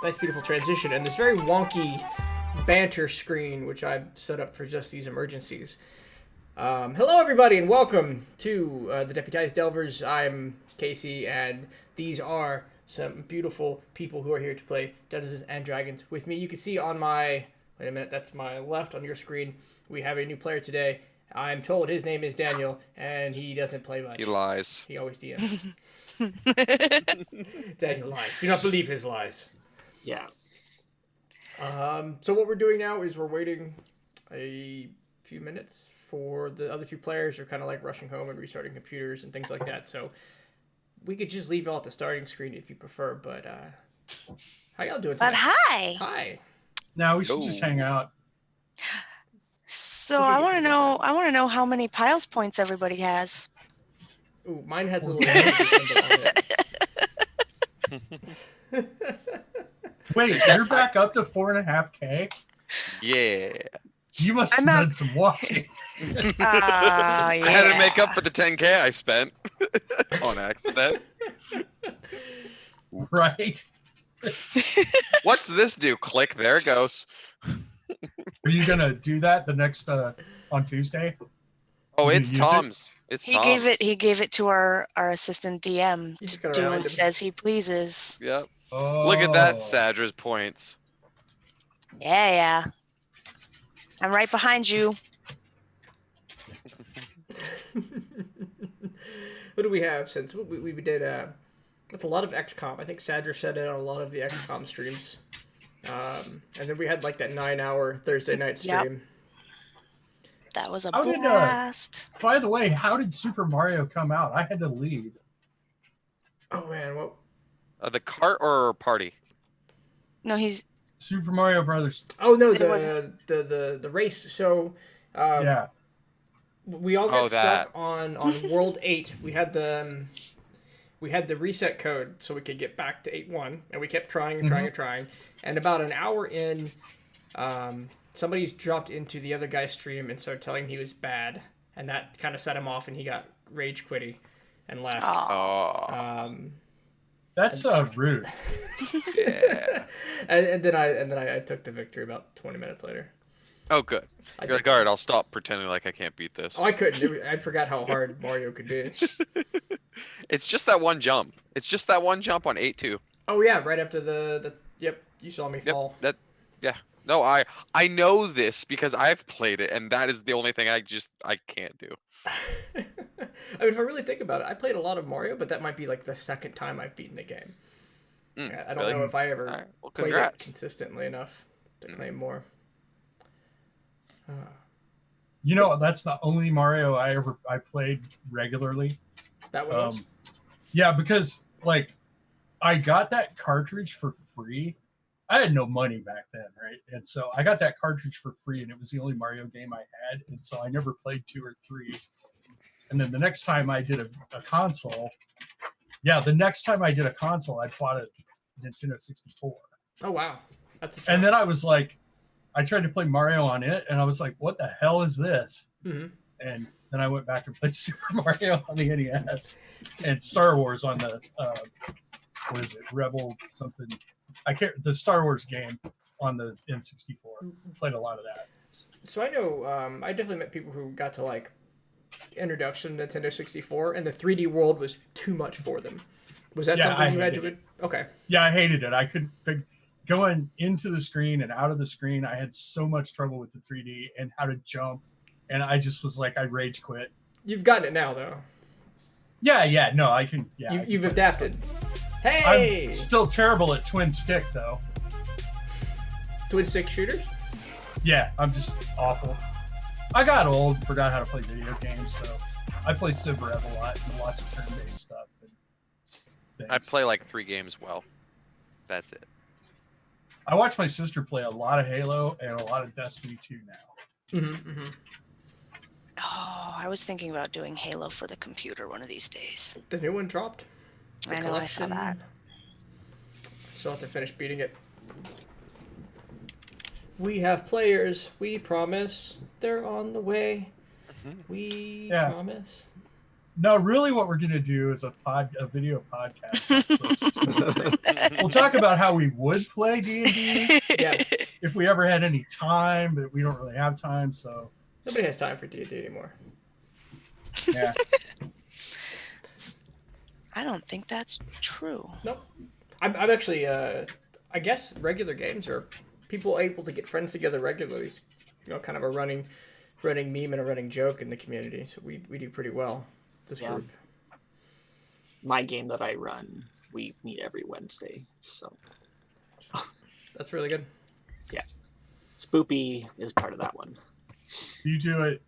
nice, beautiful transition, and this very wonky banter screen, which I've set up for just these emergencies. Hello, everybody, and welcome to the Deputized Delvers. I'm Casey, and these are some beautiful people who are here to play Dungeons and Dragons with me. You can see on my... Wait a minute, that's my left on your screen. We have a new player today. I'm told his name is Daniel, and he doesn't play much. He lies. He always DMs. Daniel lies. Do not believe his lies. Yeah. So what we're doing now is we're waiting a few minutes for the other two players. They're kind of like rushing home and restarting computers and things like that. So we could just leave y'all at the starting screen if you prefer. But how y'all doing today? But hi. Hi. Now we should just hang out. So I want to know. I want to know how many piles points everybody has. Ooh, mine has a little symbol on it. Wait, you're back up to 4.5K? Yeah. You must have done some watching. Yeah. I had to make up for the 10K I spent on accident. Right? What's this do? Click, there it goes. Are you going to do that the next on Tuesday? Oh, You it's use Tom's. It's He Tom's. gave it to our assistant DM You just to gotta do remind it him. as he pleases. Yep. Oh. Look at that, Sadra's points. Yeah. I'm right behind you. What do we have since we did? That's a lot of XCOM. I think Sadra said it on a lot of the XCOM streams. And then we had like that 9-hour Thursday night stream. Yep. That was a How did, blast. By the way, how did Super Mario come out? I had to leave. Oh man, what? The cart or party? No, he's Super Mario Brothers. Oh no, It wasn't- the race. So Yeah. we all got Oh, stuck that. on World 8. We had the reset code so we could get back to 8.1, and we kept trying and trying and trying. And about an hour in, somebody dropped into the other guy's stream and started telling him he was bad, and that kind of set him off, and he got rage quitty and left. Oh. That's rude. Yeah. And then I took the victory about 20 minutes later. Oh, good. I You're like, did- all right, I'll stop pretending like I can't beat this. Oh, I couldn't. I forgot how hard Mario could be. It's just that one jump. It's just that one jump on 8-2. Oh yeah, right after the yep, you saw me fall. Yeah. No, I know this because I've played it, and that is the only thing I can't do. I mean, if I really think about it, I played a lot of Mario, but that might be like the second time I've beaten the game. I don't really? know if I ever Alright, well, played it congrats. consistently enough to claim more. You know, that's the only Mario I played regularly. That one was? Yeah, because like I got that cartridge for free. I had no money back then, right? And so I got that cartridge for free, and it was the only Mario game I had, and so I never played 2 or 3. And then the next time I did a console, I bought a Nintendo 64. Oh wow, that's a And then I was like, I tried to play Mario on it, and I was like, what the hell is this? Mhm. And then I went back and played Super Mario on the NES and Star Wars on the what is it, Rebel something? The Star Wars game on the N64. Played a lot of that. So I know I definitely met people who got to like introduction to Nintendo 64, and the 3D world was too much for them. Was that something you had to? Okay. Yeah, I hated it. I couldn't going into the screen and out of the screen. I had so much trouble with the 3D and how to jump, and I just was like, I rage quit. You've gotten it now, though. Yeah, no, I can. Yeah, You've adapted. Hey! I'm still terrible at twin stick though. Twin stick shooters? Yeah, I'm just awful. I got old, forgot how to play video games, so I play Civ Rev a lot and lots of turn-based stuff. And things. I play like 3 games well. That's it. I watch my sister play a lot of Halo and a lot of Destiny 2 now. Mm-hmm. Oh, I was thinking about doing Halo for the computer one of these days. The new one dropped. I know, I saw that. Still have to finish beating it. We have players. We promise. They're on the way. We promise. No, really, what we're gonna do is a video podcast. We'll talk about how we would play D&D Yeah. if we ever had any time, but we don't really have time. So Nobody has time for D&D anymore. yeah, I don't think that's true. Nope. I'm actually, I guess regular games are people able to get friends together regularly. You know, kind of a running meme and a running joke in the community. So we do pretty well, this Yeah. group. My game that I run, we meet every Wednesday. So That's really good. yeah, Spoopy is part of that one. do you do it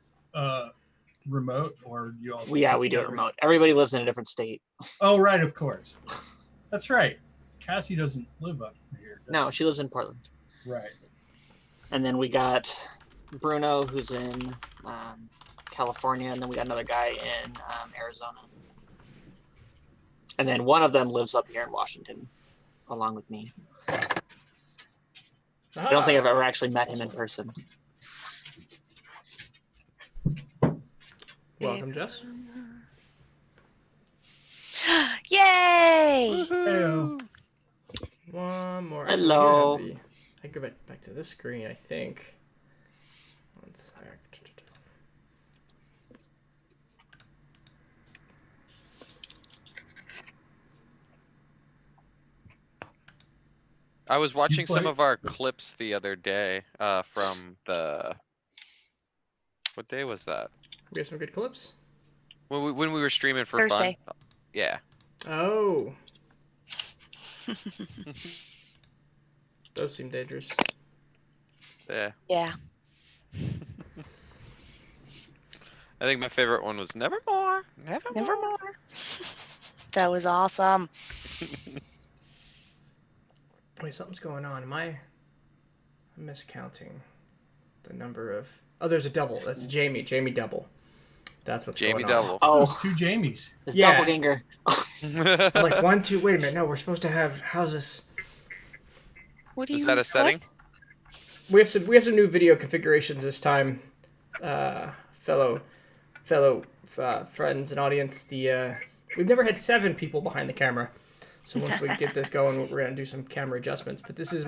remote or you all? We do it remote. Everybody lives in a different state. Oh, right, of course. That's right. Cassie doesn't live up here. does No, she lives in Portland. she? Right. And then we got Bruno, who's in California, and then we got another guy in Arizona. And then one of them lives up here in Washington, along with me. I don't think I've ever actually met him in person. Welcome, Jess. Yay! Heyo. One more. Hello. I go back to this screen, I think. One sec. I was watching some play- of our clips the other day from the. What day was that? We have some good clips. When we were streaming for Thursday. fun. Yeah. Oh. Those seem dangerous. Yeah. Yeah. I think my favorite one was Nevermore. Nevermore. That was awesome. Wait, something's going on. I'm miscounting the number of... Oh, there's a double. That's Jamie. Jamie double. That's what's Jamie going on. Devil. Oh, Two Jamies. it's Yeah. doppelganger. I'm like, 1, 2... Wait a minute. No, we're supposed to have... How's this... What do Is you? that a setting? what? We have some new video configurations this time, fellow friends and audience. We've never had 7 people behind the camera, so once we get this going, we're gonna do some camera adjustments. But this is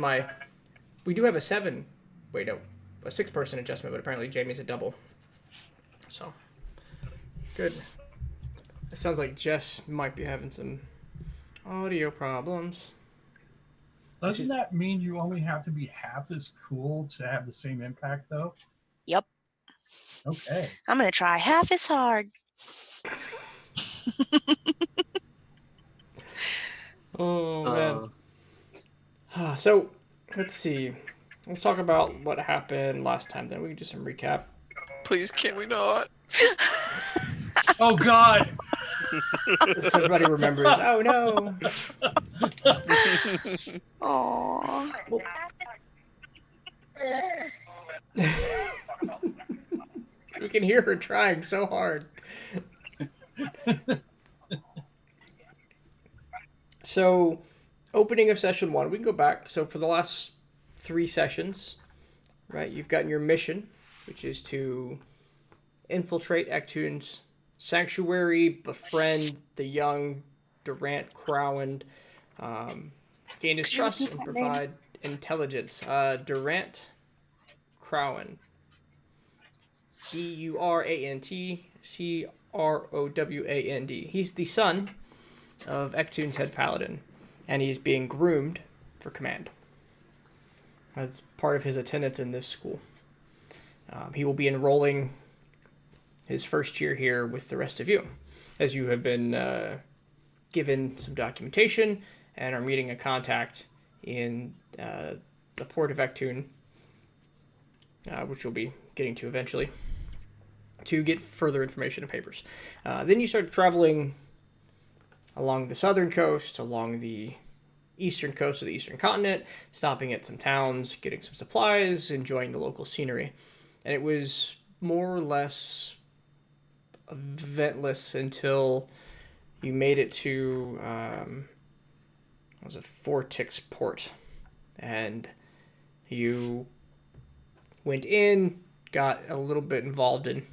we do have a 6-person adjustment, but apparently Jamie's a double. So good. It sounds like Jess might be having some audio problems. Doesn't that mean you only have to be half as cool to have the same impact, though? Yep. Okay. I'm gonna try half as hard. Oh man. So let's see. Let's talk about what happened last time. Then we can do some recap. Please, can we not? Oh God. So everybody remembers. Oh no. Aww. We can hear her trying so hard. So, opening of session 1, we can go back. So for the last 3 sessions, right, you've gotten your mission, which is to infiltrate Ectoon's sanctuary, befriend the young Durant Crowan, gain his trust, and provide intelligence. Durant Crowan. Durant He's the son of Ectoon's head paladin, and he's being groomed for command as part of his attendance in this school. He will be enrolling his first year here with the rest of you, as you have been given some documentation and are meeting a contact in the port of Ectoon, which you'll be getting to eventually, to get further information and papers. Then you start traveling along the southern coast, along the eastern coast of the eastern continent, stopping at some towns, getting some supplies, enjoying the local scenery. And it was more or less eventless until you made it to Fortix port, and you went in, got a little bit involved in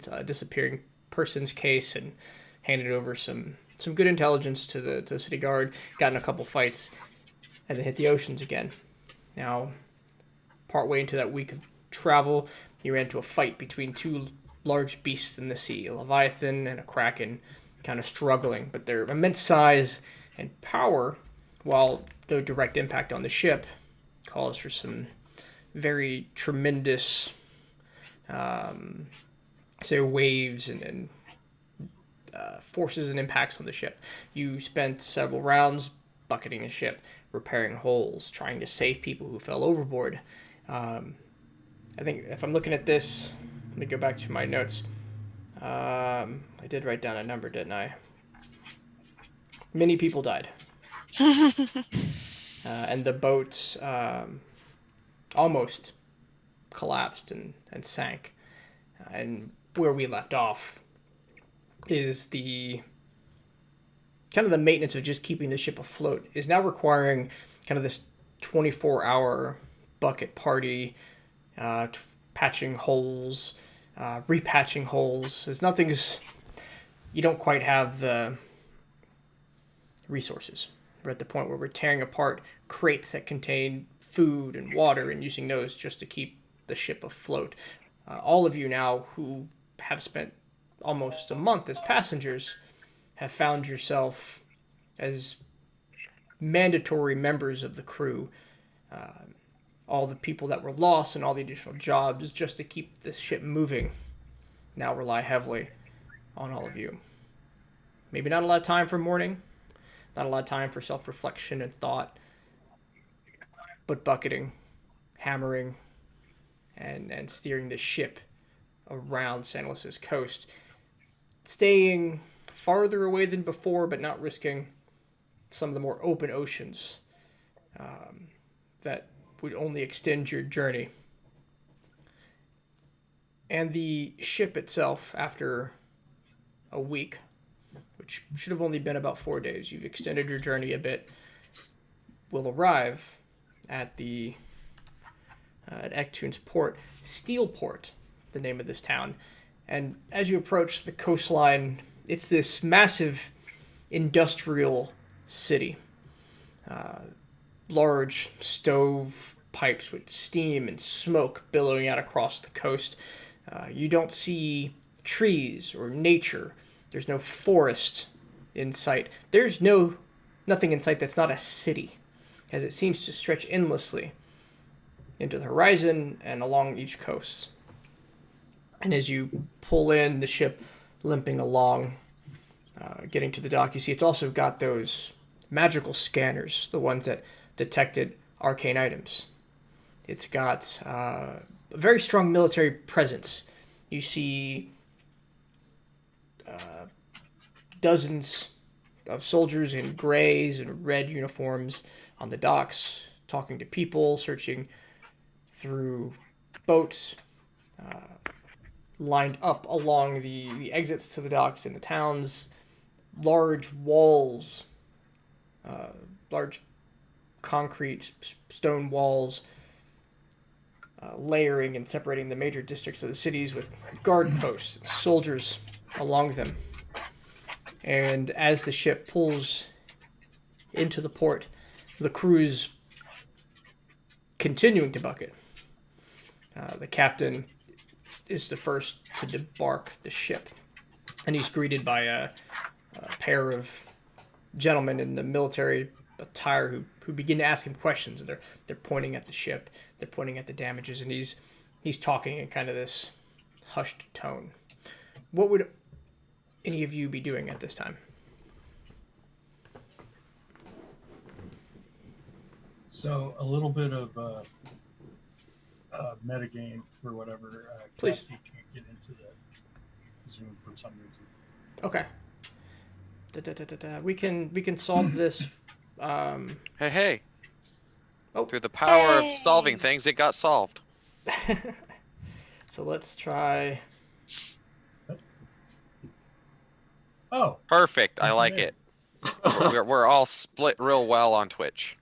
a disappearing persons case, and handed over some good intelligence to the city guard, got in a couple fights, and then hit the oceans again. Now, partway into that week of travel, he ran into a fight between two large beasts in the sea, a leviathan and a kraken, kind of struggling, but their immense size and power, while no direct impact on the ship, calls for some very tremendous, say, waves and forces and impacts on the ship. You spent several rounds bucketing the ship, repairing holes, trying to save people who fell overboard. I think if I'm looking at this, let me go back to my notes. I did write down a number, didn't I? Many people died. And the boat almost collapsed and sank. And where we left off is the kind of the maintenance of just keeping the ship afloat is now requiring kind of this 24-hour bucket party, patching holes, repatching holes. You don't quite have the resources. We're at the point where we're tearing apart crates that contain food and water and using those just to keep the ship afloat. All of you now who have spent almost a month as passengers have found yourself as mandatory members of the crew. All the people that were lost and all the additional jobs just to keep the ship moving now rely heavily on all of you. Maybe not a lot of time for mourning, not a lot of time for self-reflection and thought, but bucketing, hammering, and steering the ship around San Luis's coast, staying farther away than before, but not risking some of the more open oceans that would only extend your journey. And the ship itself, after a week, which should have only been about 4 days, you've extended your journey a bit, will arrive at at Ektoon's port, Steelport, the name of this town. And as you approach the coastline, it's this massive industrial city. Large stove pipes with steam and smoke billowing out across the coast. You don't see trees or nature. There's no forest in sight. There's nothing in sight that's not a city, as it seems to stretch endlessly into the horizon and along each coast. And as you pull in the ship, limping along, getting to the dock, you see it's also got those magical scanners, the ones that detected arcane items. It's got a very strong military presence. You see dozens of soldiers in grays and red uniforms on the docks, talking to people, searching through boats, lined up along the exits to the docks in the towns, large walls, large concrete stone walls, layering and separating the major districts of the cities with guard posts, soldiers along them. And as the ship pulls into the port, the crew's continuing to bucket. The captain is the first to debark the ship, and he's greeted by a pair of gentlemen in the military attire who begin to ask him questions, and they're pointing at the ship, they're pointing at the damages, and he's talking in kind of this hushed tone. What would any of you be doing at this time? So a little bit of metagame or whatever. Please. Cassie can't get into the Zoom for some reason. Okay. We can solve this. Hey. Oh. Through the power Hey. of solving things, it got solved. So let's try. Oh, Perfect. I like Okay. it. We're all split real well on Twitch.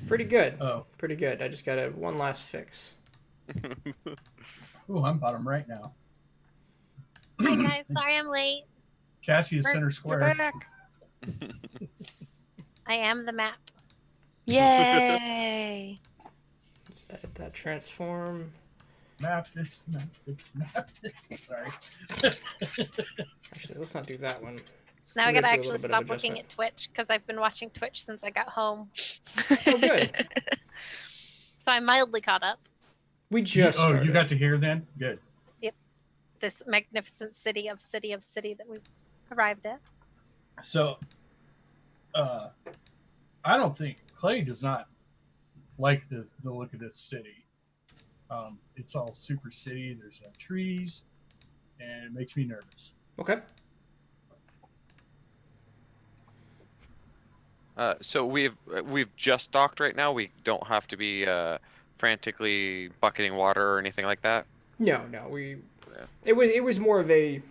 Pretty good. oh, Pretty good. I just got one last fix. ooh, I'm bottom right now. Hi guys, sorry I'm late. Cassie is center You're square. back. I am the map. Yay! Edit that transform. Map, it's sorry. Actually, let's not do that one. Now I We're gotta gonna do a actually little bit of stop looking adjustment. at Twitch because I've been watching Twitch since I got home. Oh, good. So I'm mildly caught up. We just You started. got to hear then? Good. This magnificent city of city that we've arrived at. So, I don't think Clay does not like the look of this city. It's all super city. There's trees, and it makes me nervous. Okay. So we've just docked right now. We don't have to be frantically bucketing water or anything like that. No, it was more of a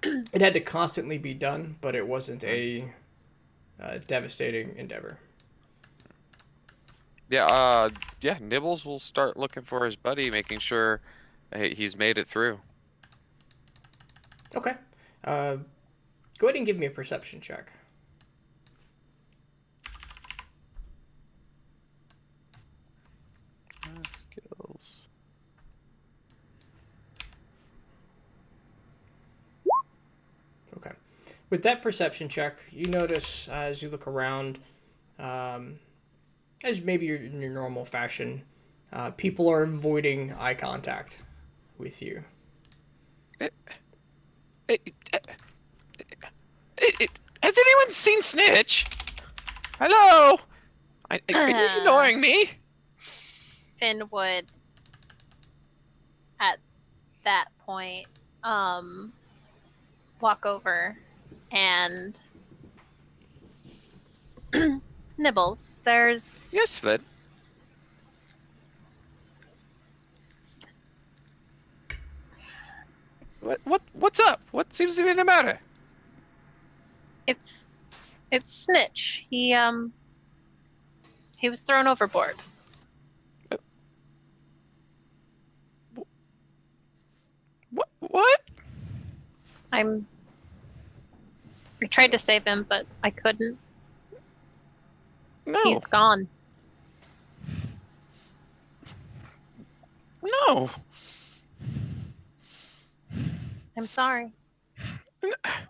it had to constantly be done, but it wasn't a devastating endeavor. Yeah, Nibbles will start looking for his buddy, making sure he's made it through. Okay. Go ahead and give me a perception check. Skills. Okay. With that perception check, you notice as you look around, as maybe you're in your normal fashion, people are avoiding eye contact with you. Has anyone seen Snitch? Hello? Are you ignoring me? Finn would, at that point, walk over and Nibbles. There's Yes, Finn. What's up? What seems to be the matter? it's Snitch. He was thrown overboard. What? I tried to save him, but I couldn't. No. He's gone. No. I'm sorry.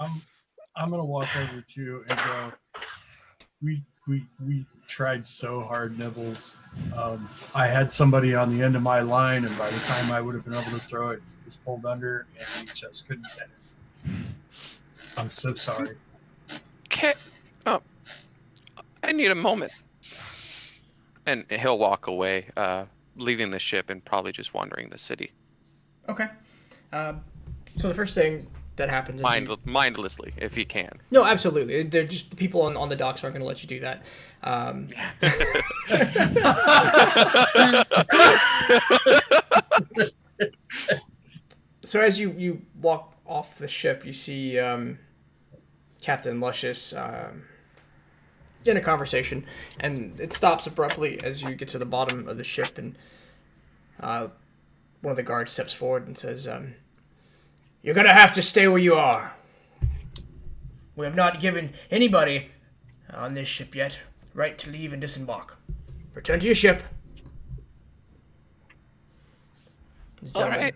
I'm gonna walk over to you and go. We tried so hard, Nibbles. I had somebody on the end of my line, and by the time I would have been able to throw it, it was pulled under, and we just couldn't get it. I'm so sorry. Okay. Oh, I need a moment. And he'll walk away, leaving the ship and probably just wandering the city. Okay. So the first thing that happens is Mindlessly, if he can. No, absolutely. They're just the people on the docks aren't going to let you do that. So as you walk off the ship, you see Captain Luscious in a conversation, and it stops abruptly as you get to the bottom of the ship, and one of the guards steps forward and says, "You're going to have to stay where you are. We have not given anybody on this ship yet right to leave and disembark. Return to your ship." All right.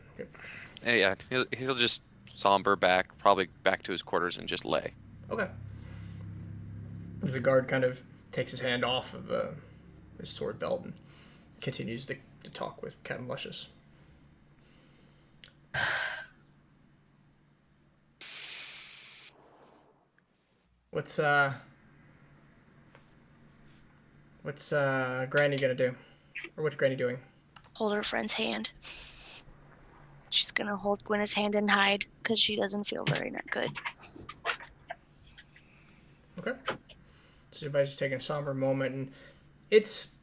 And yeah, he'll just somber back, probably back to his quarters and just lay. Okay. The guard kind of takes his hand off of his sword belt and continues to talk with Captain Luscious. What's Granny gonna do? Or what's Granny doing? Hold her friend's hand. She's gonna hold Gwyneth's hand and hide because she doesn't feel very not good. Okay. So everybody's just taking a somber moment, and it's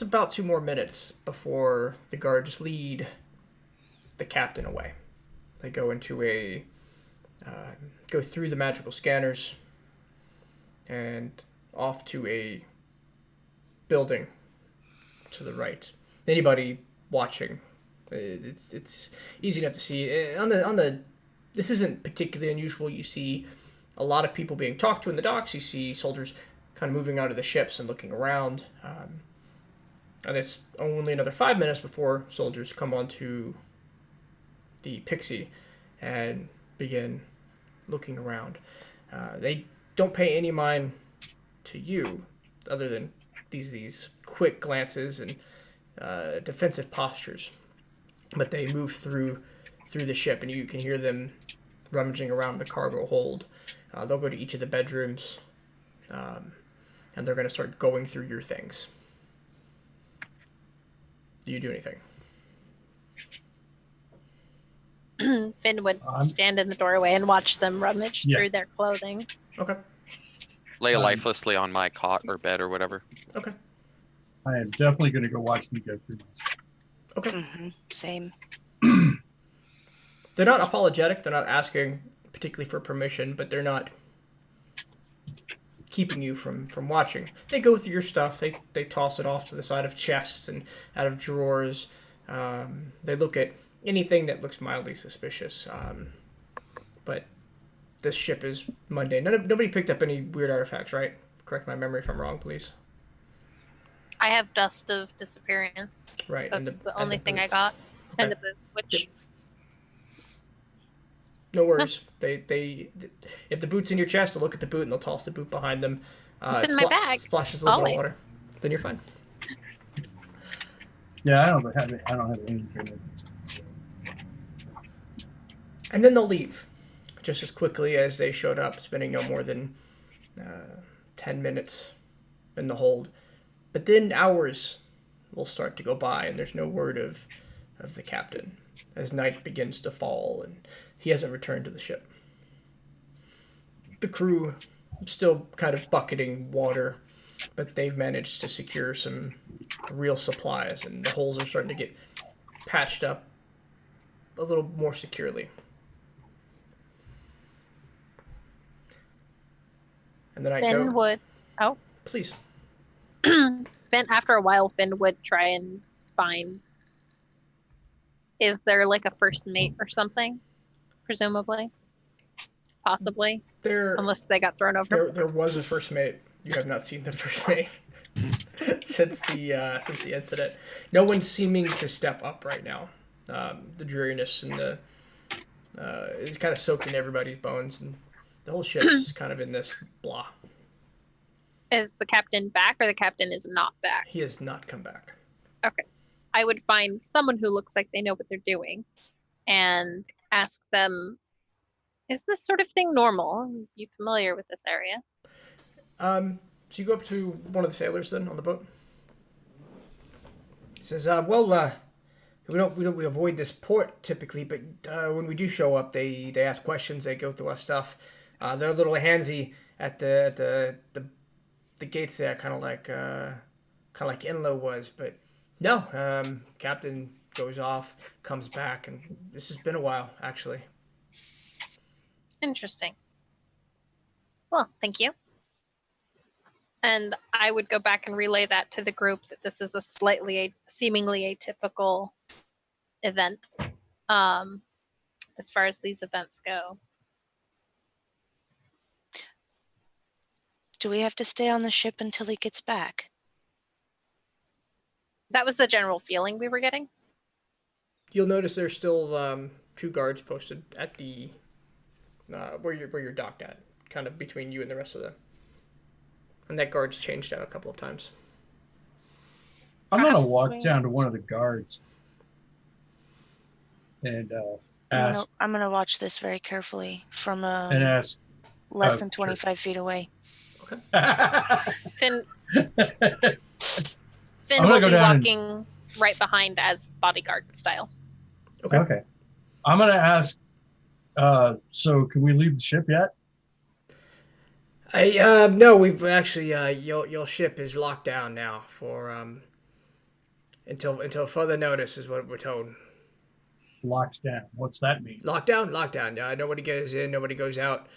about 2 more minutes before the guards lead the captain away. They go into go through the magical scanners and off to a building to the right. Anybody watching, it's easy enough to see. On the this isn't particularly unusual. You see a lot of people being talked to in the docks. You see soldiers kind of moving out of the ships and looking around. And it's only another 5 minutes before soldiers come onto the Pixie and begin looking around. They don't pay any mind to you, other than these quick glances and defensive postures. But they move through the ship, and you can hear them rummaging around the cargo hold. They'll go to each of the bedrooms, and they're going to start going through your things. Do you do anything? Finn would stand in the doorway and watch them rummage Yeah. through their clothing. Okay. Lay lifelessly on my cot or bed or whatever. Okay. I am definitely going to go watch them go through this. Okay. Same. They're not apologetic. They're not asking particularly for permission, but they're not keeping you from watching. They go through your stuff. They toss it off to the side of chests and out of drawers. They look at anything that looks mildly suspicious. But this ship is mundane. Nobody picked up any weird artifacts, right? Correct my memory if I'm wrong, please. I have dust of disappearance. Right. That's the only thing I boots. got. Okay. And the boot, which No worries. They if the boot's in your chest, they'll look at the boot and they'll toss the boot behind them. It's it in my bag. Splashes a little bit of Always. water. Then you're fine. Yeah, I don't have anything. And then they'll leave just as quickly as they showed up, spending no more than 10 minutes in the hold. But then hours will start to go by, and there's no word of the captain as night begins to fall, and he hasn't returned to the ship. The crew still kind of bucketing water, but they've managed to secure some real supplies, and the holes are starting to get patched up a little more securely. And then I Finn go, would. Oh, please. Finn. After a while, Finn would try and find. Is there like a first mate or something? Presumably, possibly, There unless they got thrown over. there was a first mate. You have not seen the first mate since the incident. No one's seeming to step up right now. The dreariness and the it's kind of soaked in everybody's bones, and the whole ship's kind of in this blah. Is the captain back, or the captain is not back? He has not come back. Okay. I would find someone who looks like they know what they're doing and ask them, is this sort of thing normal? Are you familiar with this area? So you go up to one of the sailors then on the boat. He says, we avoid this port typically, but when we do show up, they ask questions, they go through our stuff. They're a little handsy at the gates there, kind of like Inlo was, but no. Captain goes off, comes back, and this has been a while actually. Interesting. Well, thank you. And I would go back and relay that to the group that this is a seemingly atypical event, as far as these events go. Do we have to stay on the ship until he gets back? That was the general feeling we were getting. You'll notice there's still 2 guards posted at the where you're docked at, kind of between you and the rest of them. And that guard's changed out a couple of times. I'm going Perhaps to walk we- down to one of the guards and ask. I'm gonna watch this very carefully from And ask. less oh, than 25 feet away. Finn I'm gonna will go be down and- walking right behind as bodyguard style. Okay. Okay. I'm going to ask. So can we leave the ship yet? No, we've actually your ship is locked down now for until further notice is what we're told. Locked down. What's that mean? Lockdown. Nobody goes in, nobody goes out.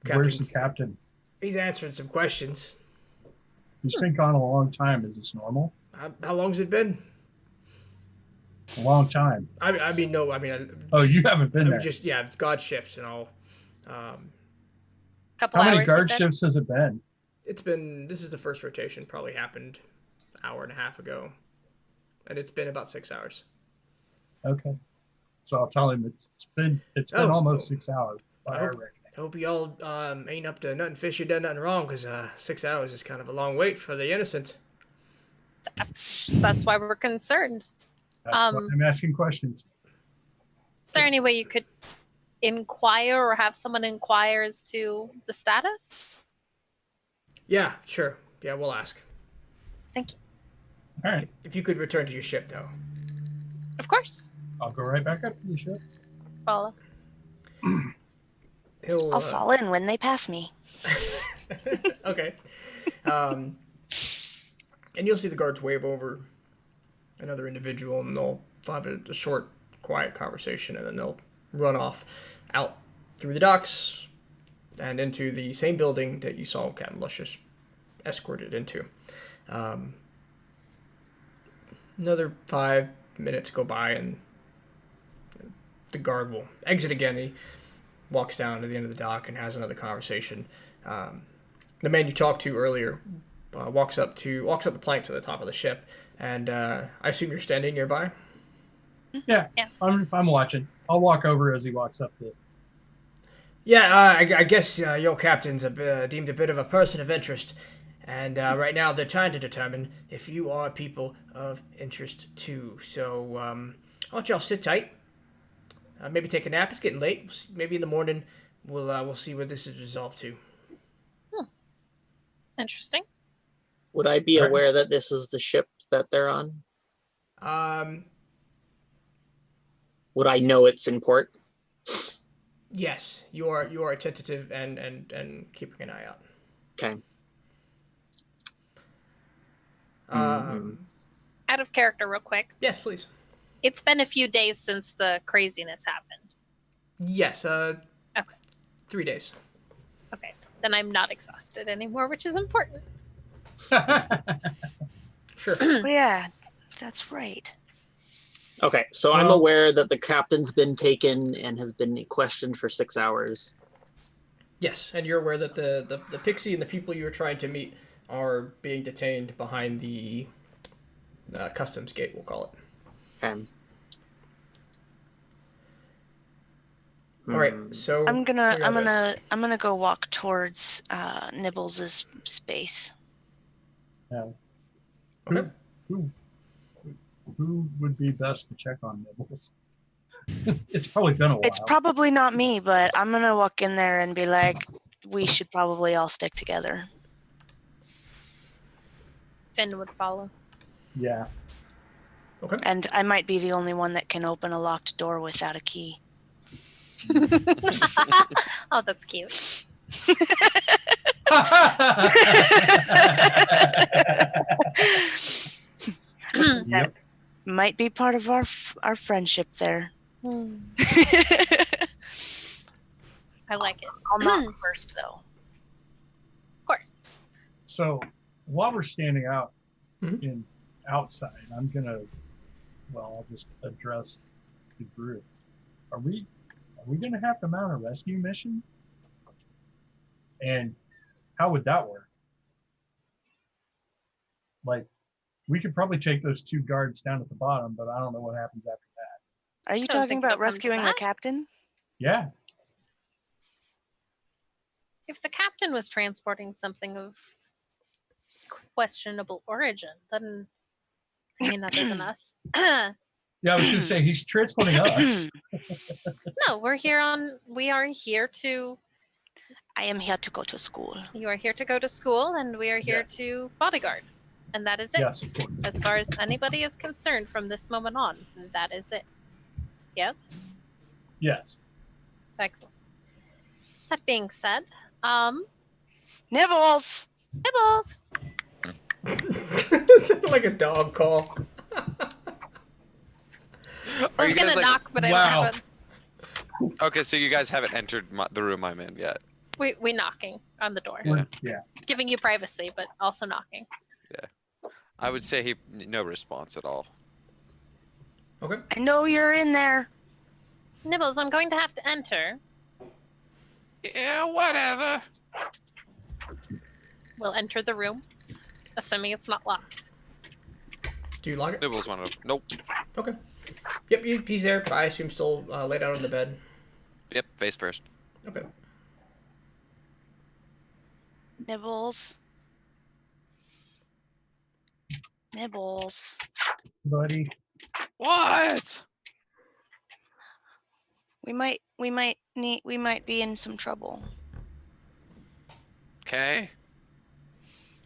Where's the captain? He's answering some questions. He's been gone a long time. Is this normal? How long's it been? A long time. I mean, no, I mean, Oh, you haven't been I'm there. just it's guard shifts and all. Couple How many hours. You guard said? shifts has it been? This is the first rotation. Probably happened an hour and a half ago, and it's been about 6 hours. Okay. So I'll tell him it's been Oh, almost well, 6 hours. By I our hope, reckoning. I hope you all ain't up to nothing fishy, done nothing wrong, because 6 hours is kind of a long wait for the innocent. That's why we're concerned. That's why I'm asking questions. Is there any way you could inquire or have someone inquire as to the status? Yeah, sure. Yeah, we'll ask. Thank you. All right. If you could return to your ship, though. Of course. I'll go right back up to the ship. Follow. He'll. I'll fall in when they pass me. Okay. And you'll see the guards wave over another individual, and they'll have a short, quiet conversation, and then they'll run off out through the docks and into the same building that you saw Captain Luscious escorted into. Another 5 minutes go by, and the guard will exit again. He walks down to the end of the dock and has another conversation. The man you talked to earlier walks up the plank to the top of the ship, and I assume you're standing nearby. Yeah. Yeah. I'm watching. I'll walk over as he walks up the. Yeah, I guess your captain's deemed a bit of a person of interest, and right now they're trying to determine if you are people of interest too. So why don't y'all sit tight? Maybe take a nap. It's getting late. Maybe in the morning we'll see where this is resolved to. Interesting. Would I be Right. aware that this is the ship that they're on? Would I know it's in port? Yes, you are attentive and keeping an eye out. Okay. Out of character, real quick. Yes, please. It's been a few days since the craziness happened. Yes, Okay. 3 days. Okay. Then I'm not exhausted anymore, which is important. Sure. Oh, yeah, that's right. Okay, so I'm Well- aware that the captain's been taken and has been questioned for 6 hours. Yes, and you're aware that the pixie and the people you were trying to meet are being detained behind the customs gate, we'll call it. Okay. All right, so I'm what are y'all doing? gonna go walk towards Nibbles' space. Yeah. Okay. Who would be best to check on Nibbles? It's probably been a while. It's probably not me, but I'm gonna walk in there and be like, we should probably all stick together. Finn would follow. Yeah. Okay. And I might be the only one that can open a locked door without a key. Oh, that's cute. Yep. Might be part of our friendship there. I like it. I'll knock first, though. Of course. So while we're standing out Mhm. in outside, I'll just address the group. Are we gonna have to mount a rescue mission? And how would that work? Like, we could probably take those 2 guards down at the bottom, but I don't know what happens after that. Are you I don't talking think about they'll come to rescuing the that. captain? Yeah. If the captain was transporting something of questionable origin, then I mean other than us. Yeah, I was gonna say he's transporting us. No, we are here to I am here to go to school. you are here to go to school and we are here Yes. to bodyguard. And that is it. Yes, of course. As far as anybody is concerned from this moment on, that is it. Yes? Yes. Excellent. That being said, Nibbles! Nibbles! It sounded like a dog call. I was gonna knock, but I Wow. don't have Okay, so you guys haven't entered the room I'm in yet. we knocking on the door. Yeah. Giving you privacy, but also knocking. I would say no response at all. Okay. I know you're in there. Nibbles, I'm going to have to enter. Yeah, whatever. We'll enter the room, assuming it's not locked. Do you lock it? Nibbles one of them. Nope. Okay. Yep, he's there. I assume still laid out on the bed. Yep, face first. Okay. Nibbles. Nibbles. Buddy. What? We might be in some trouble. Okay.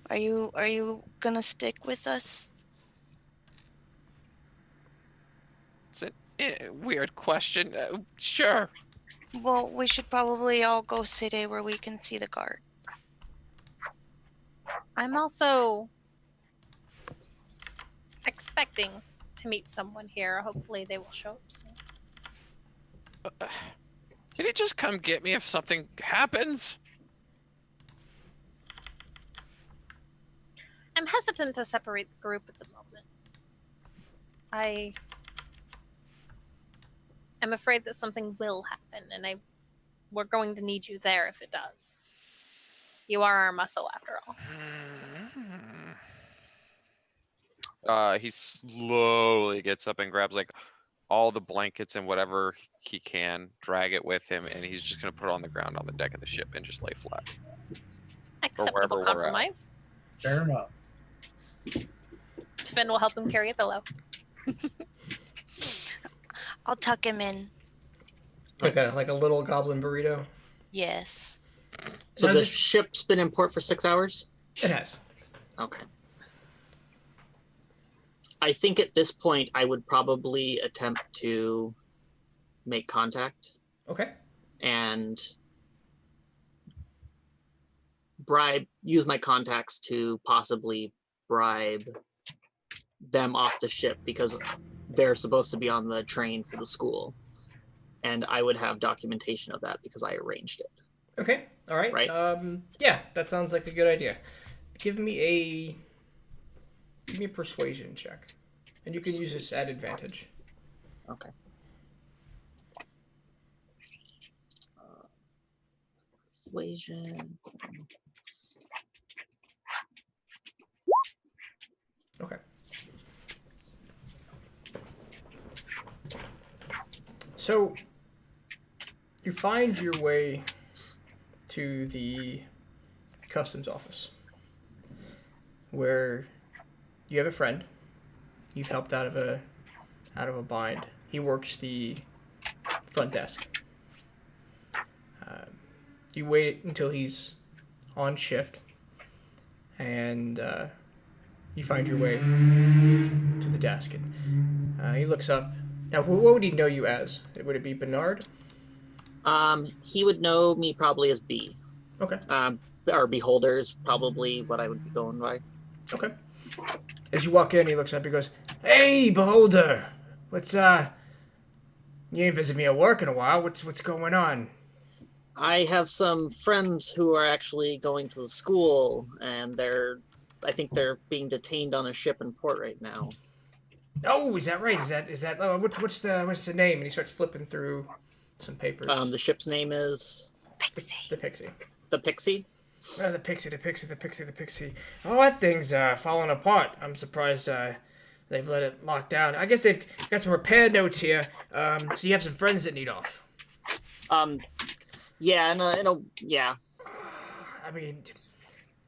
Are you gonna stick with us? It's a weird question. Sure. Well, we should probably all go sit where we can see the guard. I'm also expecting to meet someone here. Hopefully they will show up soon. Can you just come get me if something happens? I'm hesitant to separate the group at the moment. I am afraid that something will happen, and we're going to need you there if it does. You are our muscle, after all. He slowly gets up and grabs like all the blankets and whatever he can, drag it with him, and he's just gonna put it on the ground on the deck of the ship and just lay flat. Acceptable we're at. compromise. Fair enough. Finn will help him carry a pillow. I'll tuck him in. Like a little goblin burrito. Yes. So Does the it- ship's been in port for 6 hours? It has. Okay. I think at this point I would probably attempt to make contact Okay. and use my contacts to possibly bribe them off the ship because they're supposed to be on the train for the school. And I would have documentation of that because I arranged it. Okay. All right. Right. Yeah, that sounds like a good idea. Give me a persuasion check, and you can use this at advantage. Okay. Persuasion. Okay. So you find your way to the customs office, where you have a friend you've helped out of a bind. He works the front desk. You wait until he's on shift, and you find your way to the desk. And he looks up. Now, what would he know you as? Would it be Bernard? He would know me probably as B. Okay. Or Beholder is probably what I would be going by. Okay. As you walk in, he looks up. He goes, "Hey, Beholder, what's You ain't visited me at work in a while. What's going on?" I have some friends who are actually going to the school, and I think they're being detained on a ship in port right now. Oh, is that right? Is that? Oh, what's the name? And he starts flipping through some papers. The ship's name is Pixie. The Pixie. the Pixie. The Pixie. Oh, that thing's falling apart. I'm surprised they've let it lock down. I guess they've got some repair notes here. So you have some friends that need off. Yeah, yeah. I mean,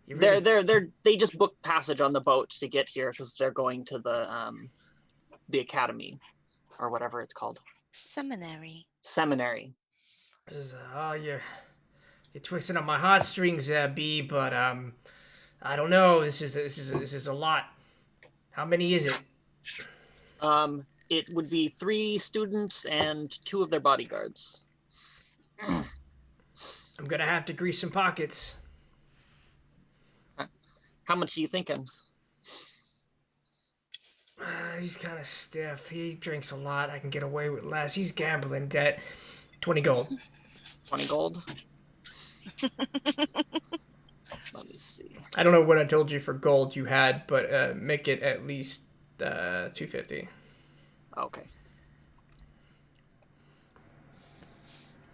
you really... They just booked passage on the boat to get here because they're going to the academy, or whatever it's called. Seminary. Seminary. This is you're twisting up my heartstrings, B. But I don't know. This is a lot. How many is it? It would be 3 students and 2 of their bodyguards. I'm gonna have to grease some pockets. How much are you thinking? He's kind of stiff. He drinks a lot. I can get away with less. He's gambling debt. 20 gold. 20 gold? Let me see. I don't know what I told you for gold you had, but make it at least 250. Okay.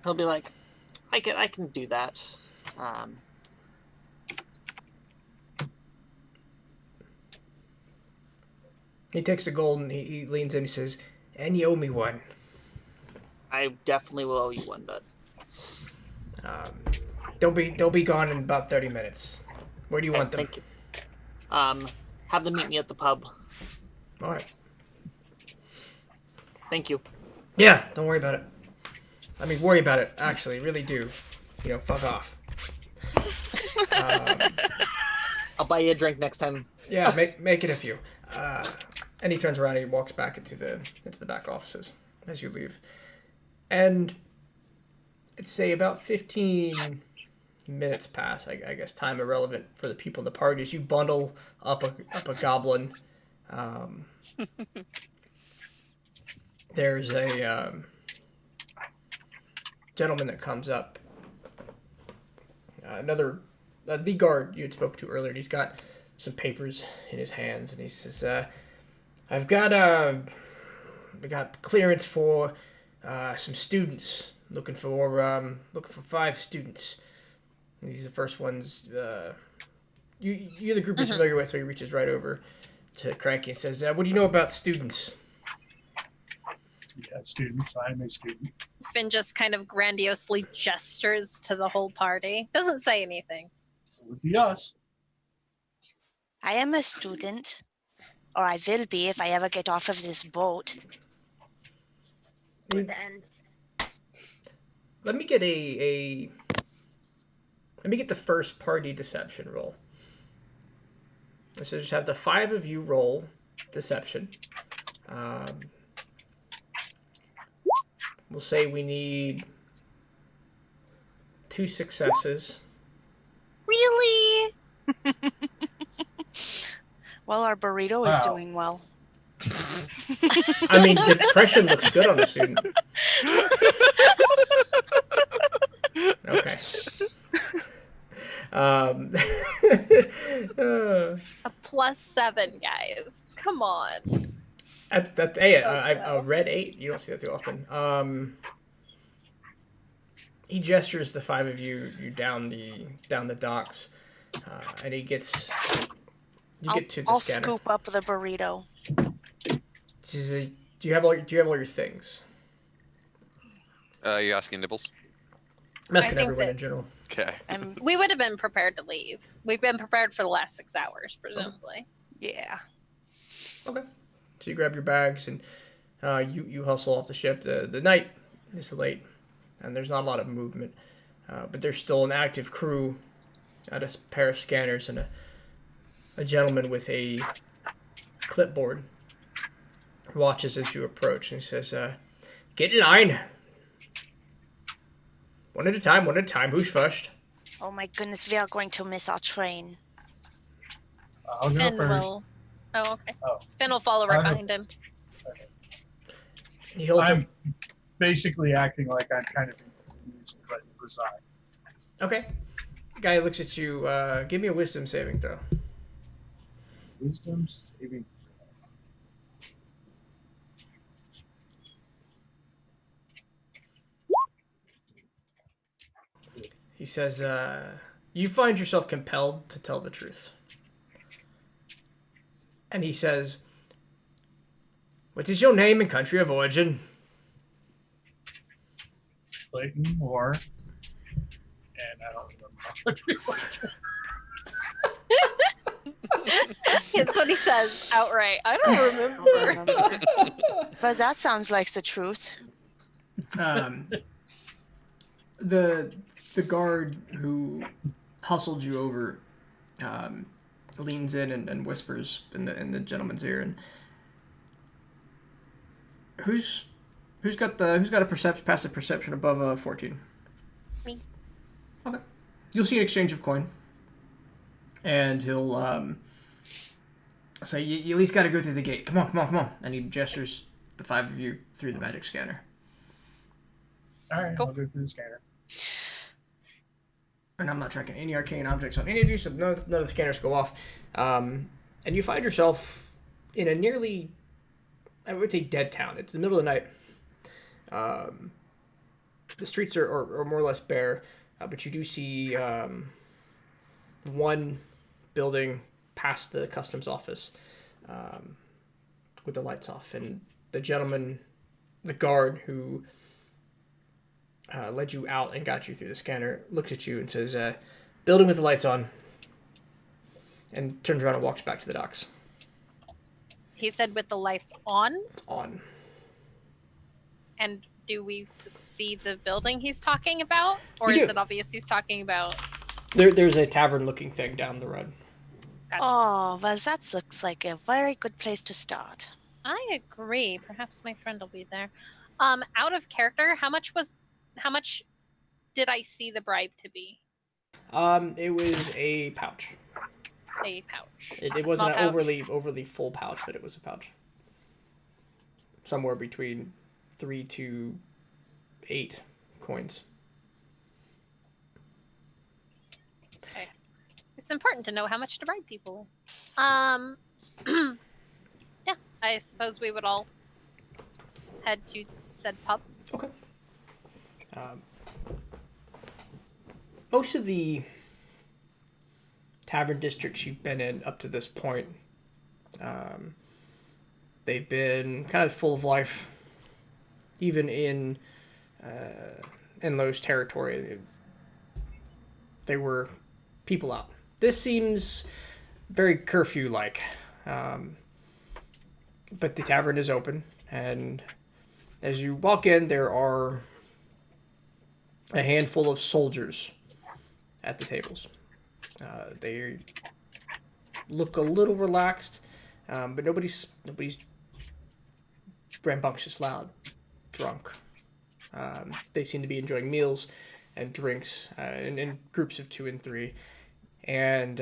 he'll be like, I can do that. He takes the gold and he leans in. He says, "And you owe me one." I definitely will owe you one, bud. They'll be gone in about 30 minutes. Where do you want them? Thank you. Have them meet me at the pub. All right. Thank you. Yeah, don't worry about it. I mean, worry about it. Actually, really do. Fuck off. I'll buy you a drink next time. Yeah, make it a few. And he turns around and he walks back into the back offices as you leave. And I'd say about 15 minutes pass. I guess time irrelevant for the people in the party as you bundle up a goblin. There's a gentleman that comes up. The guard you had spoke to earlier. He's got some papers in his hands, and he says, "I've got clearance for some students. Looking for 5 students. These are the first ones. You're the group you're familiar with." So he reaches right over to Cranky and says, "What do you know about students?" Yeah, students. I'm a student. Finn just kind of grandiosely gestures to the whole party. Doesn't say anything. It would be us. I am a student, or I will be if I ever get off of this boat. Let me get let me get the first party deception roll. So just have the 5 of you roll deception. We'll say we need 2 successes. Really? Well, our burrito is doing well. I mean, depression looks good on a student. Okay. A +7, guys. Come on. That's a red 8. You don't see that too often. He gestures the 5 of you down the docks, and he gets. You get to the I'll scanner. scoop up the burrito. Do you have all your things? You asking Nibbles? I'm asking think everyone that- in general. Okay. We would have been prepared to leave. We've been prepared for the last 6 hours, presumably. Yeah. Okay. So you grab your bags and you hustle off the ship. The night is late, and there's not a lot of movement, but there's still an active crew at a pair of scanners and a gentleman with a clipboard watches as you approach, and he says, "Get in line. One at a time. Who's first?" Oh my goodness, we are going to miss our train. I'll go Finn first. will. Oh, okay. Oh. Finn will follow right I'll go- behind him. He holds I'm basically acting like I'm kind of confused but resigned. Okay. Guy looks at you. Give me a wisdom saving throw. Wisdom saving. He says, "You find yourself compelled to tell the truth." And he says, "What is your name and country of origin?" Clayton Moore. And I don't remember my country. That's what he says outright. I don't remember. But that sounds like the truth. The guard who hustled you over leans in and whispers in the gentleman's ear, and who's got a passive perception above a 14? Me. Okay. You'll see an exchange of coin, and he'll say, "You at least got to go through the gate. Come on!" And he gestures the 5 of you through the magic scanner. All right, Cool. I'll go through the scanner. And I'm not tracking any arcane objects on any of you, so none of the scanners go off. And you find yourself in a nearly, I would say, dead town. It's the middle of the night. the streets are more or less bare, but you do see one building past the customs office with the lights off, and the gentleman, the guard who led you out and got you through the scanner, looks at you and says, building with the lights on, and turns around and walks back to the docks. He said with the lights on? On. And do we see the building he's talking about? Or You is do. it obvious he's talking about... There's a tavern-looking thing down the road. Gotcha. Oh, well, that looks like a very good place to start. I agree. Perhaps my friend will be there. Out of character, how much did I see the bribe to be? It was a pouch. A pouch. It A wasn't small an pouch. overly full pouch, but it was a pouch. Somewhere between 3 to 8 coins. Okay. It's important to know how much to bribe people. Yeah, I suppose we would all head to said pub. Okay. Most of the tavern districts you've been in up to this point, they've been kind of full of life. Even in Lowe's territory, there were people out. This seems very curfew-like, but the tavern is open, and as you walk in, there are a handful of soldiers at the tables. They look a little relaxed, but nobody's rambunctious, loud, drunk. They seem to be enjoying meals and drinks in groups of 2 and 3. And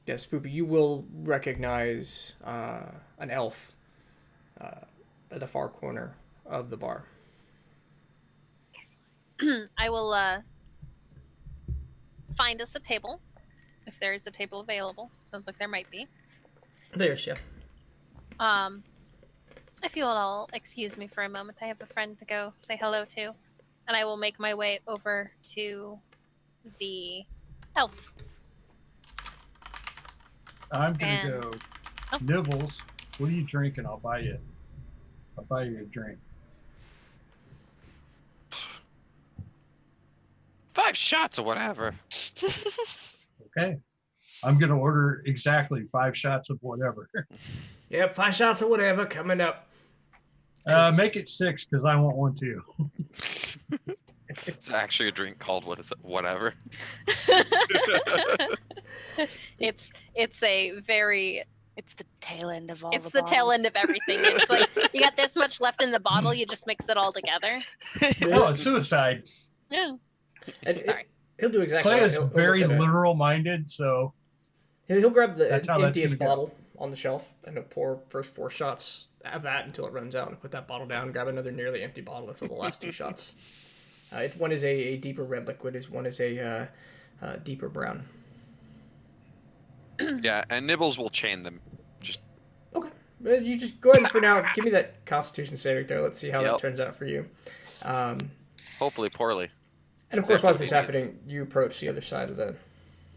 yes, Poopy, you will recognize an elf at the far corner of the bar. I will find us a table, if there is a table available. Sounds like there might be. There's, yeah. If you will all excuse me for a moment, I have a friend to go say hello to, and I will make my way over to the elf. I'm gonna And- go. Oh. Nibbles, what are you drinking? I'll buy you a drink. 5 shots or whatever. Okay. I'm gonna order exactly 5 shots of whatever. Yeah, 5 shots or whatever coming up. Make it 6 because I want one too. It's actually a drink called what is it? Whatever. It's a very It's the tail end of all it's the the tail end bottles. of everything. It's like you got this much left in the bottle, you just mix it all together. Oh, it's suicide. Yeah. And Sorry. he'll do exactly Clay that. is He'll very look at it. literal minded, so He'll grab the That's how that's emptiest gonna go. bottle on the shelf and he'll pour first 4 shots of that until it runs out, and put that bottle down, grab another nearly empty bottle and fill the last 2 shots. One is a deeper red liquid, one is a deeper brown. Yeah, and Nibbles will chain them. Okay. Well, you just go ahead and for now, give me that Constitution saving throw. Let's see how that Yep. turns out for you. Hopefully poorly. And of course, once Definitely it's happening, you approach the other side of the...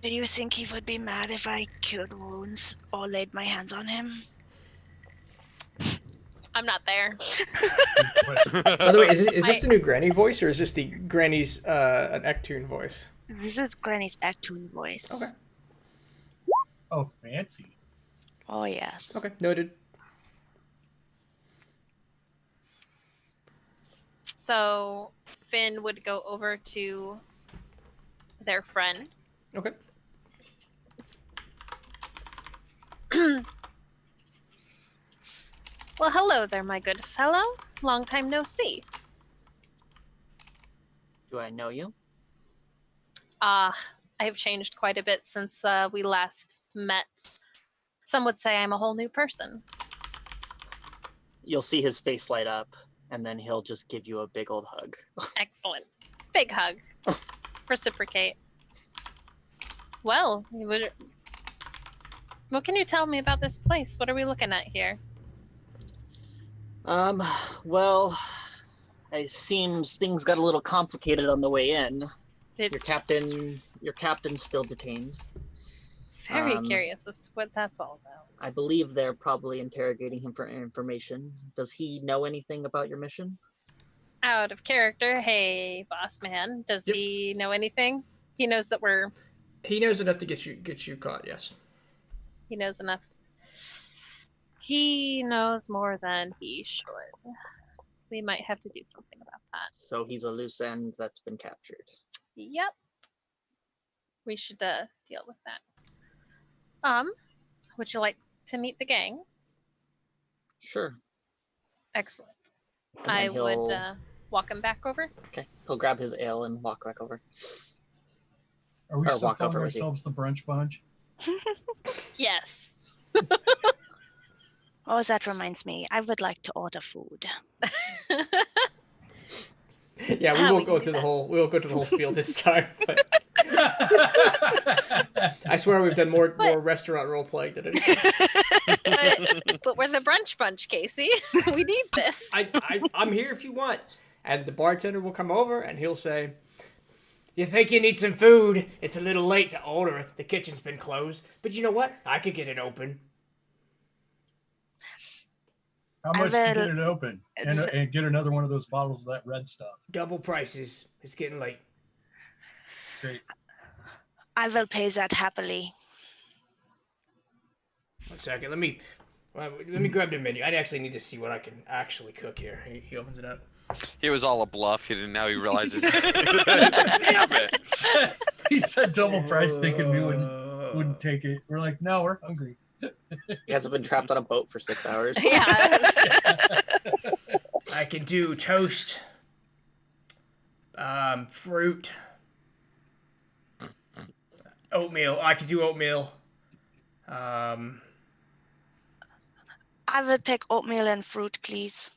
Do you think he would be mad if I cured wounds or laid my hands on him? I'm not there. By the way, is this the new Granny voice, or is this the Granny's an Ectoon voice? This is Granny's Ectoon voice. Okay. oh, fancy. Oh, yes. Okay, noted. So Finn would go over to their friend. Okay. Well, hello there, my good fellow. Long time no see. Do I know you? I have changed quite a bit since we last met. Some would say I'm a whole new person. You'll see his face light up, and then he'll just give you a big old hug. Excellent. Big hug. Reciprocate. Well, what can you tell me about this place? What are we looking at here? Well, It seems things got a little complicated on the way in. It's Your captain's still detained. very curious as to what that's all about. I believe they're probably interrogating him for information. Does he know anything about your mission? Out of character, hey, boss man, does he know anything? He knows that He knows enough to get you caught. Yes. he knows enough. He knows more than he should. We might have to do something about that. So he's a loose end that's been captured. Yep. We should deal with that. Would you like to meet the gang? Sure. Excellent. And I then would walk him back over. Okay. He'll grab his ale and walk back over. Are we Or still walk calling over with you. ourselves the brunch bunch? Yes. Oh, that reminds me. I would like to order food. Yeah, we We won't can go do to the that. whole spiel this time. But I swear we've done more restaurant role playing than anything. but we're the brunch bunch, Casey. We need this. I'm here if you want. And the bartender will come over and he'll say, "You think you need some food? It's a little late to order. The kitchen's been closed. But you know what? I could get it open." How much to will- get it open? And get another one of those bottles of that red stuff. Double prices. It's getting late. Great. I will pay that happily. 1 second. Let me grab the menu. I actually need to see what I can actually cook here. He opens it up. He was all a bluff. Now he realizes. Damn it! He said double price, thinking we wouldn't take it. We're like, no, we're hungry. You guys have been trapped on a boat for 6 hours. Yeah. I can do toast, fruit, oatmeal. I can do oatmeal. I will take oatmeal and fruit, please.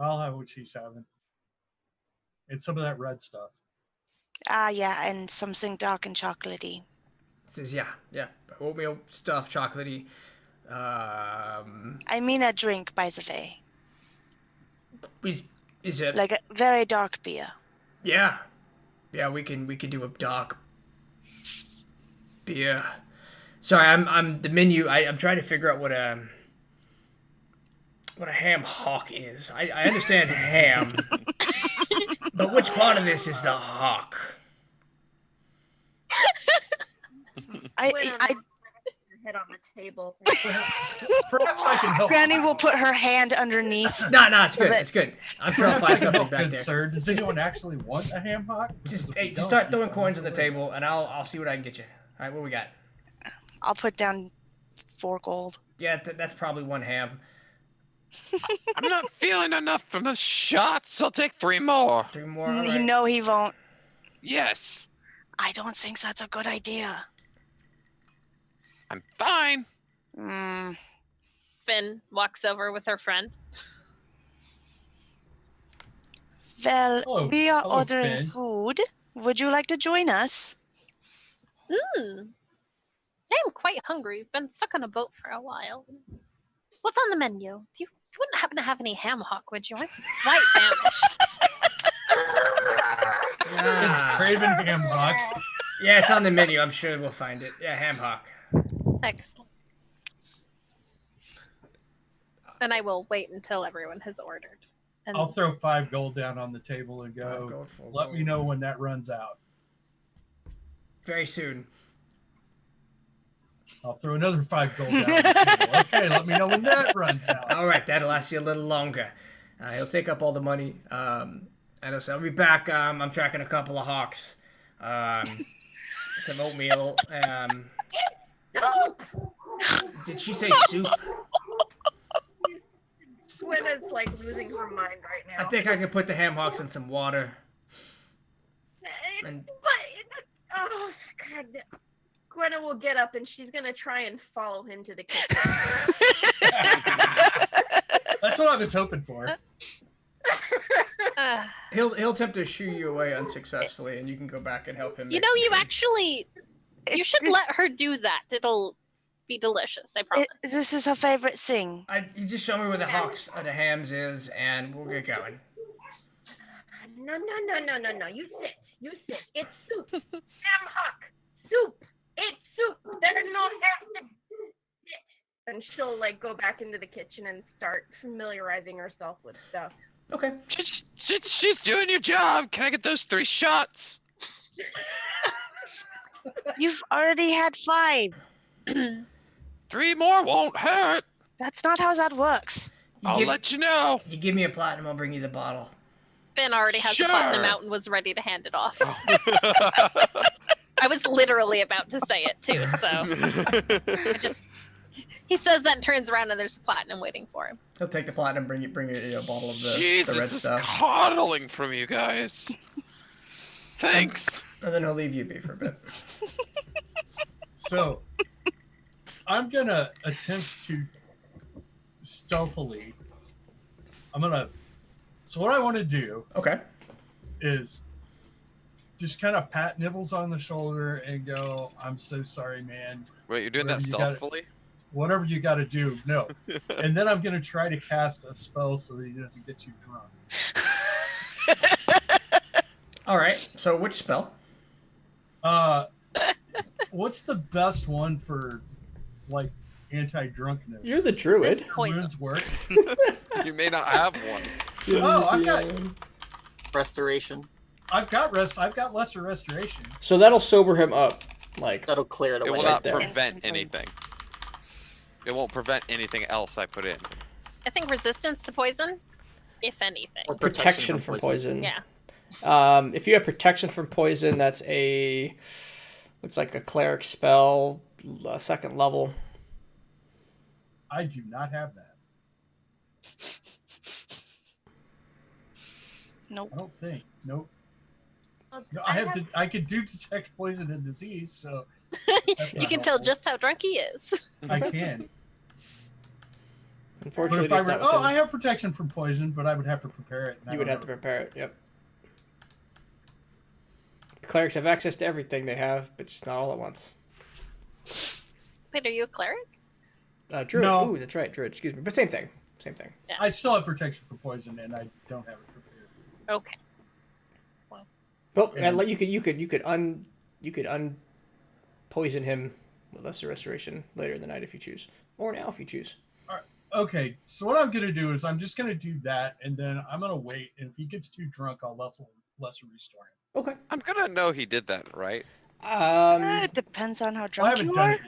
I'll have what she's having. It's some of that red stuff. Yeah, and something dark and chocolatey. It says yeah, oatmeal stuff, chocolatey. I mean a drink, by the way. Is it? Like a very dark beer. Yeah, we can do a dark beer. Sorry, I'm the menu. I'm trying to figure out what a ham hock is. I understand ham, but which part of this is the hock? I Your head on the table. Perhaps I can help. Granny will put her hand underneath. No, it's good. that- It's good. I'm sure I'll Perhaps I find can something help, back good there. sir. Does anyone actually want a ham hock? Because Just if we hey, just don't, start we throwing don't coins on the have to wait. table, and I'll see what I can get you. All right, what we got? I'll put down 4 gold. Yeah, that's probably one ham. I'm not feeling enough from the shots. I'll take 3 more. 3 more. All right. No, he won't. Yes, I don't think that's a good idea. I'm fine. Finn walks over with her friend. Well, Hello- we are hello, ordering Finn. food. Would you like to join us? I'm quite hungry. We've been stuck on a boat for a while. What's on the menu? You wouldn't happen to have any ham hock, would you? I'm quite famished. It's Craven ham hock. Yeah, it's on the menu. I'm sure we'll find it. Yeah, ham hock. Excellent. And I will wait until everyone has ordered. And I'll throw 5 gold down on the table and 5 go. gold, 4 Let gold. me know when that runs out. Very soon. I'll throw another 5 gold down on the table. Okay, let me know when that runs out. All right, that'll last you a little longer. He'll take up all the money. And he'll say, "I'll be back. I'm tracking a couple of hawks. Some oatmeal. Did she say soup? Gwen is like losing her mind right now. I think I could put the ham hocks in some water. And Oh God. Gwenna will get up and she's gonna try and follow him to the kitchen. That's what I was hoping for. he'll attempt to shoo you away unsuccessfully, and you can go back and help him. you mix know, the you food. actually, you should let her do that. be delicious. I promise. This is her favorite thing. You just show me where the the hams is, and we'll get going. No. You sit. It's soup. Ham hock. Soup. It's soup. There's no ham to sit. And she'll like go back into the kitchen and start familiarizing herself with stuff. Okay. She's doing your job. Can I get those 3 shots? You've already had 5. 3 more won't hurt. That's not how that works. I'll let you know. You give me a platinum, I'll bring you the bottle. Finn already has Sure. a platinum out and was ready to hand it off. I was literally about to say it too, so he says that and turns around and there's a platinum waiting for him. He'll take the platinum, bring you a bottle of the Jesus, red this is stuff, coddling from you guys. Thanks. and then he'll leave you be for a bit. So, I'm gonna attempt to stealthily. So what I want to do Okay. is just kind of pat Nibbles on the shoulder and go, "I'm so sorry, man. Wait, you're doing that Whatever you gotta- stealthily? Whatever you got to do." No. And then I'm gonna try to cast a spell so that he doesn't get you drunk. All right. So which spell? What's the best one for like anti-drunkenness? You're the druid. This poison. Runes work. You may not have one. Oh, I've got Restoration. lesser restoration. So that'll sober him up. Like, That'll clear it It away. will right not there. prevent Instantly. anything. It won't prevent anything else I put in. I think resistance to poison, if anything. Or protection from poison. Yeah. If you have protection from poison, that's looks like a cleric spell, 2nd level. I do not have that. Nope. I don't think. Nope. Well, No, I could do detect poison and disease, so that's You not can tell helpful. just how drunk he is. I can. But Unfortunately, if I it's were, not within- I have protection from poison, but I would have to prepare it. and I you would don't have to prepare it. Yep. Clerics have access to everything they have, but just not all at once. Wait, are you a cleric? Druid. No. Ooh, that's right, druid. Excuse me, but same thing. Same thing. I still have protection from poison, and I don't have it prepared. Okay. Well, And- you could poison him with lesser restoration later in the night if you choose, or now if you choose. Okay, so what I'm gonna do is I'm just gonna do that, and then I'm gonna wait. And if he gets too drunk, I'll lesser restore him. Okay. I'm gonna know he did that, right? It depends on how Well, I drunk haven't you done are. it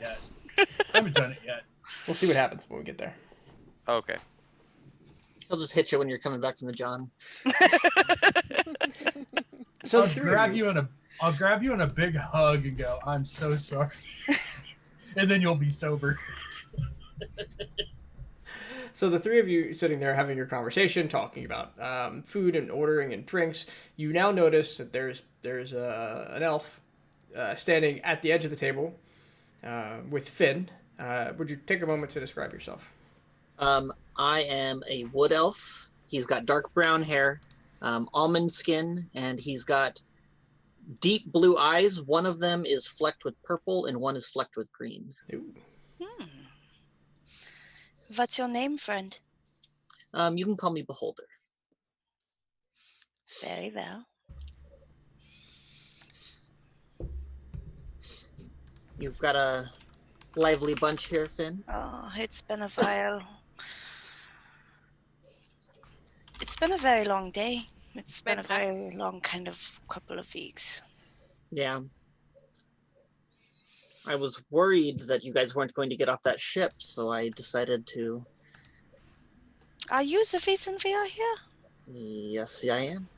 yet. I haven't done it yet. We'll see what happens when we get there. Okay. He'll just hit you when you're coming back from the John. So I'll the three grab of you in a big hug and go, "I'm so sorry," and then you'll be sober. So the 3 of you sitting there having your conversation, talking about food and ordering and drinks, you now notice that there's an elf standing at the edge of the table with Finn. Would you take a moment to describe yourself? I am a wood elf. He's got dark brown hair, almond skin, and he's got deep blue eyes. One of them is flecked with purple, and one is flecked with green. Ooh. What's your name, friend? You can call me Beholder. Very well. You've got a lively bunch here, Finn. Oh, it's been a while. It's been a very long day. It's been a very long kind of couple of weeks. Yeah. I was worried that you guys weren't going to get off that ship, so I decided to. Are you the reason we are here? Yes, I am.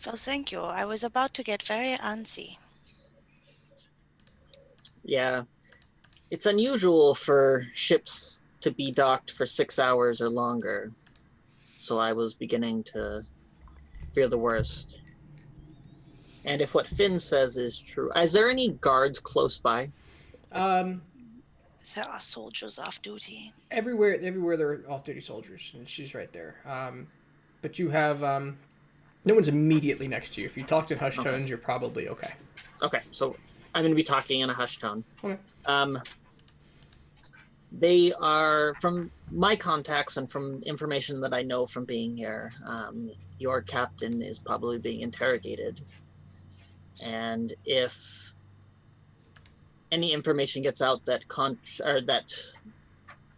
Well, thank you. I was about to get very antsy. Yeah. It's unusual for ships to be docked for 6 hours or longer, so I was beginning to fear the worst. And if what Finn says is true, is there any guards close by? There are soldiers off duty. Everywhere there are off-duty soldiers, and she's right there. But you have no one's immediately next to you. If you talked in hushed Okay. tones, you're probably okay. Okay, so I'm going to be talking in a hushed tone. Okay. They are, from my contacts and from information that I know from being here, your captain is probably being interrogated. And if any information gets out that that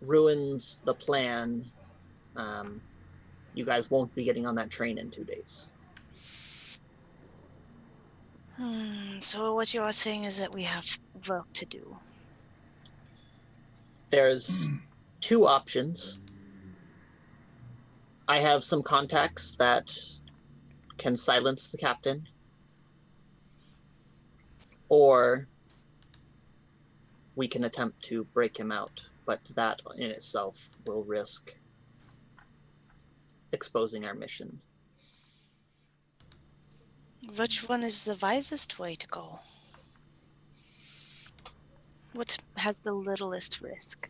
ruins the plan, you guys won't be getting on that train in 2 days. So what you are saying is that we have work to do. There's 2 options. I have some contacts that can silence the captain, or we can attempt to break him out, but that in itself will risk exposing our mission. Which one is the wisest way to go? What has the littlest risk?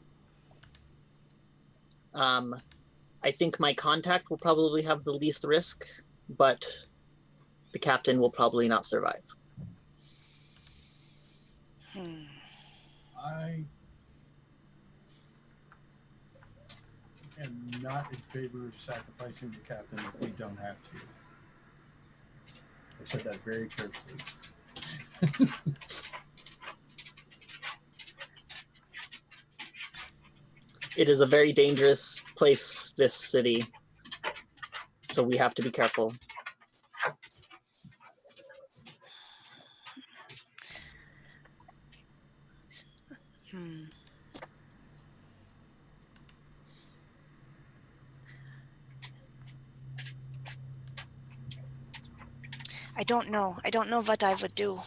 I think my contact will probably have the least risk, but the captain will probably not survive. I am not in favor of sacrificing the captain if we don't have to. I said that very carefully. It is a very dangerous place, this city, so we have to be careful. I don't know. I don't know what I would do.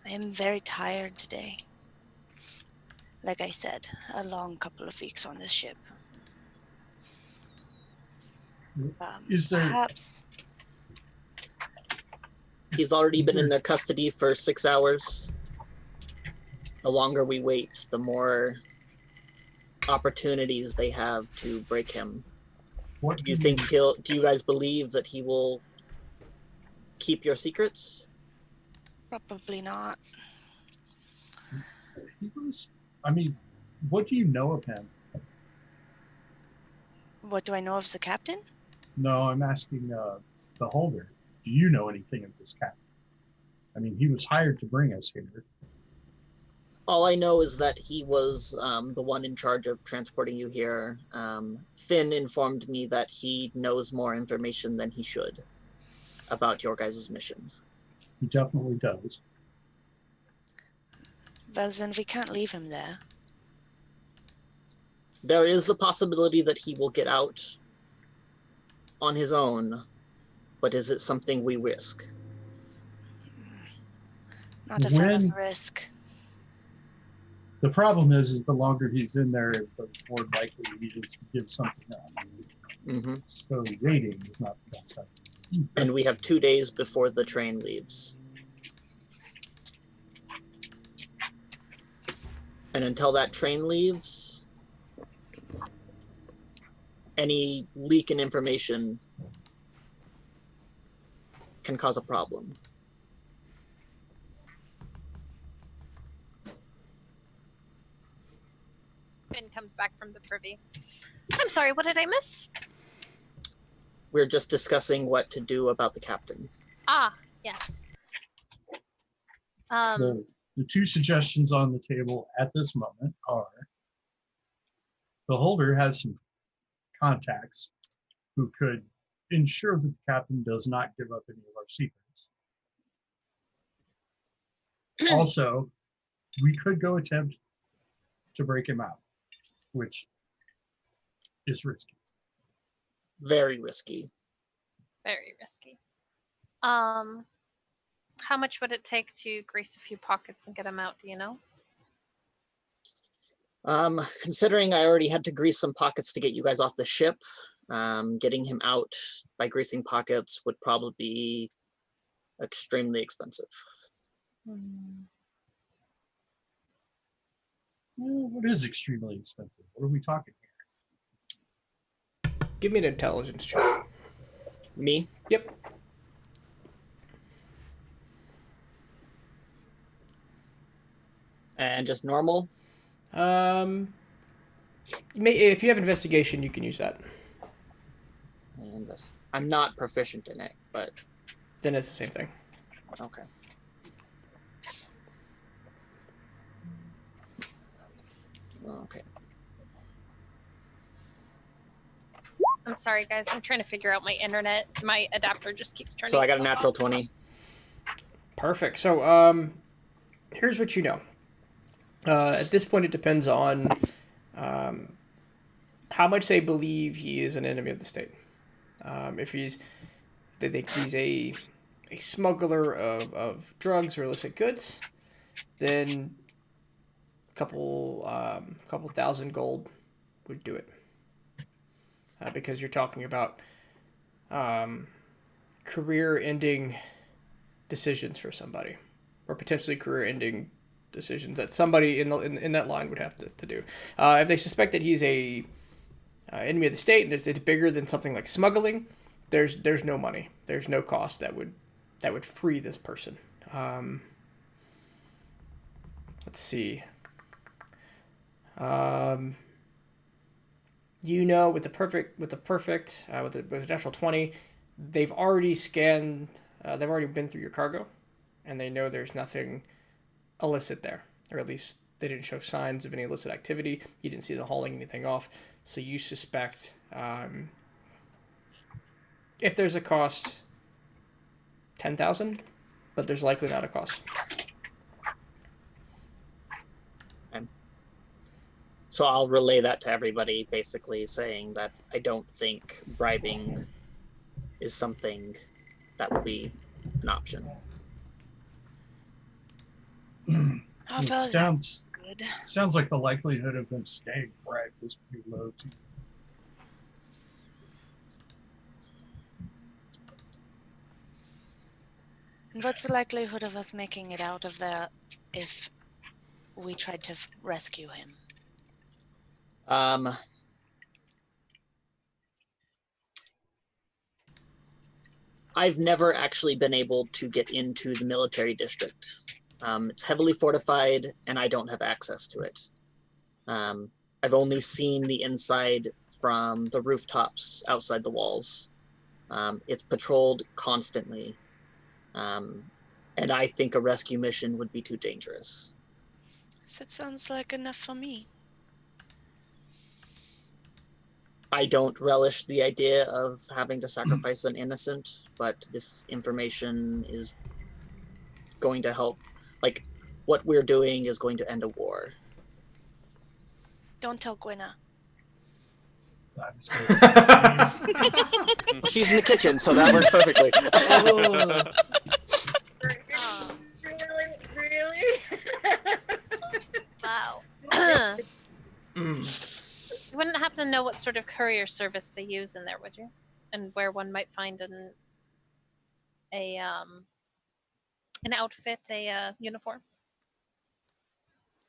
I am very tired today. Like I said, a long couple of weeks on this ship. Is there... Perhaps. He's already been in their custody for 6 hours. The longer we wait, the more opportunities they have to break him. What Do you think do you guys believe that he will keep your secrets? Probably not. What do you know of him? What do I know of the captain? No, I'm asking the holder. Do you know anything of this captain? He was hired to bring us here. All I know is that he was the one in charge of transporting you here. Finn informed me that he knows more information than he should about your guys' mission. He definitely does. Well, then we can't leave him there. There is the possibility that he will get out on his own, but is it something we risk? Not a fan of risk. The problem is the longer he's in there, the more likely he is to give something up. Mm-hmm. So waiting is not the best idea. And we have 2 days before the train leaves. And until that train leaves, any leak in information can cause a problem. Finn comes back from the privy. I'm sorry, what did I miss? We're just discussing what to do about the captain. Ah, yes. The 2 suggestions on the table at this moment are the holder has some contacts who could ensure that the captain does not give up any of our secrets. Also, we could go attempt to break him out, which is risky. Very risky. Very risky. How much would it take to grease a few pockets and get him out, do you know? Considering I already had to grease some pockets to get you guys off the ship, getting him out by greasing pockets would probably be extremely expensive. Well, what is extremely expensive? What are we talking here? Give me an intelligence check. Me? Yep. And just normal? If you have investigation, you can use that. And this. I'm not proficient in it, but Then it's the same thing. okay. Okay. I'm sorry, guys. I'm trying to figure out my internet. My adapter just keeps turning. So I got a itself natural off. 20. Perfect. So, here's what you know. At this point, it depends on how much they believe he is an enemy of the state. If they think he's a smuggler of drugs or illicit goods, then a couple thousand gold would do it. Because you're talking about career-ending decisions for somebody, or potentially career-ending decisions that somebody in that line would have to do. If they suspect that he's a enemy of the state and it's bigger than something like smuggling, there's no money, there's no cost that would free this person. Let's see. With the natural 20, they've already scanned. They've already been through your cargo, and they know there's nothing illicit there, or at least they didn't show signs of any illicit activity. You didn't see them hauling anything off, so you suspect if there's a cost, 10,000, but there's likely not a cost. So I'll relay that to everybody, basically saying that I don't think bribing is something that would be an option. Oh, well, Sounds good. sounds like the likelihood of them staying bribed is pretty low too. And what's the likelihood of us making it out of there if we tried to rescue him? I've never actually been able to get into the military district. It's heavily fortified, and I don't have access to it. I've only seen the inside from the rooftops outside the walls. It's patrolled constantly, and I think a rescue mission would be too dangerous. That sounds like enough for me. I don't relish the idea of having to sacrifice an innocent, but this information is going to help. Like, what we're doing is going to end a war. Don't tell Gwenna. I'm just gonna say She's in the kitchen, so that works perfectly. Really? Wow. You wouldn't happen to know what sort of courier service they use in there, would you? And where one might find an outfit, a uniform?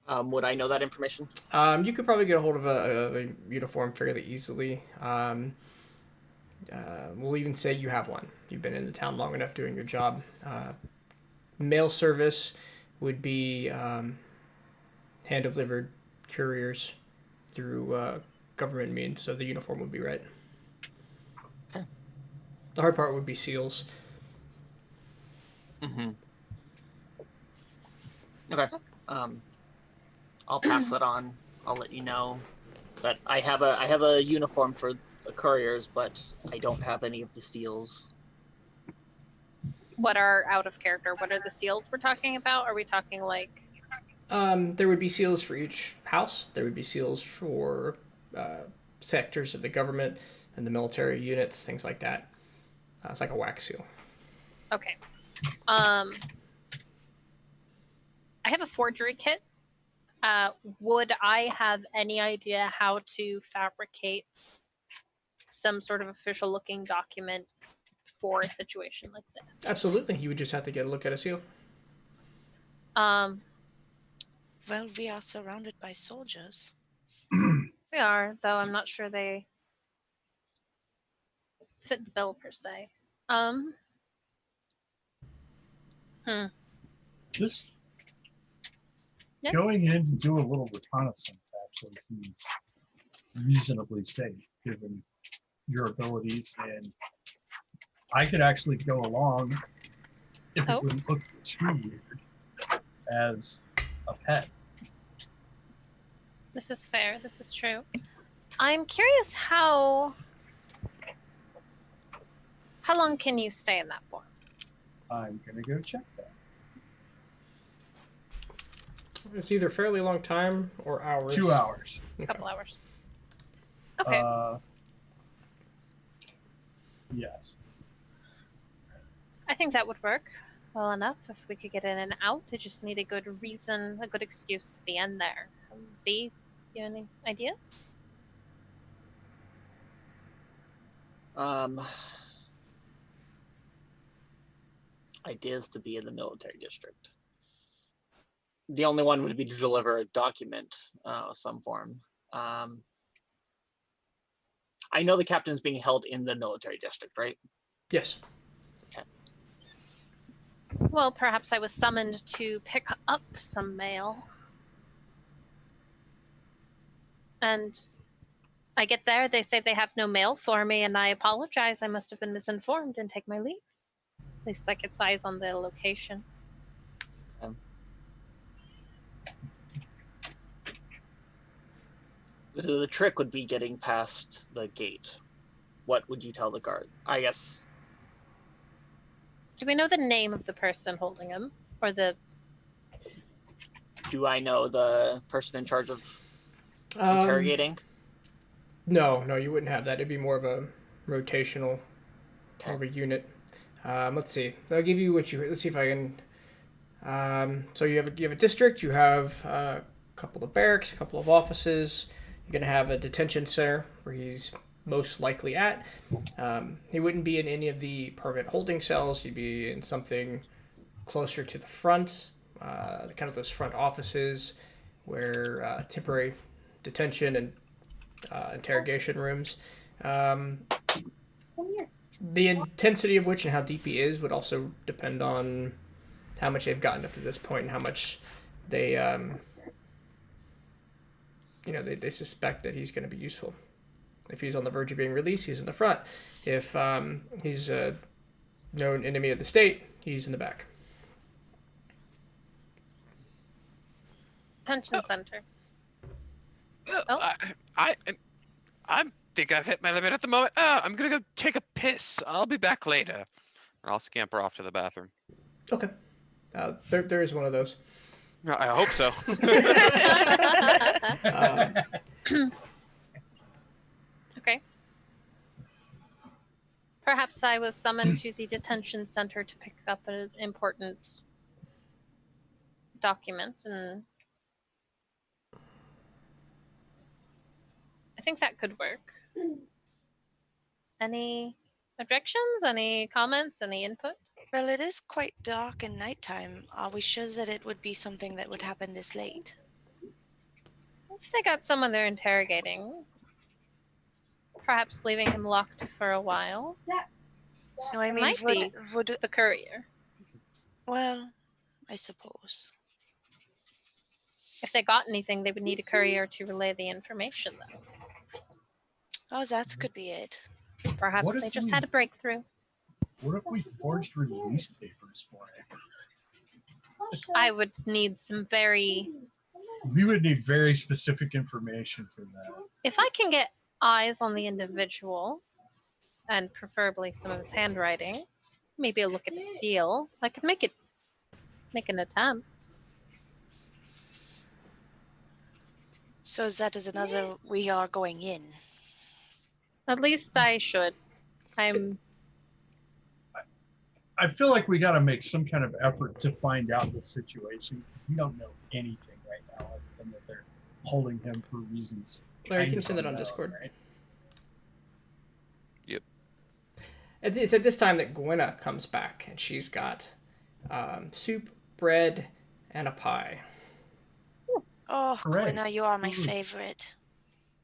Would I know that information? You could probably get a hold of a uniform fairly easily. We'll even say you have one. You've been in the town long enough doing your job. Mail service would be hand-delivered couriers through government means, so the uniform would be right. Okay. The hard part would be seals. Mm-hmm. Okay. I'll pass that on. I'll let you know that I have a uniform for the couriers, but I don't have any of the seals. What are out of character? What are the seals we're talking about? Are we talking like... There would be seals for each house. There would be seals for sectors of the government and the military units, things like that. It's like a wax seal. Okay. I have a forgery kit. Would I have any idea how to fabricate some sort of official looking document for a situation like this? Absolutely. You would just have to get a look at a seal. Well, we are surrounded by soldiers. We are, though I'm not sure they fit the bill per se. this Yes. Going in to do a little reconnaissance actually seems reasonably safe, given your abilities, and I could actually go along if Oh. it wouldn't look too weird as a pet. This is fair. This is true. I'm curious how long can you stay in that for? I'm gonna go check that. It's either fairly long time or hours. 2 hours. A couple hours. Okay. Yes. I think that would work well enough if we could get in and out. I just need a good reason, a good excuse to be in there. B, you have any ideas? Ideas to be in the military district. The only one would be to deliver a document of some form. I know the captain's being held in the military district, right? Yes. Well, perhaps I was summoned to pick up some mail. And I get there, they say they have no mail for me, and I apologize. I must have been misinformed and take my leave. At least I could size on the location. The trick would be getting past the gate. What would you tell the guard? I guess. Do we know the name of the person holding him? Or the... Do I know the person in charge of interrogating? No, you wouldn't have that. It'd be more of a rotational, more of a unit. Let's see. I'll give you what you. Let's see if I can. So you have a district. You have a couple of barracks, a couple of offices. You're gonna have a detention center where he's most likely at. He wouldn't be in any of the permanent holding cells. He'd be in something closer to the front, kind of those front offices where temporary detention and interrogation rooms. The intensity of which and how deep he is would also depend on how much they've gotten up to this point and how much they, they suspect that he's going to be useful. If he's on the verge of being released, he's in the front. If he's a known enemy of the state, he's in the back. Detention center. I think I've hit my limit at the moment. I'm gonna go take a piss. I'll be back later. I'll scamper off to the bathroom. Okay. There is one of those. I hope so. Okay. Perhaps I was summoned to the detention center to pick up an important document, and I think that could work. Any objections? Any comments? Any input? Well, it is quite dark and nighttime. Are we sure that it would be something that would happen this late? If they got someone they're interrogating, perhaps leaving him locked for a while. No, I mean, Might be would the courier. well, I suppose. If they got anything, they would need a courier to relay the information, though. Oh, that could be it. Perhaps What if they just we- had a breakthrough. What if we forged release papers for it? I would need some very... We would need very specific information for that. If I can get eyes on the individual, and preferably some of his handwriting, maybe a look at the seal, I could make an attempt. So that is another we are going in. At least I should. I feel like we got to make some kind of effort to find out the situation. We don't know anything right now other than that they're holding him for reasons. Larry, I can you just send that don't on know, Discord? right? Yep. It's at this time that Gwenna comes back, and she's got soup, bread, and a pie. Oh, Hooray. Gwenna, you are my Ooh. favorite.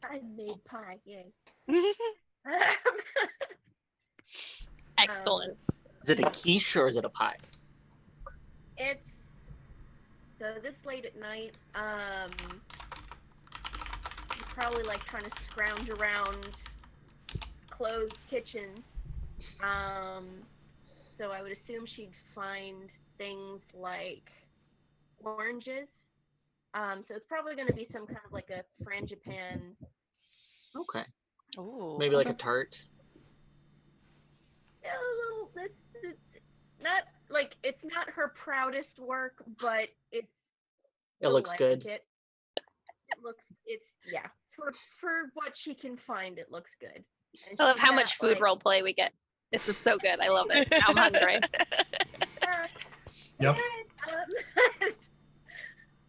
I made pie, yay. Excellent. Is it a quiche or is it a pie? It's so this late at night, she's probably like trying to scrounge around closed kitchen. So I would assume she'd find things like oranges. So it's probably going to be some kind of like a frangipane. Okay. Ooh. Maybe like a tart. It's not like it's not her proudest work, but It looks like good. It looks yeah. For what she can find, it looks good. And I love she's how got, much food like, role play we get. This is so good. I love it. Now I'm hungry. Yep.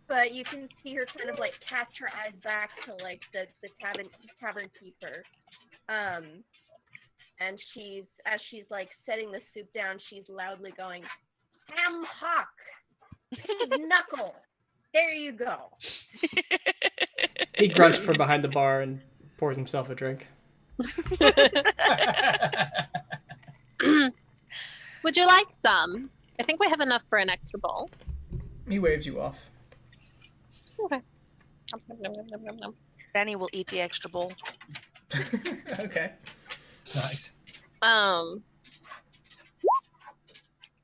But you can see her kind of like cast her eyes back to like the tavern keeper. And as she's like setting the soup down, she's loudly going, "Ham hock, knuckle. There you go." He grunts from behind the bar and pours himself a drink. Would you like some? I think we have enough for an extra bowl. He waves you off. Okay. Granny will eat the extra bowl. Okay. Nice.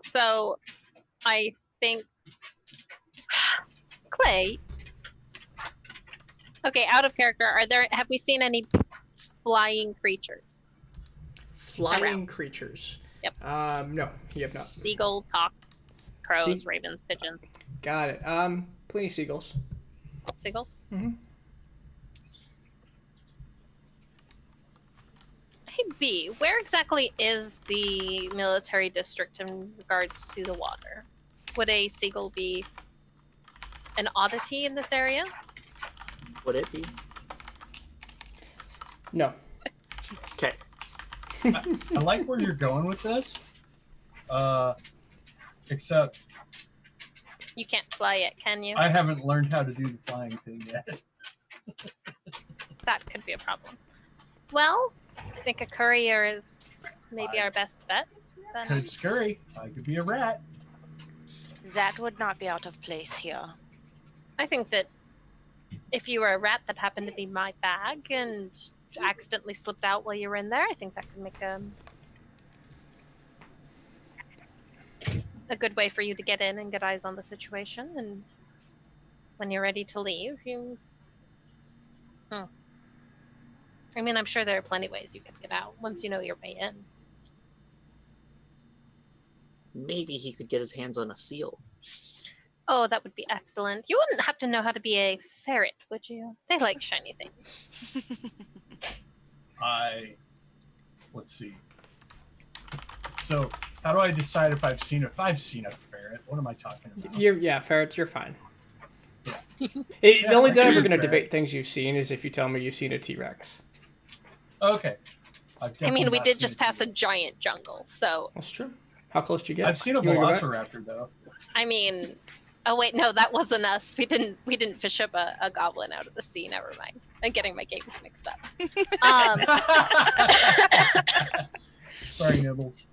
So I think Clay. Okay, out of character, have we seen any flying creatures? Flying Around. creatures. Yep. No, you have not. Seagulls, hawks, crows, See- ravens, pigeons. Got it. Plenty of seagulls. Seagulls? Mm-hmm. Hey, B, where exactly is the military district in regards to the water? Would a seagull be an oddity in this area? Would it be? No. Okay. I like where you're going with this. Except You can't fly it, can you? I haven't learned how to do the flying thing yet. That could be a problem. Well, I think a courier is maybe our best bet. Then. Could scurry. I could be a rat. That would not be out of place here. I think that if you were a rat that happened to be my bag and accidentally slipped out while you were in there, I think that could make a good way for you to get in and get eyes on the situation. And when you're ready to leave, you... I mean, I'm sure there are plenty of ways you can get out once you know your way in. Maybe he could get his hands on a seal. Oh, that would be excellent. You wouldn't have to know how to be a ferret, would you? They like shiny things. Let's see. So, how do I decide if I've seen a ferret? What am I talking about? Ferrets, you're fine. Yeah. The only time we're I'm going to a debate things you've seen is if you tell me you've seen a T-Rex. Okay. I mean, we did just pass a giant jungle, so... That's true. How close did you get? I've seen a You wanna go back? velociraptor, though. I mean... Oh, wait, no, that wasn't us. We didn't fish up a goblin out of the sea. Never mind. I'm getting my games mixed up. Sorry, Nibbles.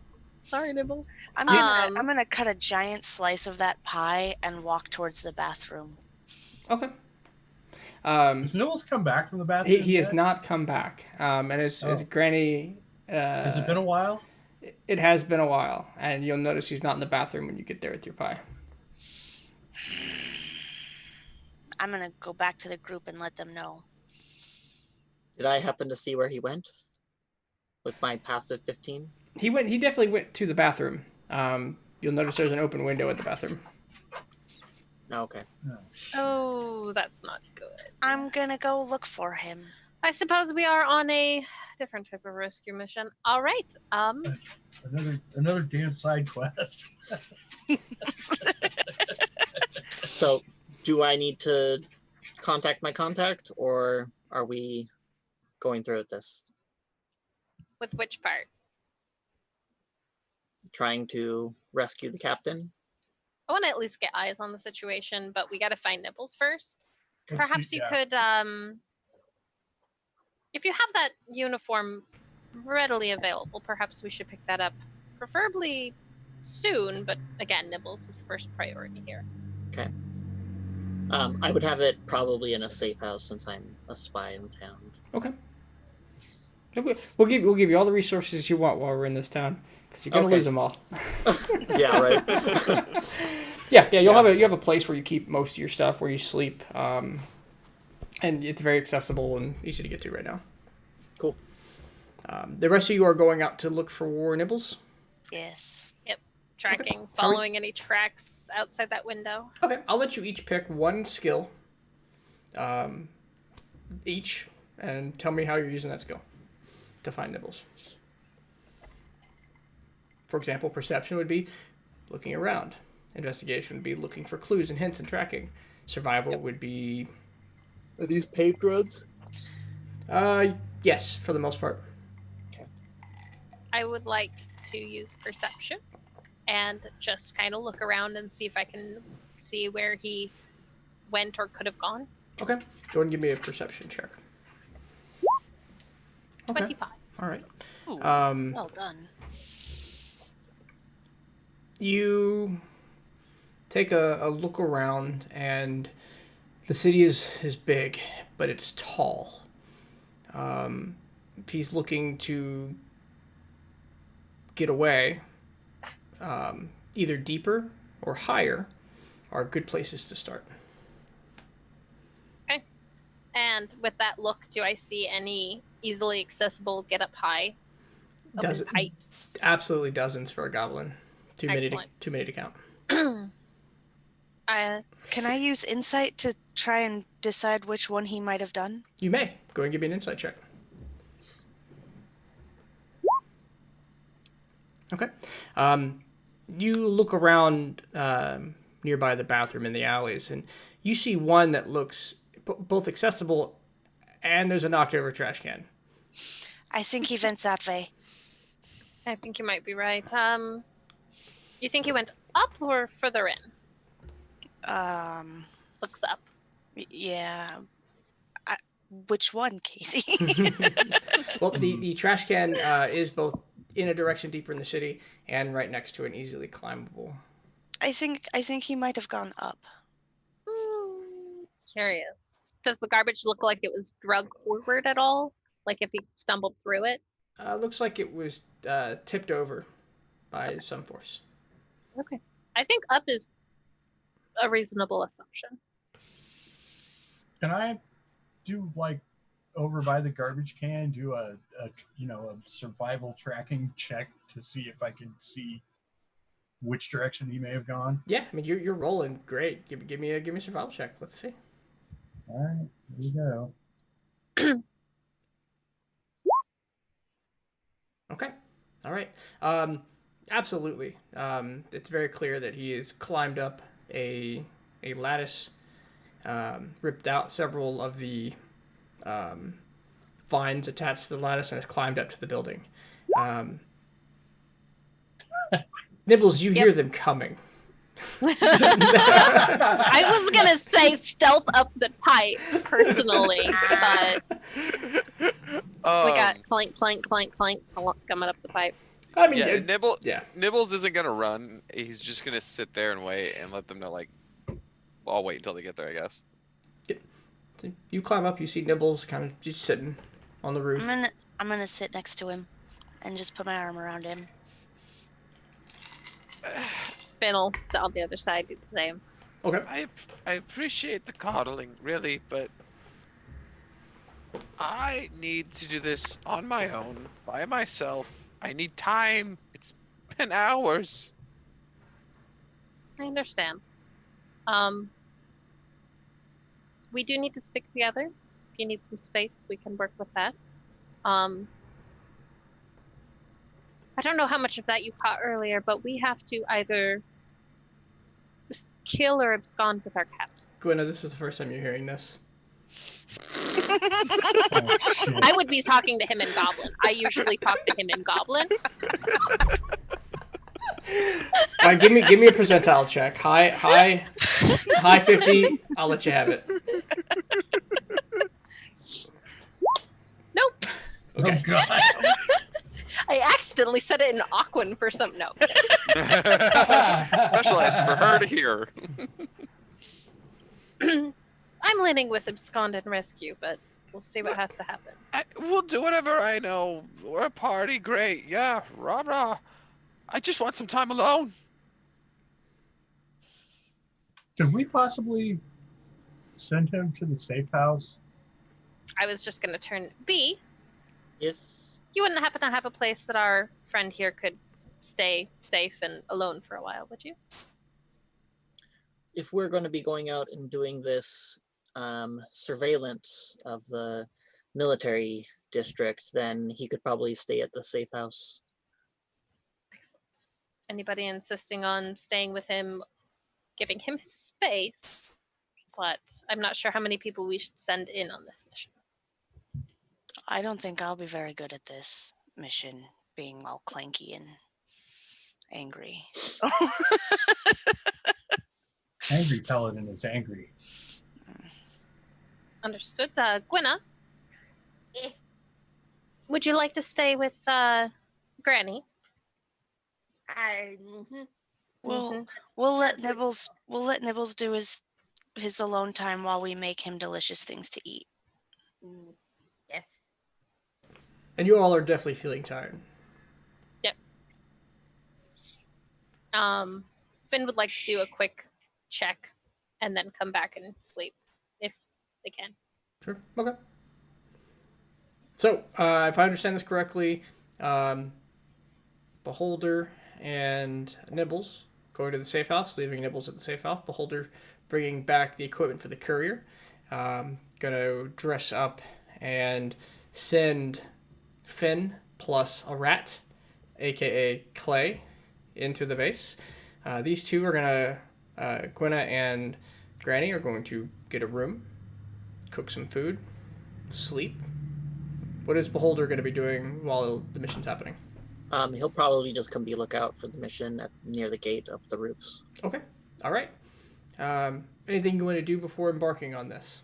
Sorry, Nibbles. I'm gonna cut a giant slice of that pie and walk towards the bathroom. Okay. Has Nibbles come back from the bathroom? He has yet? not come back. And as Granny... Has it been a while? It has been a while, and you'll notice he's not in the bathroom when you get there with your pie. I'm gonna go back to the group and let them know. Did I happen to see where he went? With my passive 15? He definitely went to the bathroom. You'll notice there's an open window at the bathroom. Oh, okay. Oh, that's not good. I'm gonna go look for him. I suppose we are on a different type of rescue mission. All right. Another damn side quest. So, do I need to contact my contact, or are we going through with this? With which part? Trying to rescue the captain? I want to at least get eyes on the situation, but we got to find Nibbles first. Perhaps you Yeah. could, if you have that uniform readily available, perhaps we should pick that up, preferably soon. But again, Nibbles is first priority here. Okay. I would have it probably in a safe house since I'm a spy in town. Okay. We'll give you all the resources you want while we're in this town, because you're gonna Okay. lose them all. Yeah, right. Yeah. You have a place where you keep most of your stuff, where you sleep, and it's very accessible and easy to get to right now. Cool. The rest of you are going out to look for war nibbles. Yes. Tracking, Okay. following any tracks outside that window. Okay, I'll let you each pick one skill, each, and tell me how you're using that skill to find nibbles. For example, perception would be looking around. Investigation would be looking for clues and hints and tracking. Survival would be... Are these paid drugs? Yes, for the most part. I would like to use perception and just kind of look around and see if I can see where he went or could have gone. Okay, go ahead and give me a perception check. Okay, 25. all right. Ooh, well done. You take a look around, and the city is big, but it's tall. If he's looking to get away, either deeper or higher are good places to start. Okay. And with that look, do I see any easily accessible get up high open Does it- pipes? Absolutely dozens for a goblin. Too many Excellent. to count. Can I use insight to try and decide which one he might have done? You may. Go ahead and give me an insight check. Okay. You look around nearby the bathroom in the alleys, and you see one that looks both accessible, and there's a knocked over trash can. I think he went that way. I think you might be right. You think he went up or further in? Looks up. Yeah. Which one, Casey? Well, the trash can is both in a direction deeper in the city and right next to an easily climbable. I think he might have gone up. Curious. Does the garbage look like it was dragged forward at all? Like if he stumbled through it? Looks like it was tipped over by some force. Okay. I think up is a reasonable assumption. Can I do like over by the garbage can, do a survival tracking check to see if I can see which direction he may have gone? Yeah, I mean you're rolling great. Give me a survival check. Let's see. All right, here we go. Okay. All right. Absolutely. It's very clear that he has climbed up a lattice, ripped out several of the vines attached to the lattice, and has climbed up to the building. Nibbles, you hear them coming. I was gonna say stealth up the pipe personally, but we got clank, clank, clank, clank coming up the pipe. I mean, Yeah, yeah. Nibbles isn't gonna run. He's just gonna sit there and wait and let them know. Like, I'll wait until they get there, I guess. You climb up. You see Nibbles kind of just sitting on the roof. I'm gonna sit next to him, and just put my arm around him. Finn will sit on the other side, do the same. Okay. I appreciate the coddling, really, but I need to do this on my own, by myself. I need time. It's been hours. I understand. We do need to stick together. If you need some space, we can work with that. I don't know how much of that you caught earlier, but we have to either kill or abscond with our captain. Gwenna, this is the first time you're hearing this. Oh, shit. I would be talking to him in Goblin. I usually talk to him in Goblin. All right, give me a percentile check. High 50. I'll let you have it. Nope. Okay. Oh god. I accidentally said it in Aquan for some. No. Specialized for her to hear. I'm leaning with abscond and rescue, but we'll see what has to happen. We'll do whatever. I know. We're a party. Great. Yeah. Rah rah. I just want some time alone. Could we possibly send him to the safe house? I was just going to turn B. Yes. You wouldn't happen to have a place that our friend here could stay safe and alone for a while, would you? If we're going to be going out and doing this surveillance of the military district, then he could probably stay at the safe house. Excellent. Anybody insisting on staying with him, giving him his space, but I'm not sure how many people we should send in on this mission. I don't think I'll be very good at this mission, being all clanky and angry. Angry Paladin is angry. Understood. Gwenna, Eh. would you like to stay with Granny? We'll let Nibbles do his alone time while we make him delicious things to eat. Yes. And you all are definitely feeling tired. Yep. Finn would like to do a quick check and then come back and sleep if they can. Sure. Okay. So, if I understand this correctly, Beholder and Nibbles going to the safe house, leaving Nibbles at the safe house. Beholder bringing back the equipment for the courier. Gonna dress up and send Finn plus a rat, aka Clay, into the base. These two are gonna, Gwenna and Granny are going to get a room, cook some food, sleep. What is Beholder going to be doing while the mission's happening? He'll probably just come be lookout for the mission near the gate up the roofs. Okay. All right. Anything you want to do before embarking on this?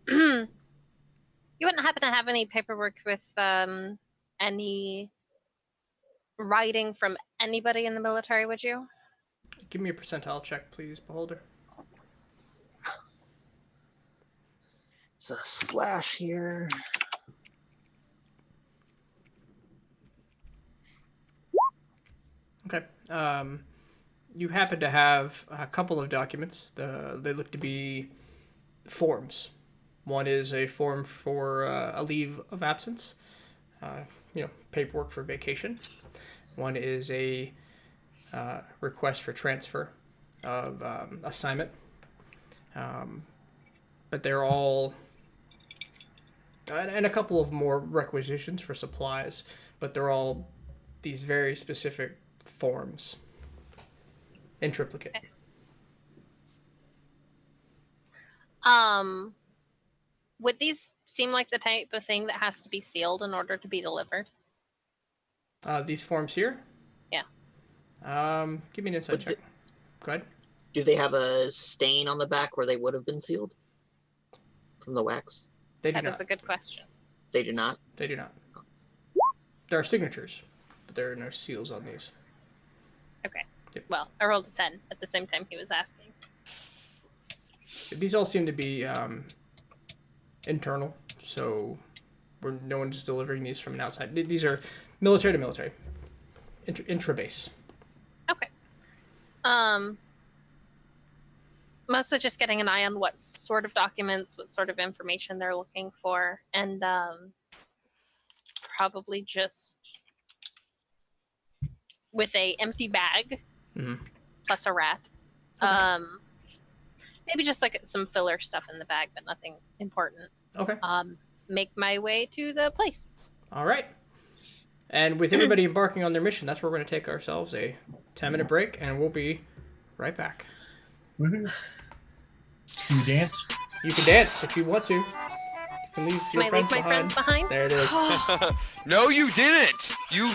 You wouldn't happen to have any paperwork with any writing from anybody in the military, would you? Give me a percentile check, please, Beholder. It's a slash here. Okay. You happen to have a couple of documents. They look to be forms. One is a form for a leave of absence, paperwork for vacation. One is a request for transfer of assignment. But they're all, and a couple of more requisitions for supplies, but they're all these very specific forms in triplicate. Okay. Would these seem like the type of thing that has to be sealed in order to be delivered? These forms here? Yeah. Give me an insight check. Go ahead. Do they have a stain on the back where they would have been sealed? From the wax? They do That not. is a good question. They do not? They do not. There are signatures, but there are no seals on these. Okay. Yep. Well, I rolled a 10 at the same time he was asking. These all seem to be internal, so no one's delivering these from an outside. These are military to military, intra-base. Okay. Mostly just getting an eye on what sort of documents, what sort of information they're looking for, and probably just with a empty bag plus a rat. Okay. Maybe just like some filler stuff in the bag, but nothing important. Okay. Make my way to the place. All right. And with everybody embarking on their mission, that's where we're going to take ourselves a 10-minute break, and we'll be right back. Woohoo. Can you dance? You can dance if you want to. You can leave your Can I friends leave my friends behind? There it is. No, you didn't. You.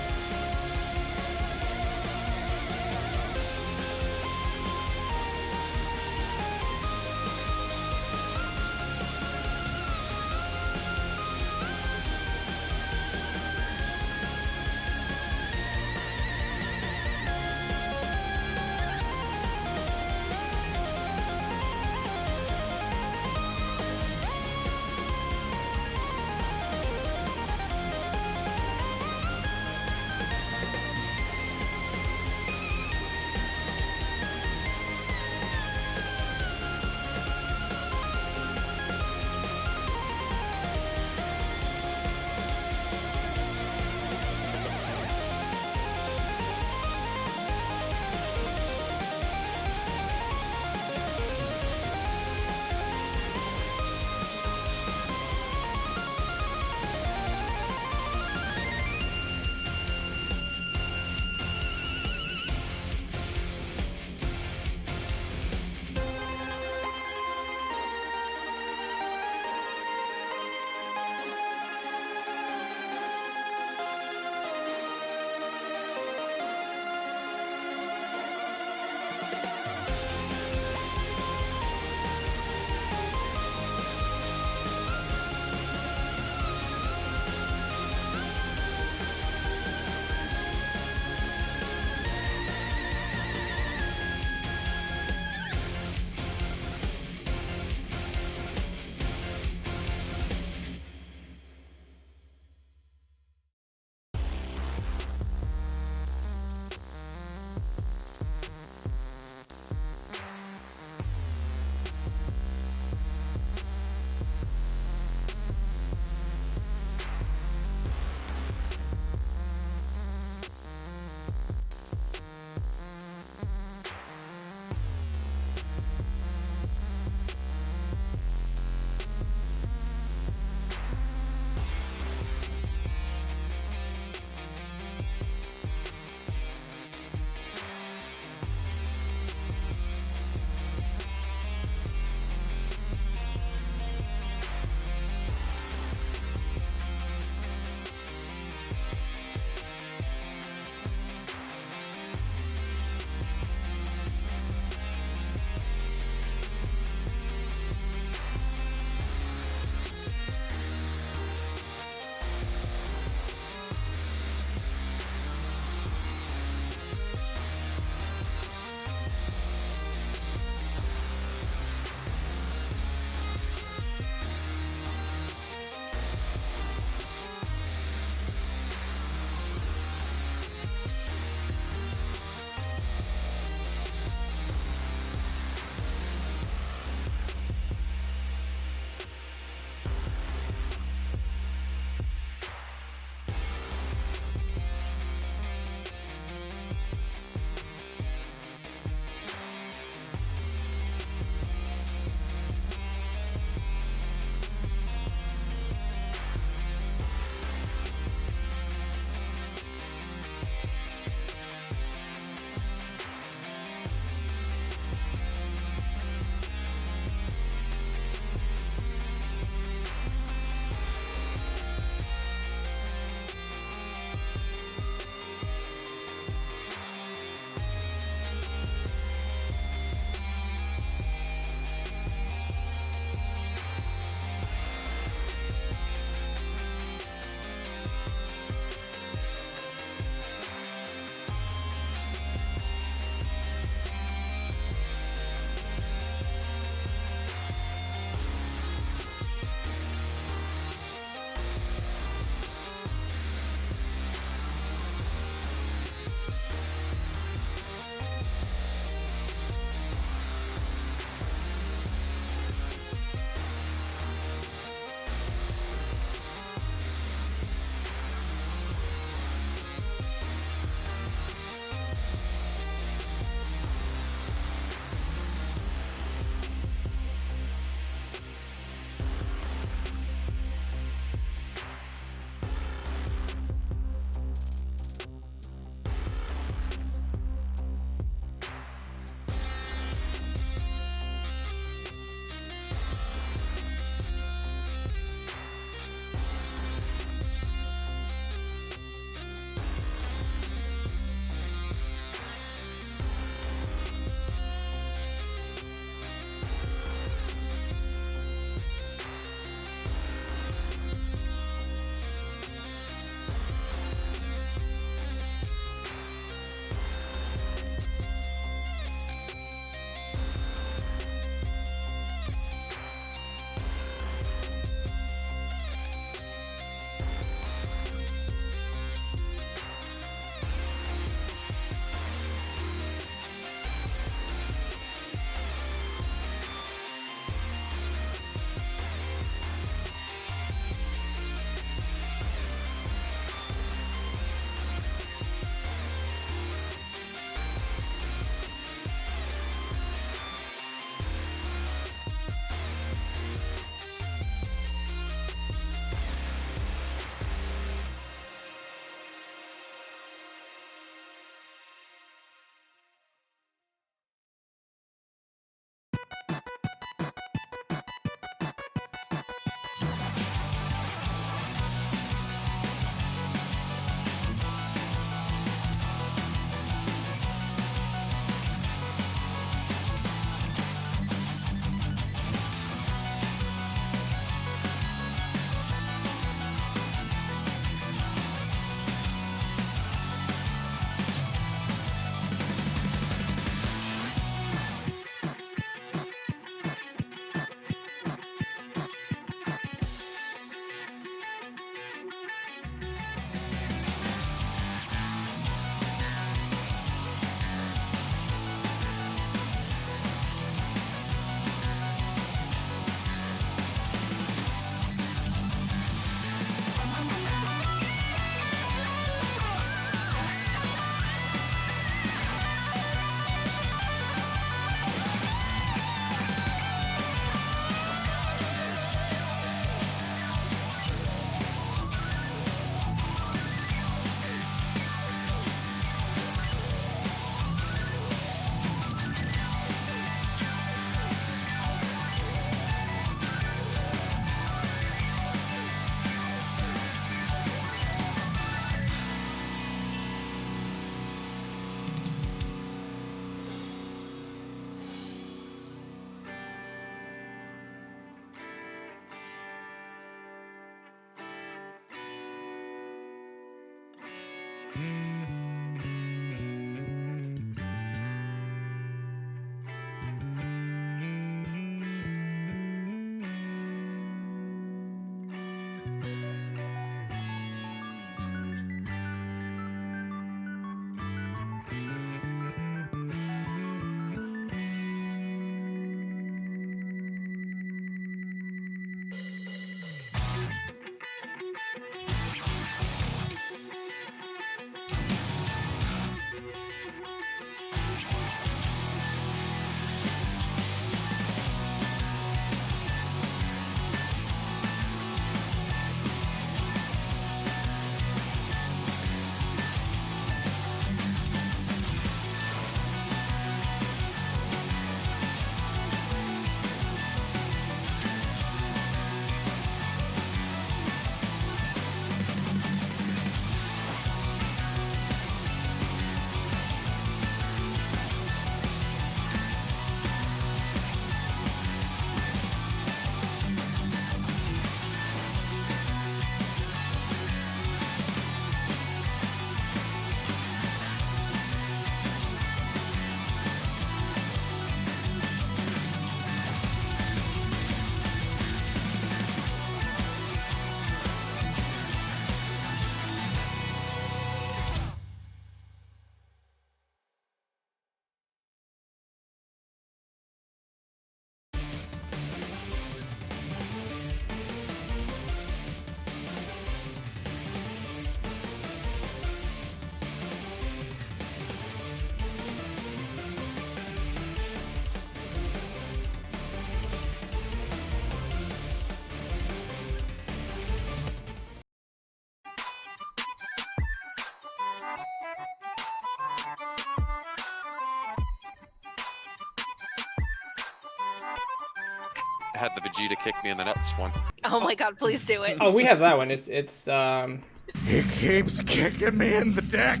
I had the Vegeta kick me in the nuts one. Oh my god, please do it. Oh, we have that one. It's He keeps kicking me in the dick.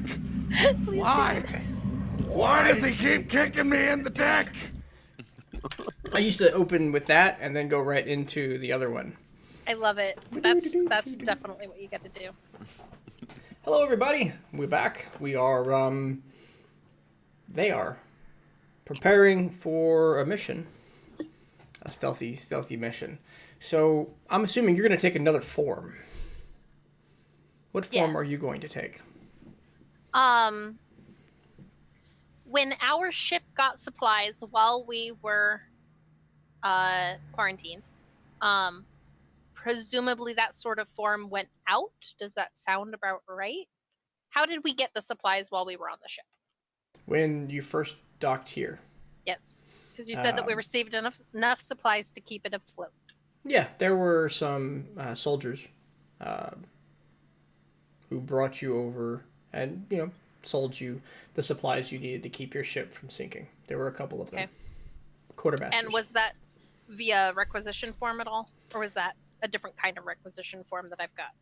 Why? Why does he keep kicking me in the dick? I used to open with that and then go right into the other one. I love it. That's definitely what you got to do. Hello, everybody. We're back. We are, they are preparing for a mission. A stealthy mission. So, I'm assuming you're going to take another form. What form are you going to take? When our ship got supplies while we were quarantined, presumably that sort of form went out. Does that sound about right? How did we get the supplies while we were on the ship? When you first docked here. Yes, because you said that we received enough supplies to keep it afloat. Yeah, there were some soldiers who brought you over and, sold you the supplies you needed to keep your ship from sinking. There were a couple of them. Okay. Quartermasters. And was that via requisition form at all? Or was that a different kind of requisition form that I've got?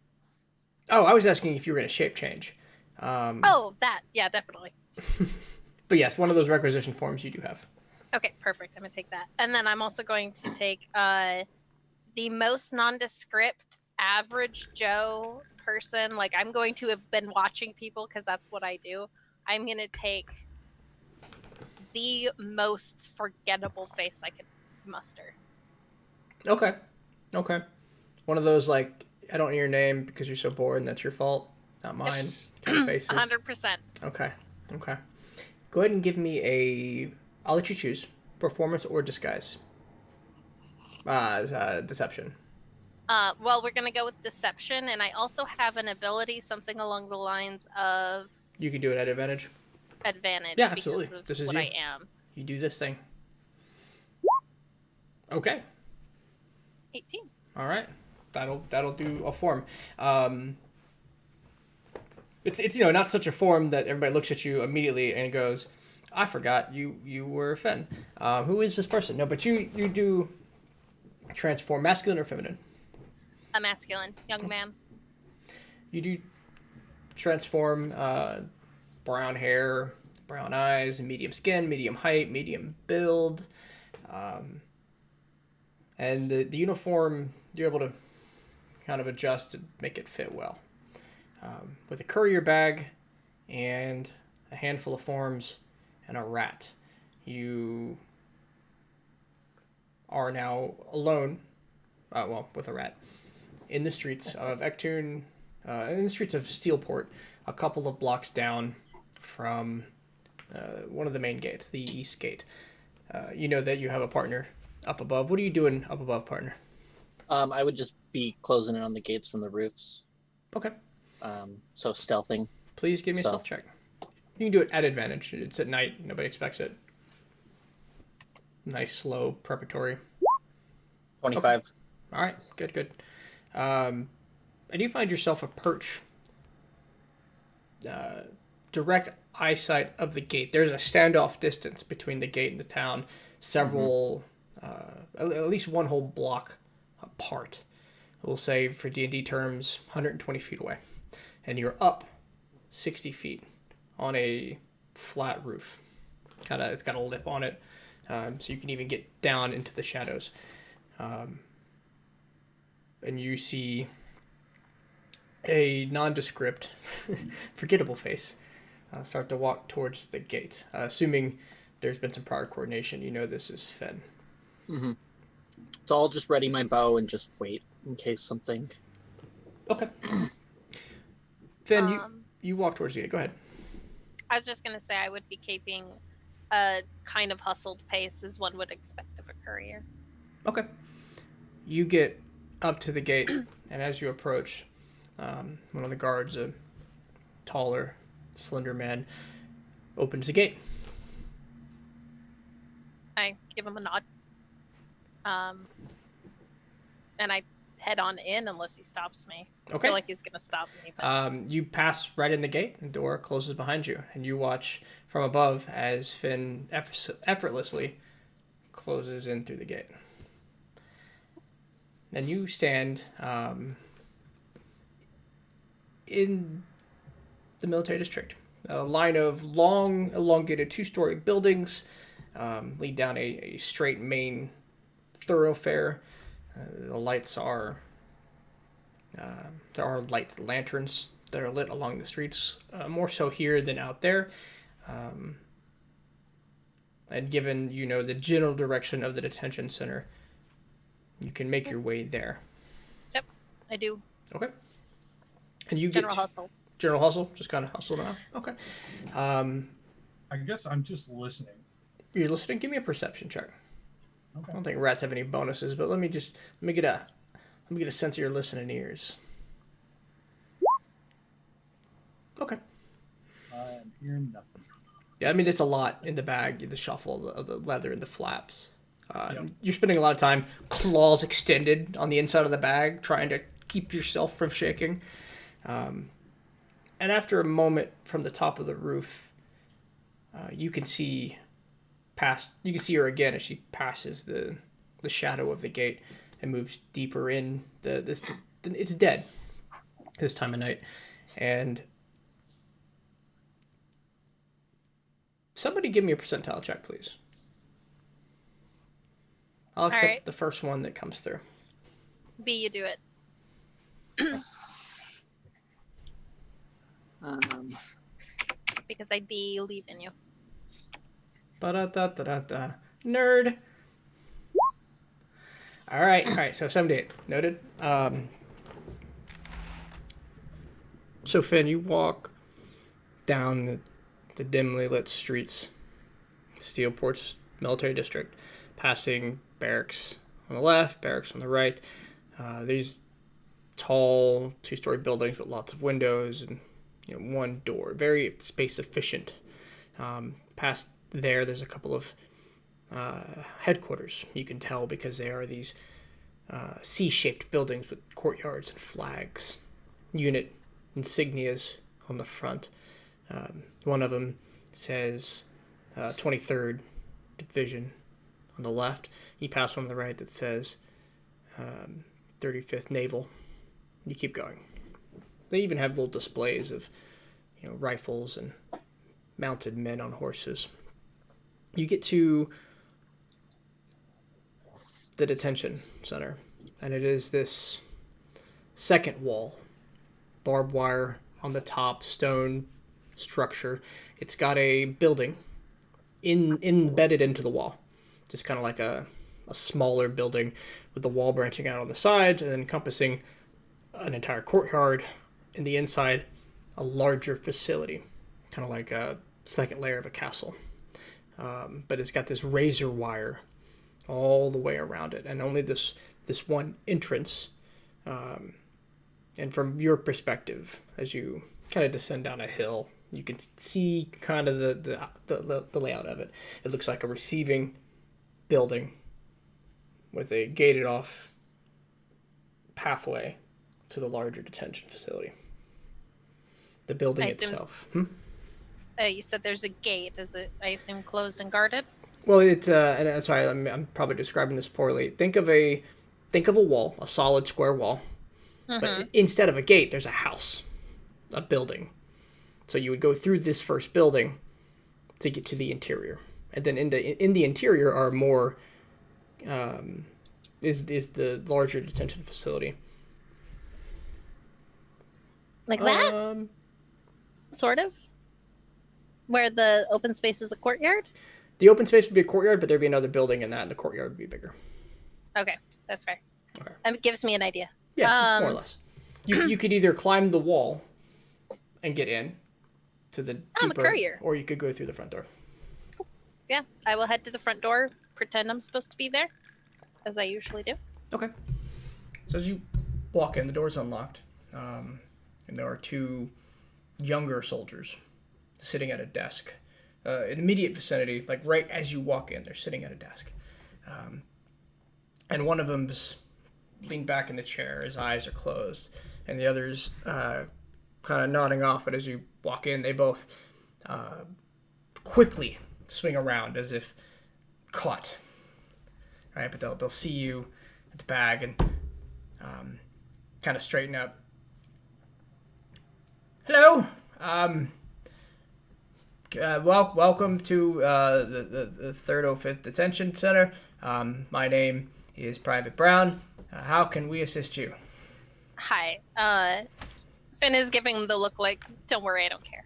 Oh, I was asking if you were going to shape change. That. Yeah, definitely. But yes, one of those requisition forms you do have. Okay, perfect. I'm going to take that. And then I'm also going to take the most nondescript, average Joe person. Like, I'm going to have been watching people because that's what I do. I'm going to take the most forgettable face I could muster. Okay. One of those, like, I don't know your name because you're so bored and that's your fault, not mine, kind of faces. 100%. Okay. Go ahead and give me I'll let you choose, performance or disguise. Deception. Well, we're going to go with deception, and I also have an ability, something along the lines of... You can do it at advantage. Advantage. Yeah, absolutely. Because of this is what you. I am. You do this thing. Okay. 18. All right. That'll do a form. It's not such a form that everybody looks at you immediately and goes, I forgot you were Fen. Who is this person? No, but you do transform, masculine or feminine? A masculine young man. You do transform, brown hair, brown eyes, medium skin, medium height, medium build, and the uniform you're able to kind of adjust to make it fit well. With a courier bag, and a handful of forms, and a rat. You are now alone, with a rat, in the streets of Ectoon, in the streets of Steelport, a couple of blocks down from one of the main gates, the east gate. You know that you have a partner up above. What are you doing up above, partner? I would just be closing in on the gates from the roofs. Okay. So stealthing. Please give me a stealth check. You can do it at advantage. It's at night. Nobody expects it. Nice, slow, preparatory. 25. Okay. All right. Good. And you find yourself a perch. Direct eyesight of the gate. There's a standoff distance between the gate and the town. Several, at least one whole block apart. We'll say for D&D terms, 120 feet away. And you're up 60 feet on a flat roof. It's got a lip on it, so you can even get down into the shadows. And you see a nondescript, forgettable face start to walk towards the gate. Assuming there's been some prior coordination, you know this is Finn. Mm-hmm. So I'll just ready my bow and just wait in case something. Okay. Finn, you walk towards the gate. Go ahead. I was just going to say I would be keeping a kind of hustled pace as one would expect of a courier. Okay. You get up to the gate, and as you approach, one of the guards, a taller, slender man, opens the gate. I give him a nod. And I head on in unless he stops me. Okay. I feel like he's going to stop me. But... You pass right in the gate. The door closes behind you, and you watch from above as Finn effortlessly closes in through the gate. And you stand in the military district. A line of long, elongated two-story buildings lead down a straight main thoroughfare. The lights are... there are lanterns that are lit along the streets, more so here than out there. And given, the general direction of the detention center, you can make your way there. Yep, I do. Okay. And you General hustle. General hustle? Just kind of hustle now? Okay. I guess I'm just listening. You're listening? Give me a perception check. Okay. I don't think rats have any bonuses, but let me get a sense of your listening ears. Okay. I'm hearing nothing. Yeah, I mean, it's a lot in the bag, the shuffle of the leather and the flaps. You're spending a lot of time claws extended on the inside of the bag, trying to keep yourself from shaking. And after a moment from the top of the roof, you can see her again as she passes the shadow of the gate and moves deeper in. It's dead this time of night. And somebody give me a percentile check, please. I'll accept the first one that comes through. B, you do it. Because I believe in you. Ba-da-da-da-da-da. Nerd. All right. So 78. Noted. So Finn, you walk down the dimly lit streets, Steelport's military district, passing barracks on the left, barracks on the right. These tall two-story buildings with lots of windows and one door, very space efficient. Past there's a couple of headquarters. You can tell because they are these C-shaped buildings with courtyards and flags, unit insignias on the front. One of them says 23rd Division on the left. You pass one on the right that says 35th Naval. You keep going. They even have little displays of rifles and mounted men on horses. You get to the detention center, and it is this second wall. Barbed wire on the top, stone structure. It's got a building embedded into the wall, just kind of like a smaller building with the wall branching out on the sides and encompassing an entire courtyard. In the inside, a larger facility, kind of like a second layer of a castle. But it's got this razor wire all the way around it, and only this one entrance. And from your perspective, as you kind of descend down a hill, you can see kind of the layout of it. It looks like a receiving building with a gated off pathway to the larger detention facility. The building itself. You said there's a gate. Is it, I assume, closed and guarded? Well, it's and that's why I'm probably describing this poorly. Think of a wall, a solid square wall, but instead of a gate, there's a house, a building. So you would go through this first building to get to the interior, and then in the interior are more is the larger detention facility. Like that? Sort of. Where the open space is the courtyard? The open space would be a courtyard, but there'd be another building in that, and the courtyard would be bigger. Okay, that's fair. Okay. It gives me an idea. Yes, more or less. You could either climb the wall and get in to the I'm deeper, a courier. or you could go through the front door. Yeah, I will head to the front door, pretend I'm supposed to be there, as I usually do. Okay. So as you walk in, the door's unlocked, and there are two younger soldiers sitting at a desk. In immediate vicinity, like right as you walk in, they're sitting at a desk. And one of them's leaned back in the chair, his eyes are closed, and the other's kind of nodding off, but as you walk in, they both quickly swing around as if caught. Right, but they'll see you at the bag and kind of straighten up. Hello. Welcome to the 305th Detention Center. My name is Private Brown. How can we assist you? Hi. Finn is giving the look like, don't worry, I don't care.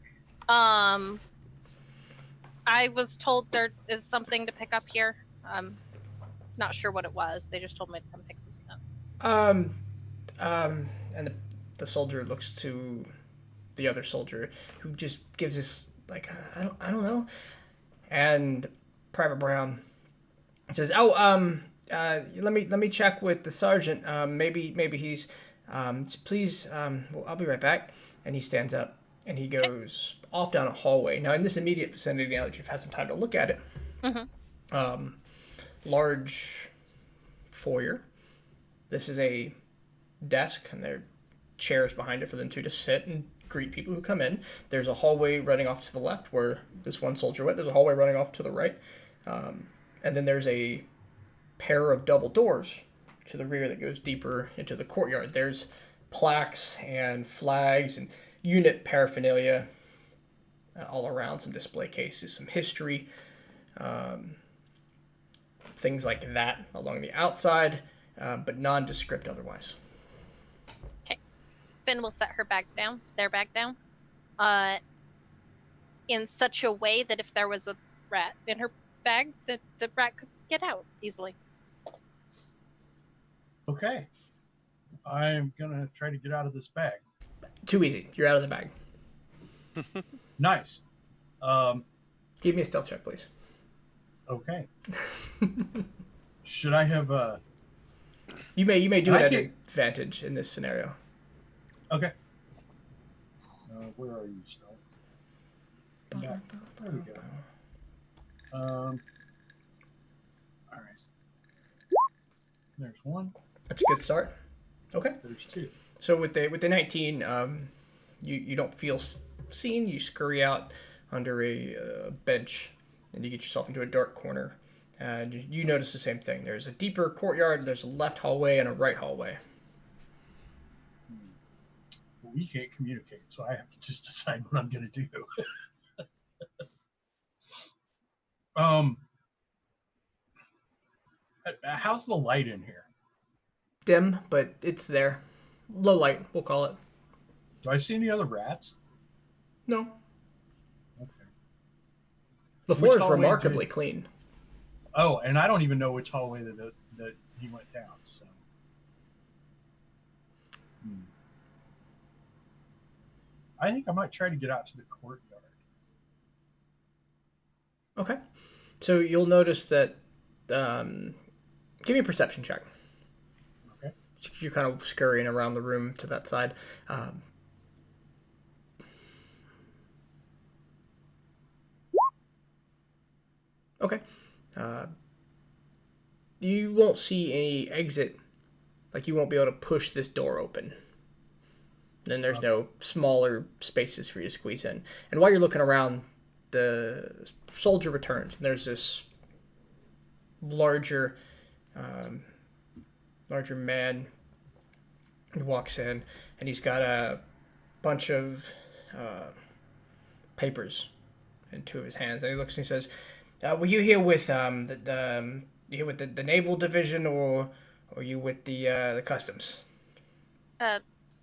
I was told there is something to pick up here. Not sure what it was. They just told me to come pick something up. And the soldier looks to the other soldier, who just gives this like, I don't know. And Private Brown says, let me check with the sergeant. Maybe he's please. Well, I'll be right back. And he stands up and he goes off down a hallway. Now in this immediate vicinity, now that you've had some time to look at it, large foyer. This is a desk, and there are chairs behind it for them two to sit and greet people who come in. There's a hallway running off to the left where this one soldier went. There's a hallway running off to the right. And then there's a pair of double doors to the rear that goes deeper into the courtyard. There's plaques and flags and unit paraphernalia all around, some display cases, some history, things like that along the outside, but nondescript otherwise. Okay. Finn will set their bag down, in such a way that if there was a rat in her bag, that the rat could get out easily. Okay. I'm going to try to get out of this bag. Too easy. You're out of the bag. Nice. Give me a stealth check, please. Okay. Should I have You may do it at advantage in this scenario. Okay. Where are you, stealth? Yeah, there we go. All right. There's one. That's a good start. Okay. There's two. So with the 19, you don't feel seen. You scurry out under a bench, and you get yourself into a dark corner. And you notice the same thing. There's a deeper courtyard. There's a left hallway and a right hallway. We can't communicate, so I have to just decide what I'm going to do. How's the light in here? Dim, but it's there. Low light, we'll call it. Do I see any other rats? No. The floor is hallway remarkably clean. Oh, and I don't even know which hallway that he went down. So. I think I might try to get out to the courtyard. Okay. So you'll notice that. Give me a perception check. Okay. You're kind of scurrying around the room to that side. Okay. You won't see any exit. Like, you won't be able to push this door open. Then there's no smaller spaces for you to squeeze in. And while you're looking around, the soldier returns. And there's this larger man who walks in, and he's got a bunch of papers in two of his hands. And he looks and he says, "Were you here with the naval division, or are you with the customs?"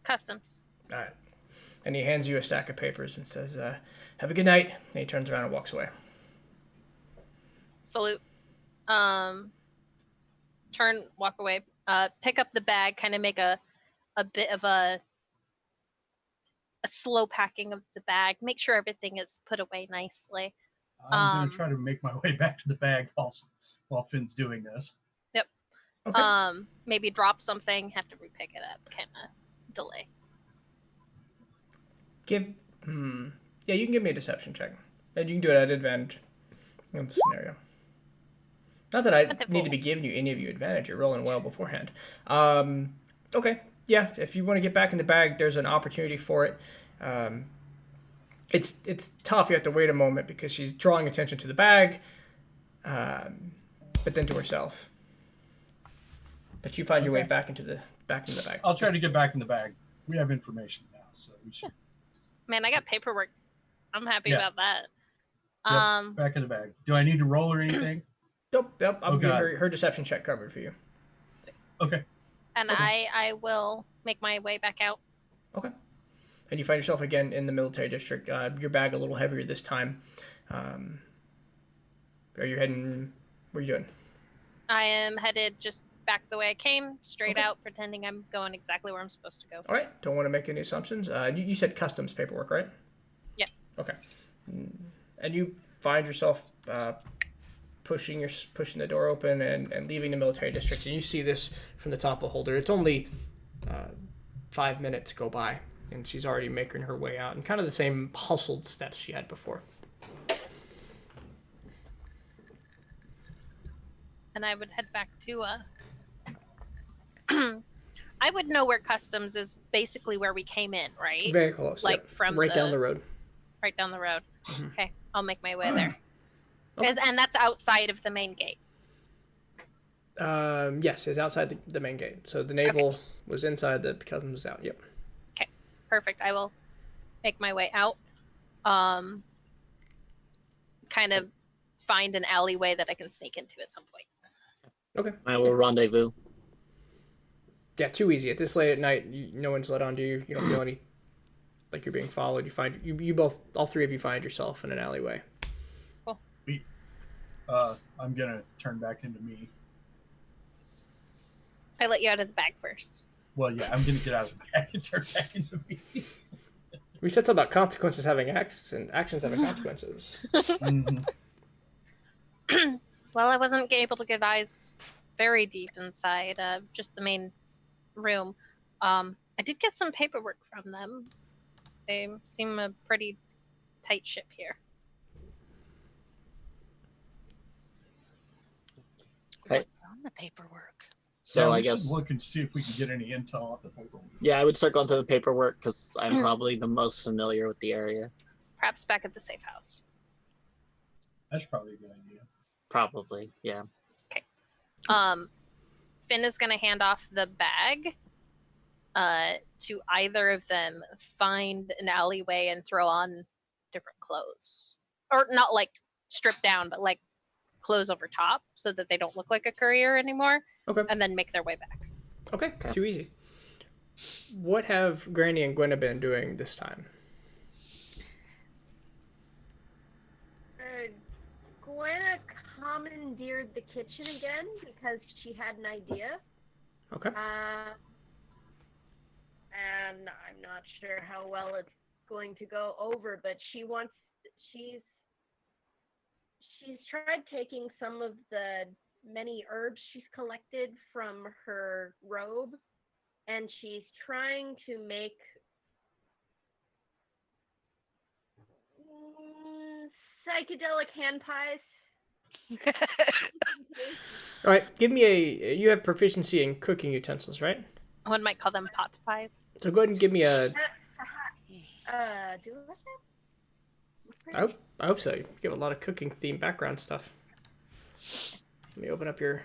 Customs. All right. And he hands you a stack of papers and says, "Have a good night." And he turns around and walks away. Salute. Turn, walk away. Pick up the bag, kind of make a bit of a slow packing of the bag. Make sure everything is put away nicely. I'm going to try to make my way back to the bag while Finn's doing this. Yep. Okay. Maybe drop something, have to repick it up, kind of delay. Yeah, you can give me a deception check. And you can do it at advantage in the scenario. Not that I need to be giving you any of you advantage. You're rolling well beforehand. Okay. Yeah, if you want to get back in the bag, there's an opportunity for it. It's tough. You have to wait a moment because she's drawing attention to the bag, but then to herself. But you find your way back into the bag. I'll try to get back in the bag. We have information now, so we should. Man, I got paperwork. I'm happy about that. Yep, back in the bag. Do I need to roll or anything? Yep. I'll give her deception check covered for you. Okay. And I will make my way back out. Okay. And you find yourself again in the military district. Your bag a little heavier this time. Are you heading? What are you doing? I am headed just back the way I came, straight out, pretending I'm going exactly where I'm supposed to go. All right. Don't want to make any assumptions. You said customs paperwork, right? Yeah. Okay. And you find yourself pushing the door open and leaving the military district. And you see this from the top of Holder. It's only 5 minutes go by, and she's already making her way out, and kind of the same hustled steps she had before. And I would head back to I would know where customs is, basically where we came in, right? Very close. Like yep. from down the road. Right down the road. Mm-hmm. Okay, I'll make my way there. Okay. And that's outside of the main gate. Yes, it's outside the main gate. So the naval was inside, the customs was out. Yep. Okay, perfect. I will make my way out. Kind of find an alleyway that I can sneak into at some point. Okay. I will rendezvous. Yeah, too easy. At this late at night, no one's let on to you. You don't feel any like you're being followed. You find you both, all three of you, find yourself in an alleyway. Cool. I'm gonna turn back into me. I let you out of the bag first. Well, yeah, I'm gonna get out of the bag and turn back into me. We said something about consequences having acts and actions having consequences. Mm-hmm. Well, I wasn't able to get eyes very deep inside, just the main room. I did get some paperwork from them. They seem a pretty tight ship here. Okay. What's on the paperwork? So yeah, I guess look and see if we can get any intel off the paperwork. Yeah, I would start going to the paperwork because I'm probably the most familiar with the area. Perhaps back at the safe house. That's probably a good idea. Probably, yeah. Okay. Finn is going to hand off the bag to either of them, find an alleyway and throw on different clothes. Or not like stripped down, but like clothes over top so that they don't look like a courier anymore. Okay. And then make their way back. Okay, too easy. What have Granny and Gwen been doing this time? entered the kitchen again because she had an idea. Okay. And I'm not sure how well it's going to go over, but she's tried taking some of the many herbs she's collected from her robe, and she's trying to make psychedelic hand pies. All right, give me you have proficiency in cooking utensils, right? One might call them pot pies. So go ahead and give me a... Do I have? I hope so. You have a lot of cooking themed background stuff. Let me open up your...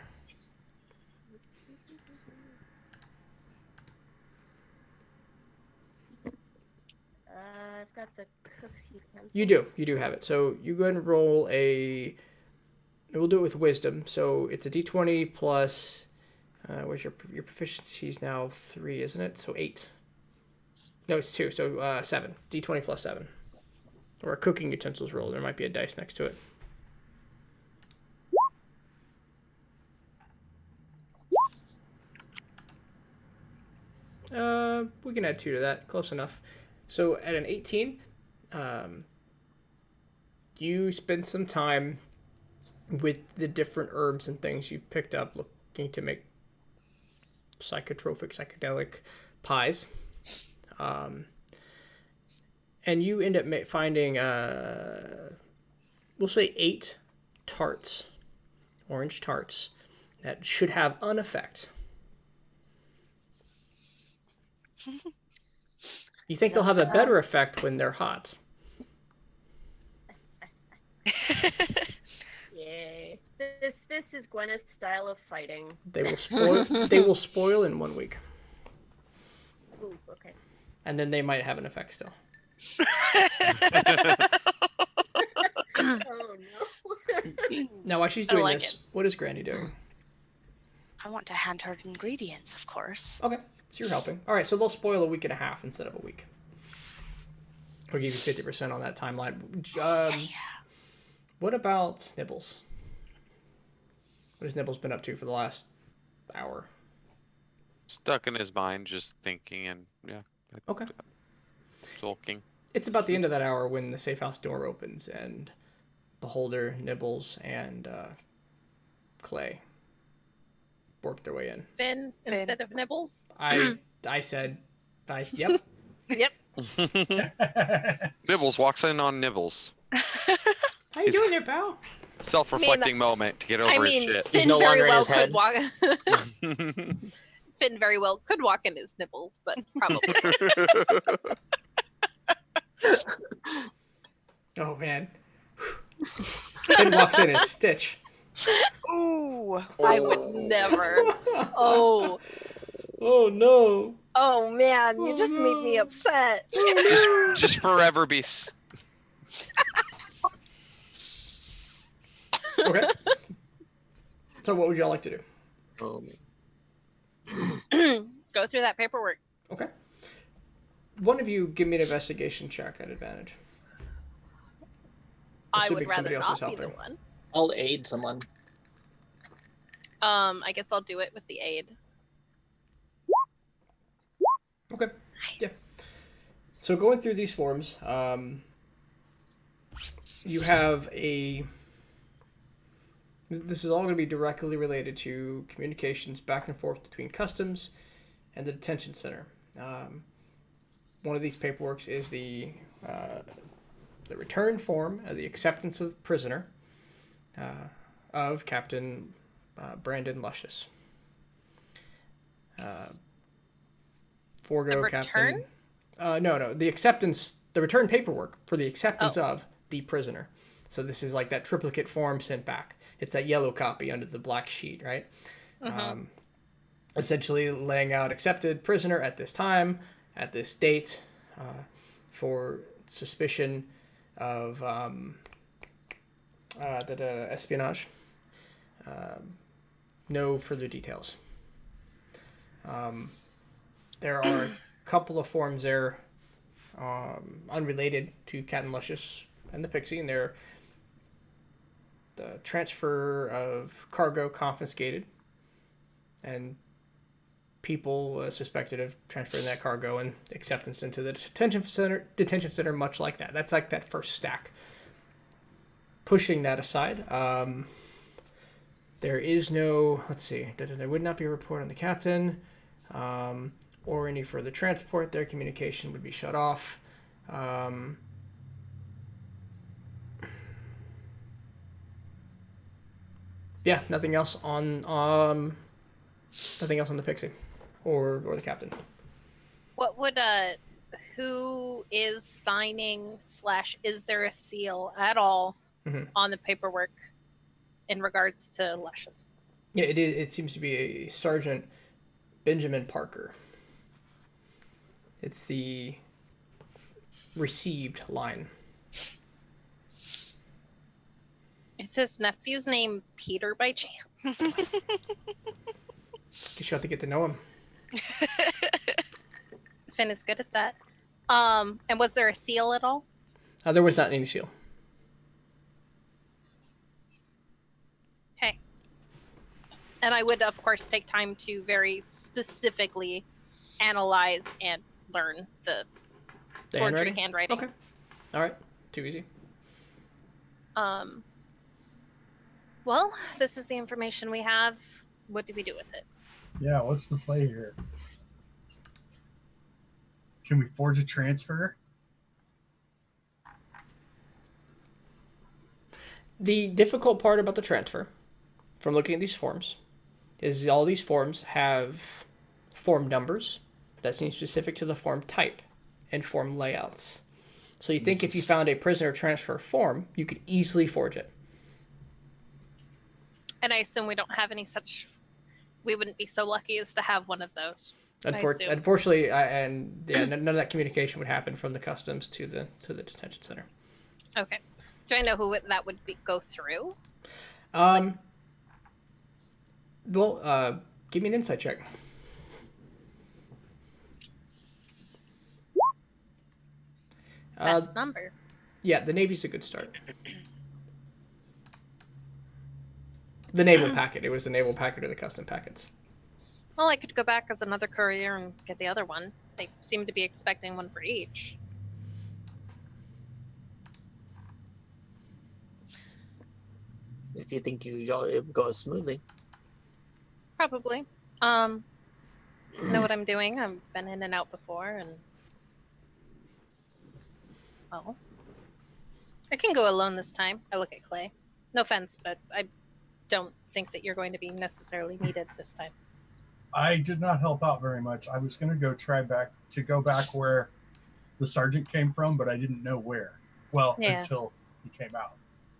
I've got the cookie utensil. You do have it. So you go ahead and roll a... We'll do it with wisdom. So it's a d20 plus... where's your proficiency is now 3, isn't it? So 8. No, it's 2. So 7. D20 plus 7. Or a cooking utensils roll. There might be a dice next to it. We can add 2 to that. Close enough. So at an 18, you spend some time with the different herbs and things you've picked up looking to make psychedelic pies. And you end up finding, we'll say 8 tarts, orange tarts, that should have an effect. You think they'll have a better effect when they're hot. Yay. This is Gwyneth's style of fighting. They will spoil. They will spoil in 1 week. Ooh, okay. And then they might have an effect still. Oh no. Now, while she's doing like this, it. what is Granny doing? I want to hand her ingredients, of course. Okay, so you're helping. All right, so they'll spoil a week and a half instead of a week. We'll give you 50% on that timeline. What about Nibbles? What has Nibbles been up to for the last hour? Stuck in his mind, just thinking and Okay. sulking. It's about the end of that hour when the safe house door opens and Beholder, Nibbles, and Clay work their way in. Finn instead of Nibbles. Yep. Yep. Nibbles walks in on Nibbles. How you doing there, pal? Self-reflecting moment to get over his shit. Finn no very longer in well his head. could walk. Finn very well could walk in his Nibbles, but probably. Oh man. Finn walks in as Stitch. Ooh. I would never. Oh. Oh no. Oh man, you just made me upset. just forever be. Okay. So what would y'all like to do? Go through that paperwork. Okay. One of you give me an investigation check at advantage. I Assuming would rather somebody else is not be the helping. one. I'll aid someone. I guess I'll do it with the aid. Okay. Yeah. So going through these forms, you have a... This is all going to be directly related to communications back and forth between customs and the detention center. One of these paperworks is the return form of the acceptance of prisoner of Captain Brandon Luscious. Forgo The Captain. return? No, the acceptance, the return paperwork for the acceptance of the prisoner. So this is like that triplicate form sent back. It's that yellow copy under the black sheet, right? Mm-hmm. Essentially laying out accepted prisoner at this time, at this date, for suspicion of espionage. No further details. There are a couple of forms there unrelated to Captain Luscious and the Pixie, and they're the transfer of cargo confiscated, and people suspected of transferring that cargo and acceptance into the detention center, much like that. That's like that first stack. Pushing that aside, there is no, let's see, there would not be a report on the captain or any further transport. Their communication would be shut off. Yeah, nothing else on the Pixie or the captain. What would who is signing / is there a seal at all on the paperwork in regards to Luscious? Yeah, it seems to be a Sergeant Benjamin Parker. It's the received line. Is his nephew's name Peter by chance? You have to get to know him. Finn is good at that. And was there a seal at all? There was not any seal. Okay. And I would, of course, take time to very specifically analyze and learn the forgery handwriting. Okay. All right. Too easy. Well, this is the information we have. What do we do with it? Yeah, what's the play here? Can we forge a transfer? The difficult part about the transfer, from looking at these forms, is all these forms have form numbers that seem specific to the form type and form layouts. So you think if you found a prisoner transfer form, you could easily forge it. And I assume we don't have any such. We wouldn't be so lucky as to have one of those. Unfortunately, none of that communication would happen from the customs to the detention center. Okay. Do I know who that would go through? Well, give me an insight check. Best number. Yeah, the Navy's a good start. The naval packet. It was the naval packet or the custom packets. Well, I could go back as another courier and get the other one. They seem to be expecting one for each. If you think it would go smoothly. Probably. I know what I'm doing. I've been in and out before, and well, I can go alone this time. I look at Clay. No offense, but I don't think that you're going to be necessarily needed this time. I did not help out very much. I was going to go back where the sergeant came from, but I didn't know where. Well, until he came out.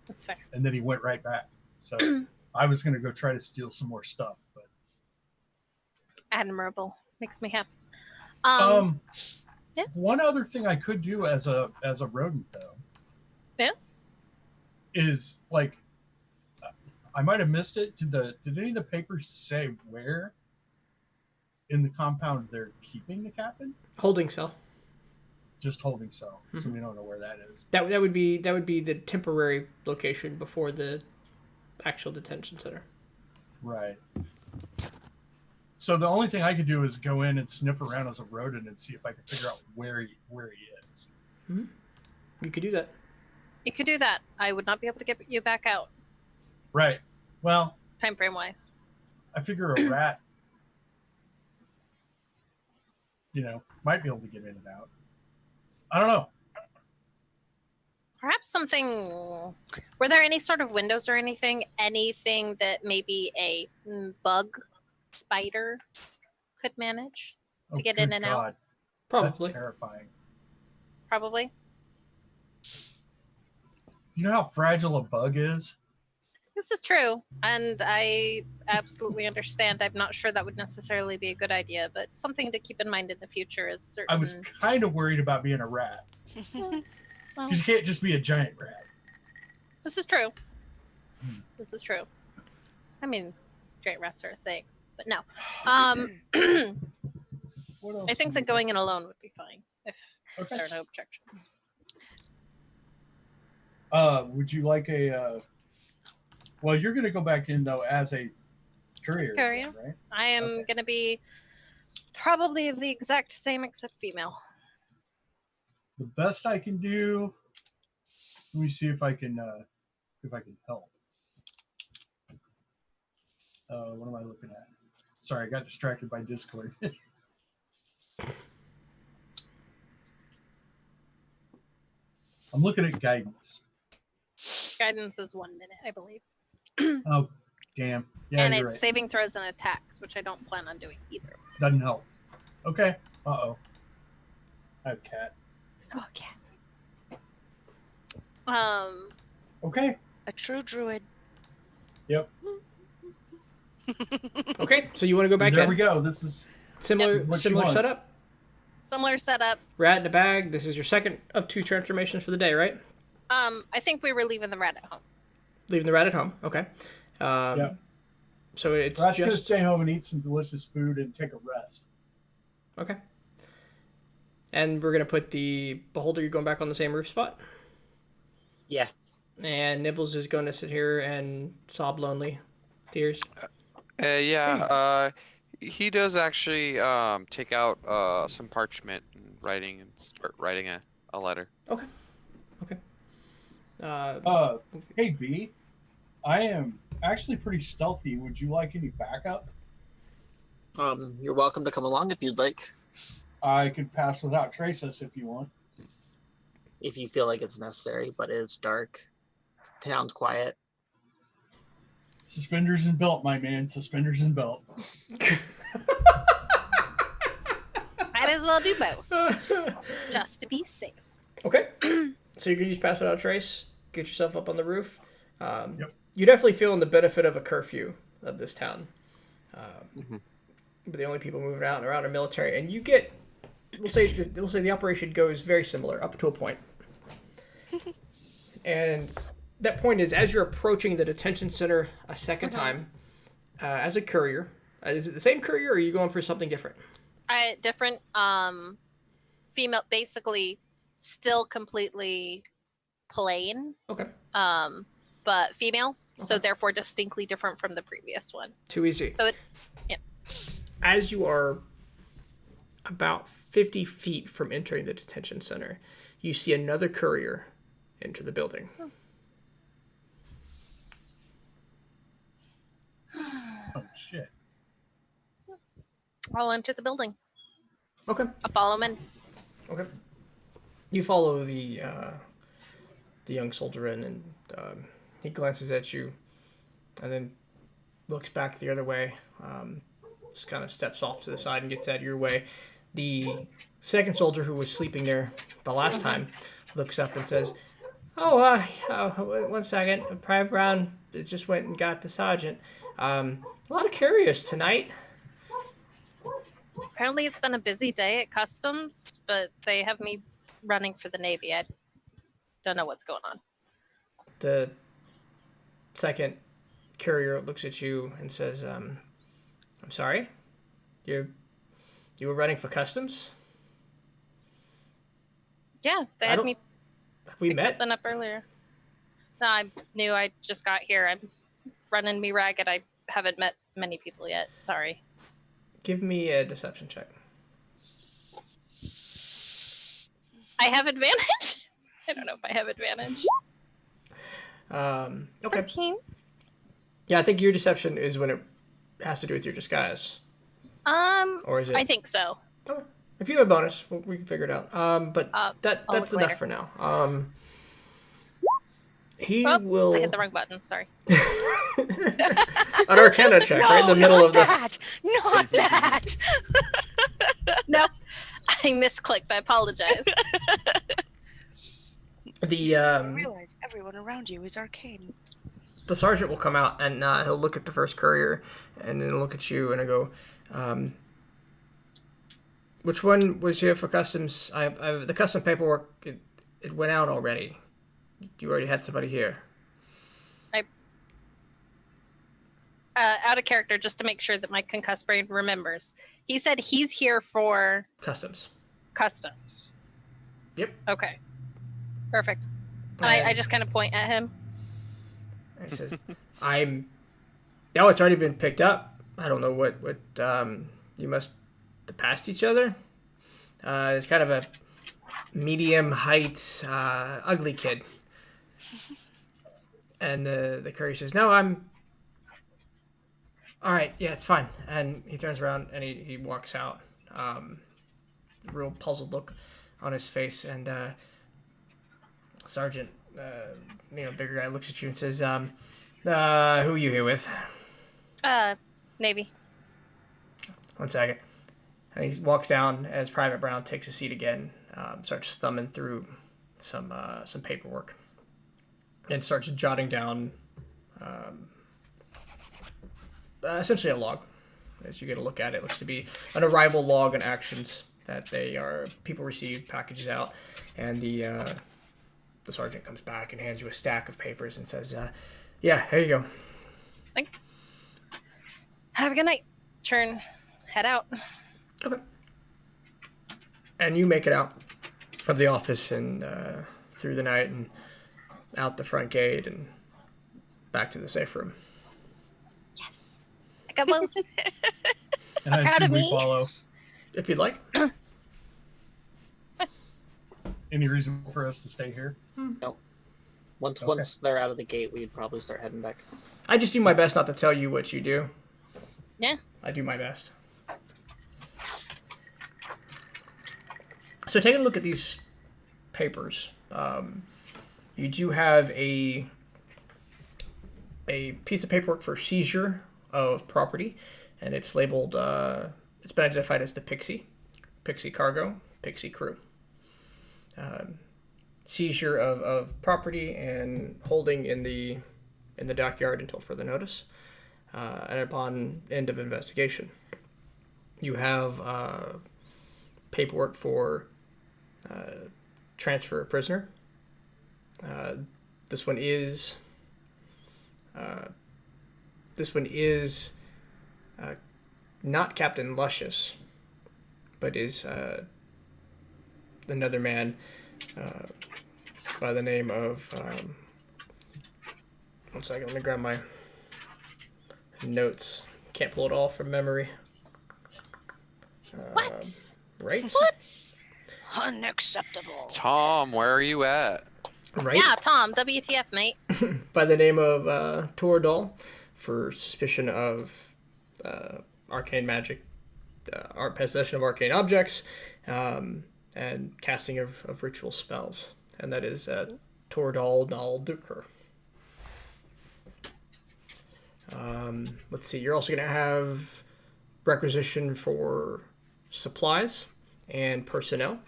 That's fair. And then he went right back. So I was going to go try to steal some more stuff, but admirable. Makes me happy. Yes. One other thing I could do as a rodent though. Yes. Is like I might have missed it. Did any of the papers say where in the compound they're keeping the captain? Holding cell. Just holding cell. Mm-hmm. So we don't know where that is. That would be the temporary location before the actual detention center. Right. So the only thing I could do is go in and sniff around as a rodent and see if I can figure out where he is. Mm-hmm. You could do that. You could do that. I would not be able to get you back out. Right. Well, time frame wise, I figure a rat, might be able to get in and out. I don't know. Perhaps something. Were there any sort of windows or anything that maybe a bug spider could manage to get in and out? Probably. That's terrifying. Probably. You know how fragile a bug is? This is true, and I absolutely understand. I'm not sure that would necessarily be a good idea, but something to keep in mind in the future is certain. I was kind of worried about being a rat. Well, you can't just be a giant rat. This is true. This is true. I mean, giant rats are a thing, but no. What else I think that going in alone would be fine if there are no objections. Would you like Well, you're gonna go back in though as a courier, courier. right? I am Okay. going to be probably the exact same except female. The best I can do. Let me see if I can help. What am I looking at? Sorry, I got distracted by Discord. I'm looking at guidance. Guidance is 1 minute, I believe. Oh, damn. Yeah, and you're it's right. saving throws and attacks, which I don't plan on doing either. Doesn't help. Okay. Uh-oh. I have a cat. Oh, cat. Okay. A true druid. Yep. Okay, so you want to go back There in? we go. This is Similar what she similar wants. setup. Similar setup. Rat in a bag. This is your second of 2 transformations for the day, right? I think we were leaving the rat at home. Leaving the rat at home. Okay. Yep. So it's Rat's gonna just stay home and eat some delicious food and take a rest. okay. And we're gonna put the beholder. You're going back on the same roof spot. Yeah. And Nibbles is going to sit here and sob lonely tears. He does actually take out some parchment and writing and start writing a letter. Okay. Hey B, I am actually pretty stealthy. Would you like any backup? You're welcome to come along if you'd like. I could pass without traces if you want. If you feel like it's necessary, but it's dark. Town's quiet. Suspenders and belt, my man. Suspenders and belt. Might as well do both. Just to be safe. Okay. So you can use pass without trace. Get yourself up on the roof. Yep. You're definitely feeling the benefit of a curfew of this town. But the only people moving out and around are military, and you get. We'll say the operation goes very similar up to a point. And that point is as you're approaching the detention center a second time, as a courier. Is it the same courier, or are you going for something different? Different. Female, basically, still completely plain. Okay. But female, so Okay. therefore distinctly different from the previous one. Too easy. So As you are about 50 feet from entering the detention center, you see another courier enter the building. Oh shit. I'll enter the building. Okay. I'll follow him in. Okay. You follow the young soldier in, and he glances at you, and then looks back the other way. Just kind of steps off to the side and gets out of your way. The second soldier, who was sleeping there the last time, looks up and says, "Oh, 1 second. Private Brown just went and got the sergeant. A lot of couriers tonight." Apparently, it's been a busy day at customs, but they have me running for the Navy. I don't know what's going on. The second courier looks at you and says, "I'm sorry, you were running for customs?" Yeah, they had me Have we pick met? something up earlier. No, I knew I just got here. I'm running me ragged. I haven't met many people yet. Sorry. Give me a deception check. I have advantage? I don't know if I have advantage. Okay. 13? Yeah, I think your deception is when it has to do with your disguise. Or is it? I think so. Okay. If you have a bonus, we can figure it out. But I'll that's look enough later. for now. He Oh, will. I hit the wrong button. Sorry. An Arcana check, right in the middle of the. Not that. Nope. I misclicked. I apologize. You realize everyone around you is arcane. The sergeant will come out and he'll look at the first courier and then look at you and he'll go, which one was here for customs? The custom paperwork, it went out already. You already had somebody here. Out of character, just to make sure that my concussed brain remembers. He said he's here for Customs. customs. Yep. Okay. Perfect. And I just kind of point at him. And he says, No, it's already been picked up. I don't know what you must have passed each other. It's kind of a medium height, ugly kid. And the courier says, "No, I'm all right. Yeah, it's fine." And he turns around and he walks out. Real puzzled look on his face, and Sergeant, bigger guy, looks at you and says, "Who are you here with?" Navy. 1 second. And he walks down as Private Brown takes a seat again, starts thumbing through some paperwork, and starts jotting down essentially a log. As you get a look at it, it looks to be an arrival log and actions that people receive, packages out, and the sergeant comes back and hands you a stack of papers and says, "Yeah, here you go." Thanks. Have a good night. Head out. Okay. And you make it out of the office and through the night and out the front gate and back to the safe room. Yes. I got both. And I Proud assume of we me. follow. If you'd like. Any reason for us to stay here? No. Once Okay. once they're out of the gate, we'd probably start heading back. I just do my best not to tell you what you do. Yeah. I do my best. So taking a look at these papers, you do have a piece of paperwork for seizure of property, and it's labeled, it's been identified as the Pixie Cargo, Pixie Crew. Seizure of property and holding in the dockyard until further notice, and upon end of investigation. You have paperwork for transfer a prisoner. This one is not Captain Luscious, but is another man by the name of 1 second, let me grab my notes. Can't pull it all from memory. What? Right? What? Unacceptable. Tom, where are you at? Right? Yeah, Tom. WTF, mate? By the name of Toradol, for suspicion of arcane magic, possession of arcane objects, and casting of ritual spells. And that is Toradol Nal Duker. Let's see, you're also going to have requisition for supplies and personnel.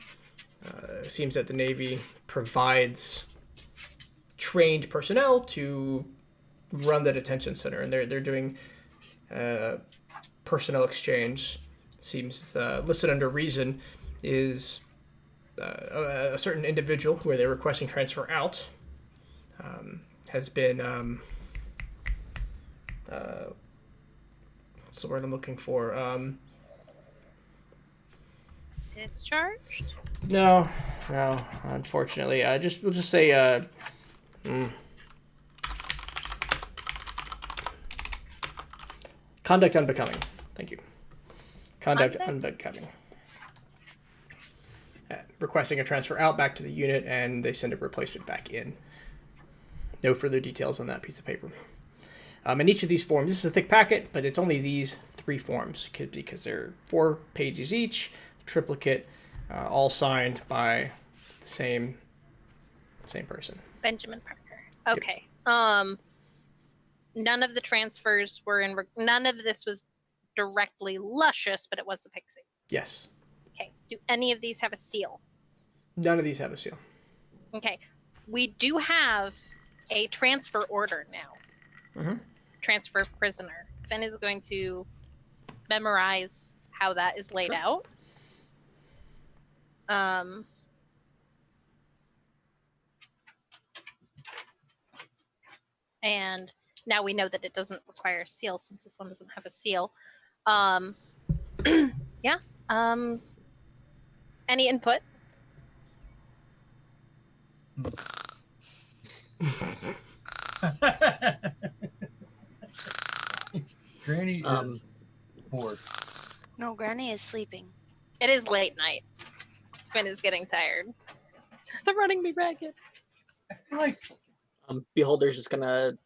It seems that the Navy provides trained personnel to run the detention center, and they're doing personnel exchange. Seems listed under reason is a certain individual where they're requesting transfer out has been what's the word I'm looking for? Discharged? No, unfortunately. We'll just say conduct unbecoming. Thank you. Conduct unbecoming. Requesting a transfer out back to the unit, and they send a replacement back in. No further details on that piece of paper. And each of these forms, this is a thick packet, but it's only these 3 forms because they're 4 pages each, triplicate, all signed by the same person. Benjamin Parker. Okay. None of the transfers were none of this was directly Luscious, but it was the Pixie. Yes. Okay. Do any of these have a seal? None of these have a seal. Okay. We do have a transfer order now. Mm-hmm. Transfer prisoner. Finn is going to memorize how that is laid out. And now we know that it doesn't require a seal since this one doesn't have a seal. Yeah. Any input? Granny Um, is bored. No, Granny is sleeping. It is late night. Finn is getting tired. They're running me ragged. Like, Beholder's just gonna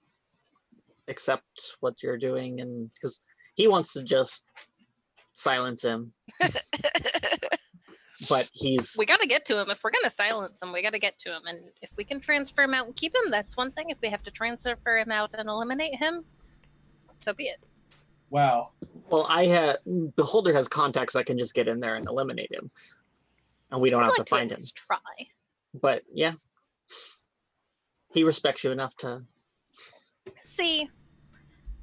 accept what you're doing, and because he wants to just silence him, but he's We gotta get to him. If we're gonna silence him, we gotta get to him. And if we can transfer him out and keep him, that's one thing. If we have to transfer him out and eliminate him, so be it. wow. well. Beholder has contacts that can just get in there and eliminate him, and we don't I'd have like to find at him. least try. But yeah, he respects you enough to. See,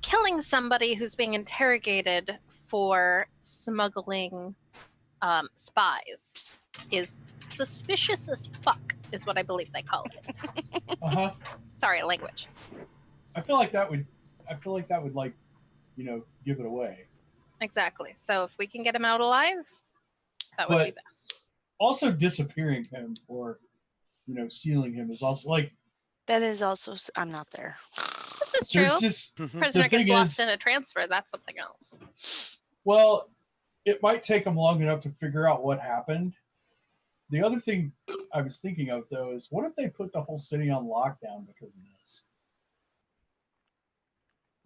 killing somebody who's being interrogated for smuggling spies is suspicious as fuck, is what I believe they call it. Uh-huh. Sorry, language. I feel like that would like, give it away. Exactly. So if we can get him out alive, that would be But- best. Also disappearing him or, stealing him is also like, That is also. I'm not there. This is true. there's just, Prisoner the thing gets lost is- in a transfer. That's something else. well, it might take them long enough to figure out what happened. The other thing I was thinking of, though, is what if they put the whole city on lockdown because of this?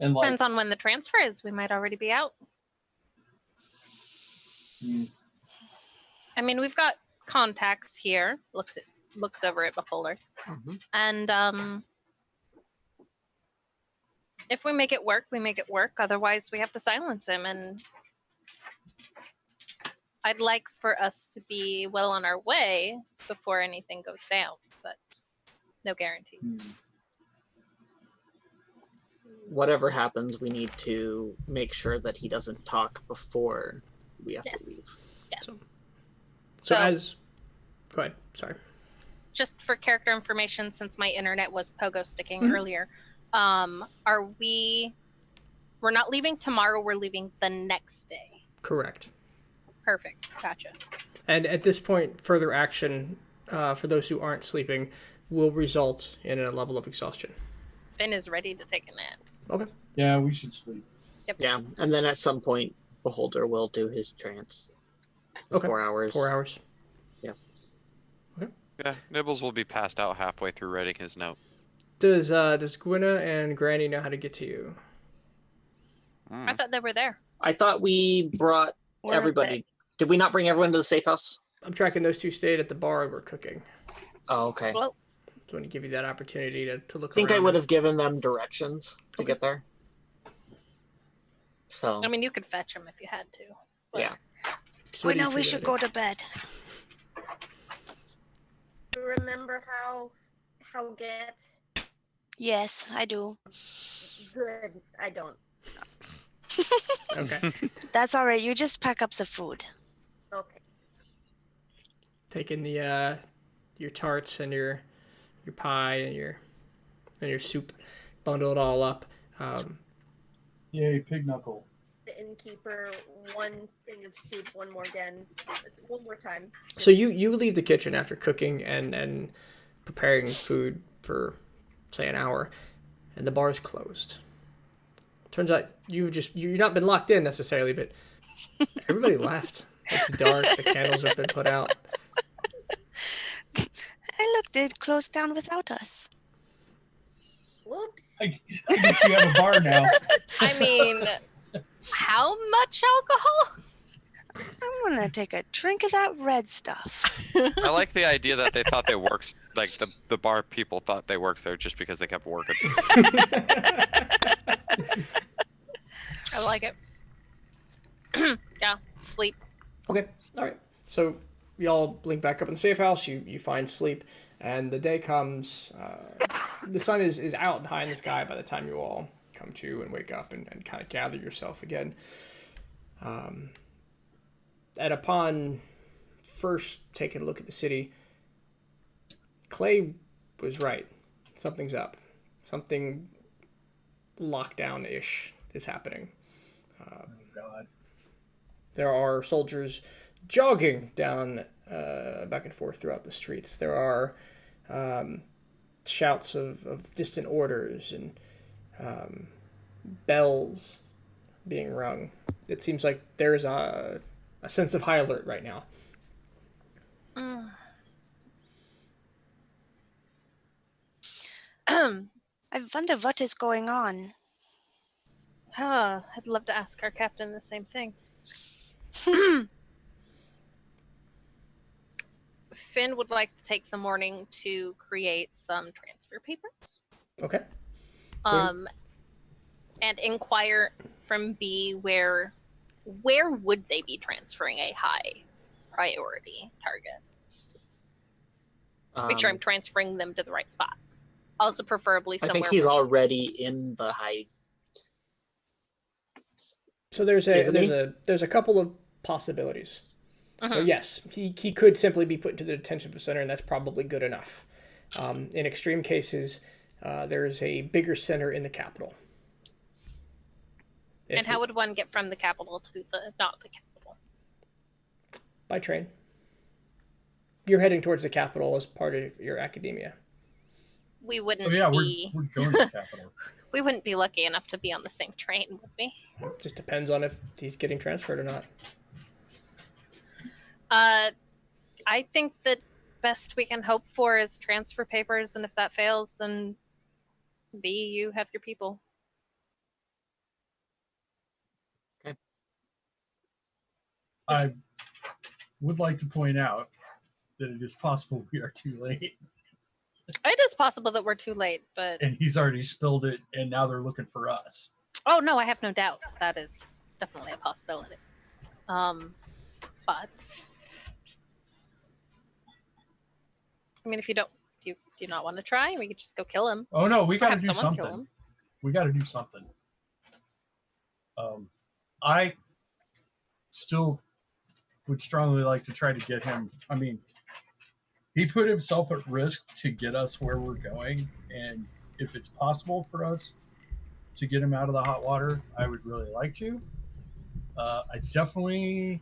And like, Depends on when the transfer is. We might already be out. mm, I mean, we've got contacts here. Looks over at Beholder, and if we make it work, we make it work. Otherwise, we have to silence him. And I'd like for us to be well on our way before anything goes down, but no guarantees. mm. Whatever happens, we need to make sure that he doesn't talk before we have Yes. to leave. Yes. So So- as, go ahead. Sorry. Just for character information, since my internet was pogo sticking Mhm. earlier, we're not leaving tomorrow, we're leaving the next day. Correct. Perfect. Gotcha. And at this point, further action for those who aren't sleeping will result in a level of exhaustion. Finn is ready to take a nap. Okay. Yeah, we should sleep. Yeah, and then at some point, Beholder will do his trance. Okay. 4 hours. 4 hours. Yeah, Nibbles will be passed out halfway through writing his note. Does Gwynna and Granny know how to get to you? I thought they were there. I thought we brought We're everybody. Did we not bring everyone to the safe house? I'm tracking those two stayed at the bar and were cooking. Oh, okay. Well, So I want to give you that opportunity to look I think I around. would have given them directions to get there. So I mean, you could fetch him if you had to. yeah, So what Wait, do no, you we two should gonna go to bed. Do you remember how get Yes, I do. good? I don't. do? Okay. That's all right. You just pack up the food. Okay. Taking the your tarts and your pie and your soup, bundle it all up. Yay, pig knuckle. The innkeeper, one thing of soup, one more time. So you leave the kitchen after cooking and preparing food for say an hour, and the bar's closed. Turns out you've not been locked in necessarily, but everybody left. It's dark. The candles have been put out. I looked, it closed down without us. Whoops. I guess you have a bar now. I mean, how much alcohol? I'm gonna take a drink of that red stuff. I like the idea that they thought they worked, like the bar people thought they worked there just because they kept working. I like it. Yeah, sleep. Okay. All right. So y'all blink back up in the safe house. You find sleep, and the day comes. The sun is out and high in the sky by the time you all come to and wake up and kind of gather yourself again. And upon first taking a look at the city, Clay was right. Something's up. Something lockdown-ish is happening. Oh, God. There are soldiers jogging down back and forth throughout the streets. There are shouts of distant orders and bells being rung. It seems like there's a sense of high alert right now. I wonder what is going on. I'd love to ask our captain the same thing. Finn would like to take the morning to create some transfer papers. Okay. And inquire from B where would they be transferring a high priority target? Make sure I'm transferring them to the right spot. Also, preferably I somewhere. think he's already in the high. So there's a couple of possibilities. So yes, he could simply be put into the detention center, and that's probably good enough. In extreme cases, there is a bigger center in the capital. And how would one get from the capital to not the capital? By train. You're heading towards the capital as part of your academia. We wouldn't we're be. going to the capital. We wouldn't be lucky enough to be on the same train, would we? Just depends on if he's getting transferred or not. I think the best we can hope for is transfer papers, and if that fails, then B, you have your people. Okay. I would like to point out that it is possible we are too late. It is possible that we're too late, but... And he's already spilled it, and now they're looking for us. Oh, no, I have no doubt. That is definitely a possibility. But... I mean, if you don't... Do you not want to try? We could just go kill him. Oh, no, we got to do someone kill something. him. We got to do something. I still would strongly like to try to get him. I mean, he put himself at risk to get us where we're going, and if it's possible for us to get him out of the hot water, I would really like to. I definitely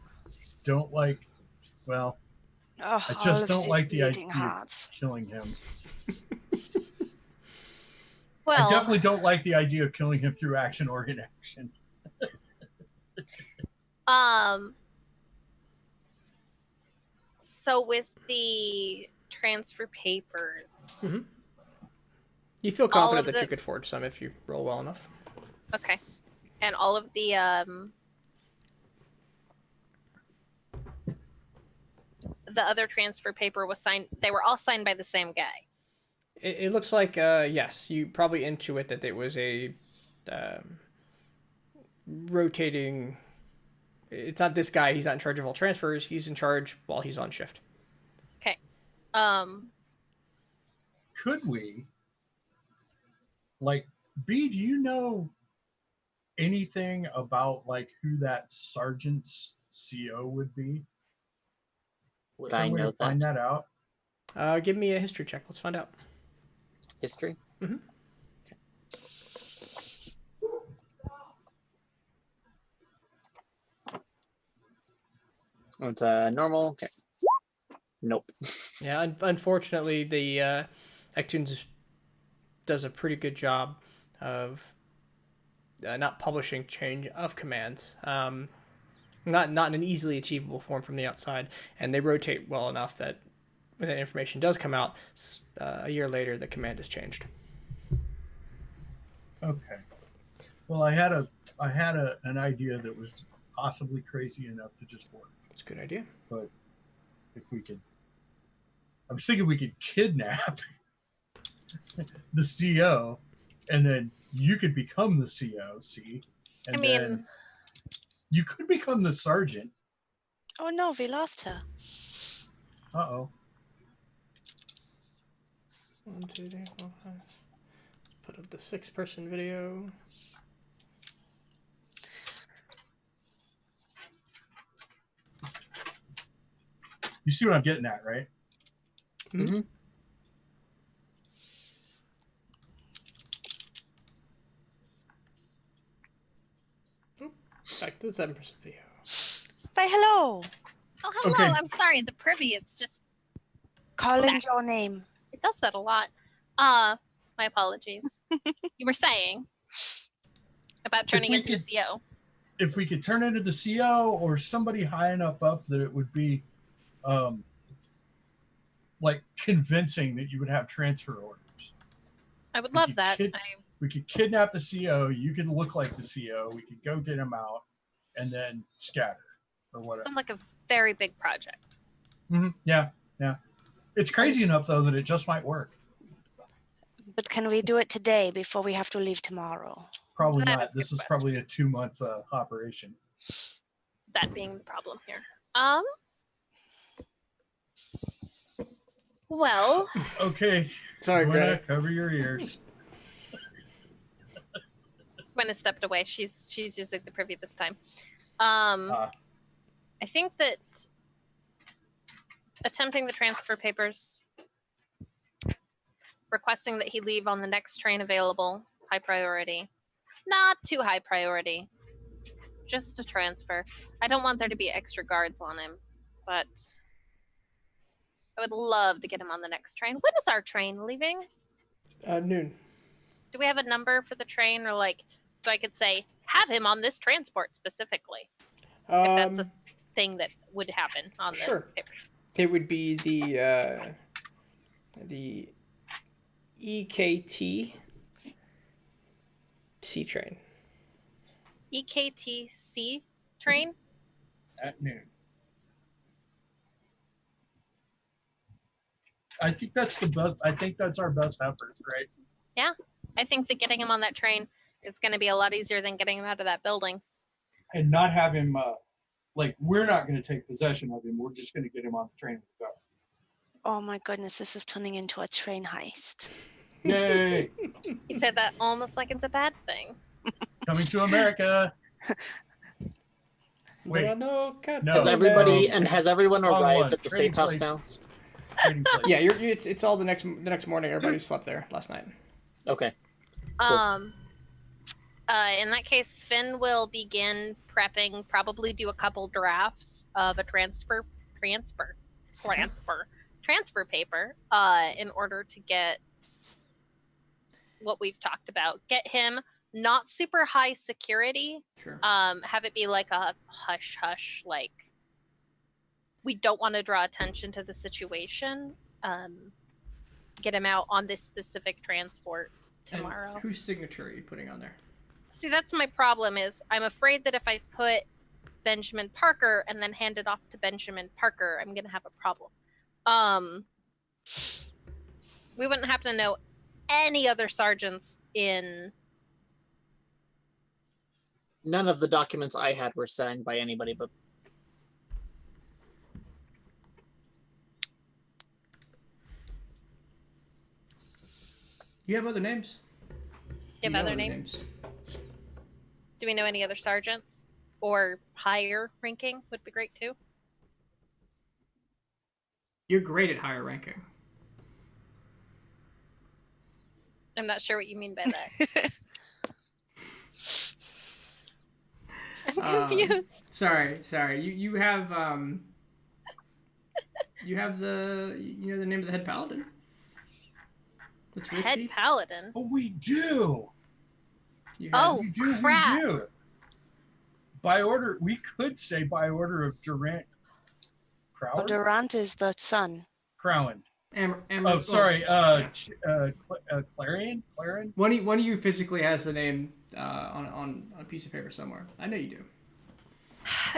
don't like, well, I just don't like the idea of killing him. Well, I definitely don't like the idea of killing him through action or inaction. So with the transfer papers, you feel confident that you could forge some if you roll well enough. Okay, and all of the other transfer paper was signed. They were all signed by the same guy. It looks like yes. You probably intuit that it was a rotating. It's not this guy. He's not in charge of all transfers. He's in charge while he's on shift. Okay. Could we, like, B, do you know anything about, like, who that sergeant's CO would be? Would I know that? Find that out? Give me a history check. Let's find out. History? Mm-hmm. It's normal. Okay. Nope. Yeah, unfortunately, the Ectoons does a pretty good job of not publishing change of commands. Not in an easily achievable form from the outside, and they rotate well enough that when that information does come out, a year later, the command has changed. Okay. Well, I had an idea that was possibly crazy enough to just work. It's a good idea. But if we could, I was thinking we could kidnap the CO, and then you could become the CO. See, and then you could become the sergeant. Oh no, we lost her. Uh-oh. 1, 2, 3, 4, 5. Put up the 6-person video. You see what I'm getting at, right? Mm-hmm. Back to the 7% video. Why, hello. Oh, hello. Okay. I'm sorry. The privy, it's just Calling your name. it does that a lot. My apologies. You were saying about turning into a CO. if we could turn into the CO or somebody high enough up that it would be like convincing that you would have transfer orders. I would love that. We could kidnap the CO. You could look like the CO. We could go get him out and then scatter or whatever. Sounds like a very big project. Yeah. It's crazy enough, though, that it just might work. But can we do it today before we have to leave tomorrow? Probably That not. is a This good is probably a 2-month operation. That being the problem here. Well. Okay. Sorry, Greta. Cover your ears. Gwen has stepped away. She's using the privy this time. I think that attempting the transfer papers, requesting that he leave on the next train available, high priority. Not too high priority. Just a transfer. I don't want there to be extra guards on him, but I would love to get him on the next train. When is our train leaving? Noon. Do we have a number for the train, or like, so I could say, have him on this transport specifically? If that's a thing that would happen on the paper. It would be the EKT C train. EKTC train? At noon. I think that's the best. I think that's our best effort, right? Yeah. I think that getting him on that train is going to be a lot easier than getting him out of that building. And not have him, like, we're not going to take possession of him. We're just going to get him on the train and go. Oh my goodness, this is turning into a train heist. Yay! You said that almost like it's a bad thing. Coming to America. Wait, Has everyone arrived at the safe house now? Yeah, it's all the next morning. Everybody slept there last night. Okay. Cool. In that case, Finn will begin prepping. Probably do a couple drafts of a transfer paper. In order to get what we've talked about. Get him not super high security. Sure. Have it be like a hush hush, like we don't want to draw attention to the situation. Get him out on this specific transport tomorrow. And whose signature are you putting on there? See, that's my problem is I'm afraid that if I put Benjamin Parker and then hand it off to Benjamin Parker, I'm going to have a problem. We wouldn't happen to know any other sergeants in... None of the documents I had were signed by anybody but... You have other names? You have other names? Do we know any other sergeants? Or higher ranking would be great too. You're great at higher ranking. I'm not sure what you mean by that. I'm confused. Sorry. You have you have the the name of the head paladin? That's risky. Head paladin? Oh, we do. Oh, crap. We do. By order, we could say by order of Durant. Oh, Durant is the son. Crowan. Clarion. One of you physically has the name on a piece of paper somewhere. I know you do.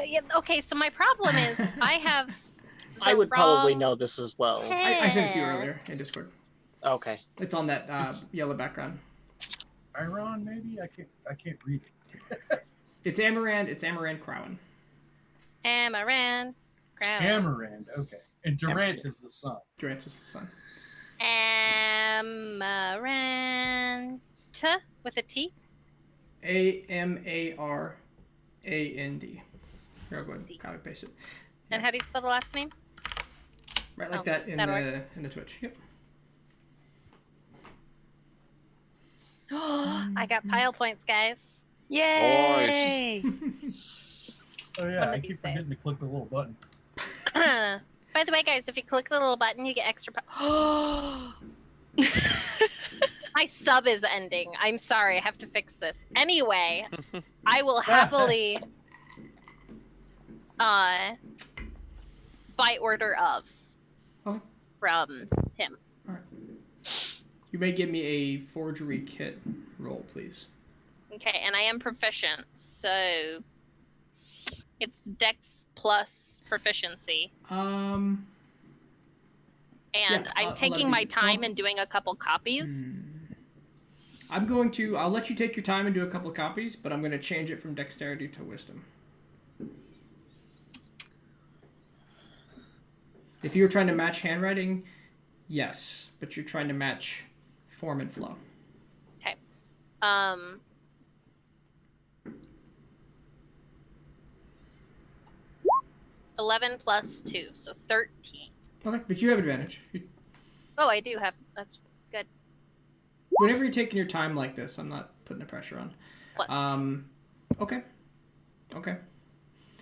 Yeah, okay, so my problem is I have. I would probably know this as well. I sent it to you earlier in Discord. Okay. It's on that yellow background. Iron, maybe? I can't read it. It's Amarand. It's Amarand Crowan. Amarand Crowan. Amarand, okay. And Durant is the son. Durant is the son. Amarant with a T? Amarand. Here, I'll go ahead and copy paste it. And how do you spell the last name? Right like that in the Twitch. Yep. I got pile points, guys. Yay! Oh yeah, I keep forgetting to click the little button. By the way, guys, if you click the little button, you get extra. My sub is ending. I'm sorry. I have to fix this. Anyway, I will happily, by order of, from him. All right. You may give me a forgery kit roll, please. Okay, and I am proficient, so it's Dex plus proficiency. And yeah, I'm taking my time and doing a couple copies. I'll let you take your time and do a couple of copies, but I'm going to change it from dexterity to wisdom. If you were trying to match handwriting, yes, but you're trying to match form and flow. Okay. 11 plus 2, so 13. Okay, but you have advantage. Oh, I do have. That's good. Whenever you're taking your time like this, I'm not putting the pressure on. Plus Okay. Okay.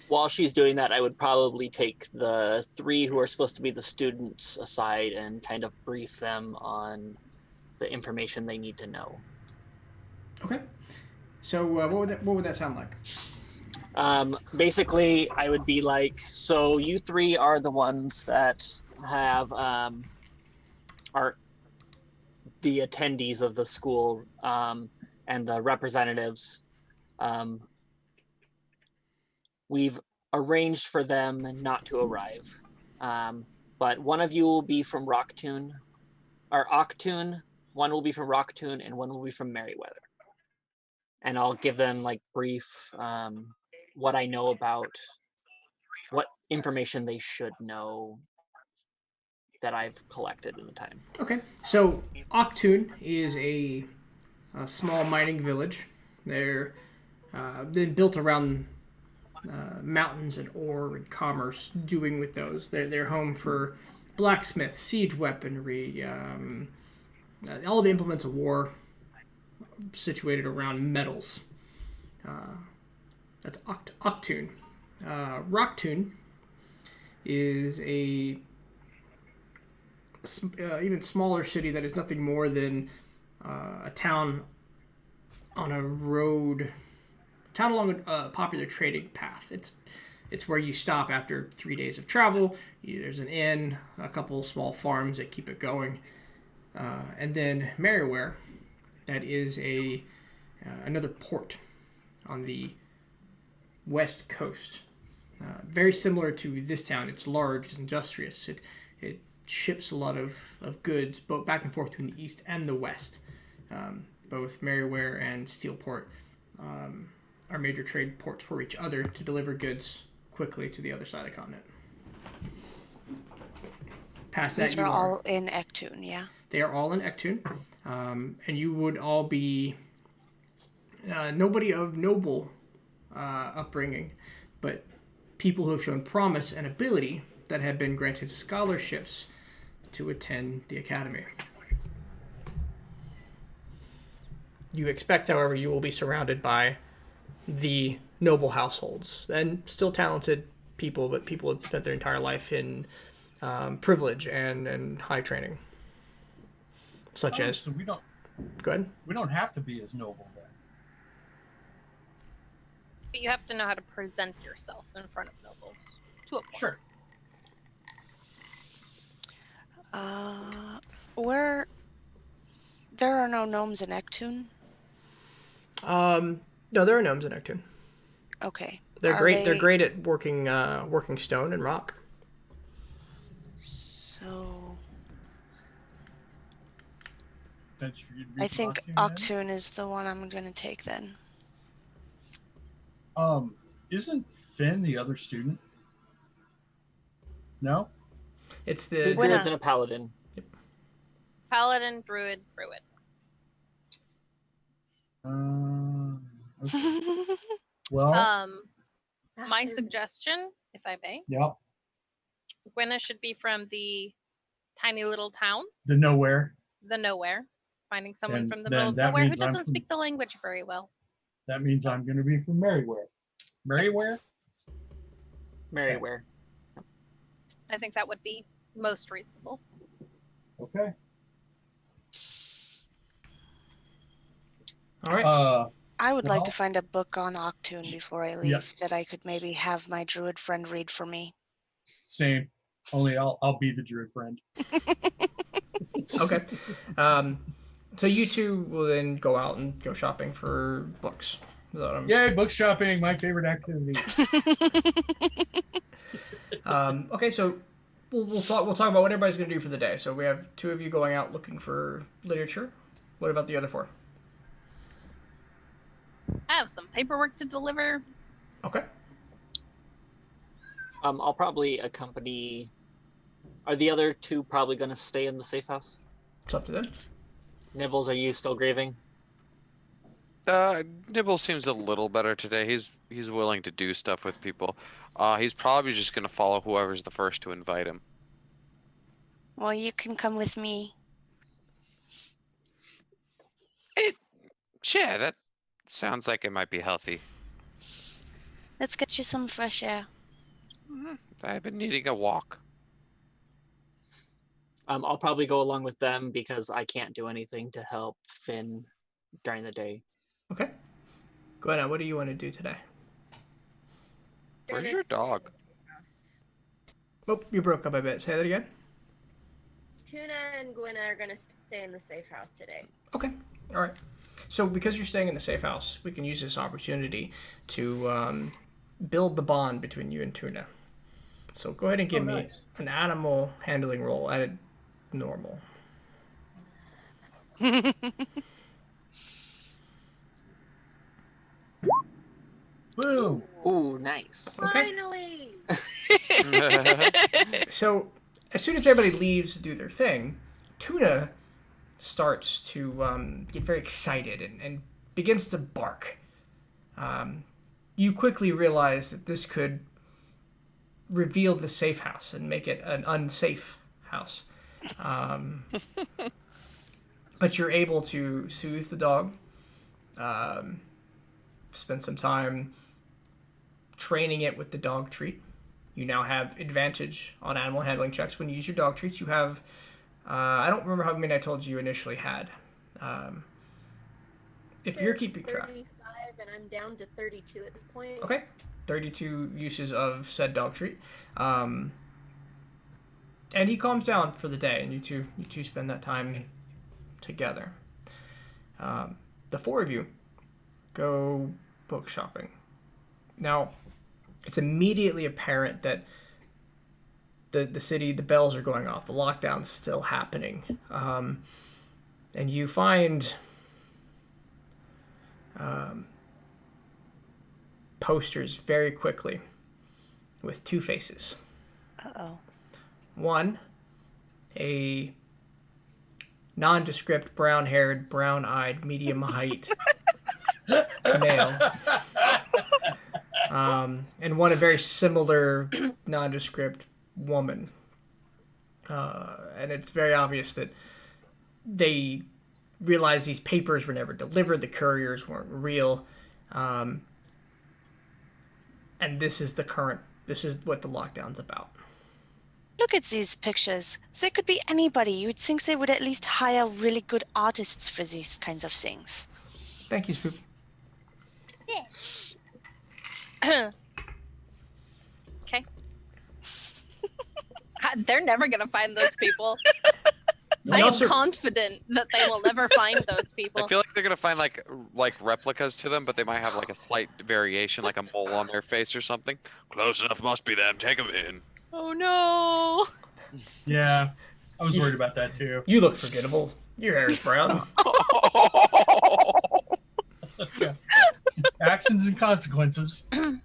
While she's doing that, I would probably take the 3 who are supposed to be the students aside and kind of brief them on the information they need to know. Okay. So what would that sound like? Basically, I would be like, so you 3 are the ones that have are the attendees of the school and the representatives. We've arranged for them not to arrive, but one of you will be from Rocktoon, or Octoon. One will be from Rocktoon, and one will be from Merryweather. And I'll give them like brief what I know about what information they should know that I've collected in the time. Okay. So Octoon is a small mining village. They're built around mountains and ore and commerce, doing with those. They're home for blacksmith, siege weaponry, all the implements of war situated around metals. That's Octoon. Rocktoon is a even smaller city that is nothing more than a town on a road, town along a popular trading path. It's where you stop after 3 days of travel. There's an inn, a couple small farms that keep it going, and then Merryweather, that is another port on the west coast. Very similar to this town. It's large, it's industrious. It ships a lot of goods both back and forth between the east and the west. Both Merryweather and Steelport are major trade ports for each other to deliver goods quickly to the other side of the continent. Past that, These are all in Ectoon, yeah? They are all in Ectoon. And you would all be nobody of noble upbringing, but people who have shown promise and ability that have been granted scholarships to attend the academy. You expect, however, you will be surrounded by the noble households and still talented people, but people have spent their entire life in privilege and high training, such as. So we don't. Go ahead. We don't have to be as noble then. But you have to know how to present yourself in front of nobles. To a point. Sure. Where there are no gnomes in Ectoon? No, there are gnomes in Ectoon. Okay. They're great. They're great at working stone and rock. So I think Octoon is the one I'm going to take then. Isn't Finn the other student? No? It's the druids and a paladin. Yep. Paladin, druid. Okay. Well. My suggestion, if I may. Yep. Gwenna should be from the tiny little town. The nowhere. The nowhere. Finding someone And from the then middle of that nowhere who means I'm doesn't from- speak the language very well. That means I'm going to be from Merryweather. Merryweather? Merryweather. I think that would be most reasonable. Okay. All right. I would like Well- to find a book on Octoon before I leave that I could maybe have my druid friend read for me. Same. Only I'll be the druid friend. Okay. So you two will then go out and go shopping for books. Is that what I'm- Yay, book shopping, my favorite activity. Okay, so we'll talk about what everybody's gonna do for the day. So we have 2 of you going out looking for literature. What about the other 4? I have some paperwork to deliver. Okay. I'll probably accompany. Are the other 2 probably going to stay in the safe house? It's up to them. Nibbles, are you still grieving? Nibble seems a little better today. He's willing to do stuff with people. He's probably just gonna follow whoever's the first to invite him. Well, you can come with me. Yeah, that sounds like it might be healthy. Let's get you some fresh air. I've been needing a walk. I'll probably go along with them because I can't do anything to help Finn during the day. Okay. Glenna, what do you want to do today? Where's your dog? Oh, you broke up a bit. Say that again. Tuna and Gwenna are gonna stay in the safe house today. Okay. All right. So because you're staying in the safe house, we can use this opportunity to build the bond between you and Tuna. So go ahead and give me an animal handling roll at a normal. Boom. Ooh, nice. Okay. Finally! So as soon as everybody leaves to do their thing, Tuna starts to get very excited and begins to bark. You quickly realize that this could reveal the safe house and make it an unsafe house. But you're able to soothe the dog, spend some time training it with the dog treat. You now have advantage on animal handling checks when you use your dog treats. You have, I don't remember how many I told you initially had. If you're keeping track. 35, and I'm down to 32 at this point. Okay. 32 uses of said dog treat. And he calms down for the day, and you two spend that time together. The 4 of you go book shopping. Now, it's immediately apparent that the city, the bells are going off, the lockdown's still happening. And you find posters very quickly with 2 faces. Uh-oh. One, a nondescript, brown-haired, brown-eyed, medium height male. And one, a very similar, nondescript woman. And it's very obvious that they realized these papers were never delivered, the couriers weren't real. And this is what the lockdown's about. Look at these pictures. They could be anybody. You'd think they would at least hire really good artists for these kinds of things. Thank you, Spoop. Yes. Okay. They're never gonna find those people. I am confident that they will never find those people. I feel like they're gonna find like replicas to them, but they might have like a slight variation, like a mole on their face or something. Close enough, must be them. Take them in. Oh no! Yeah, I was worried about that too. You look forgettable. Your hair is brown. Yeah. Actions and consequences. But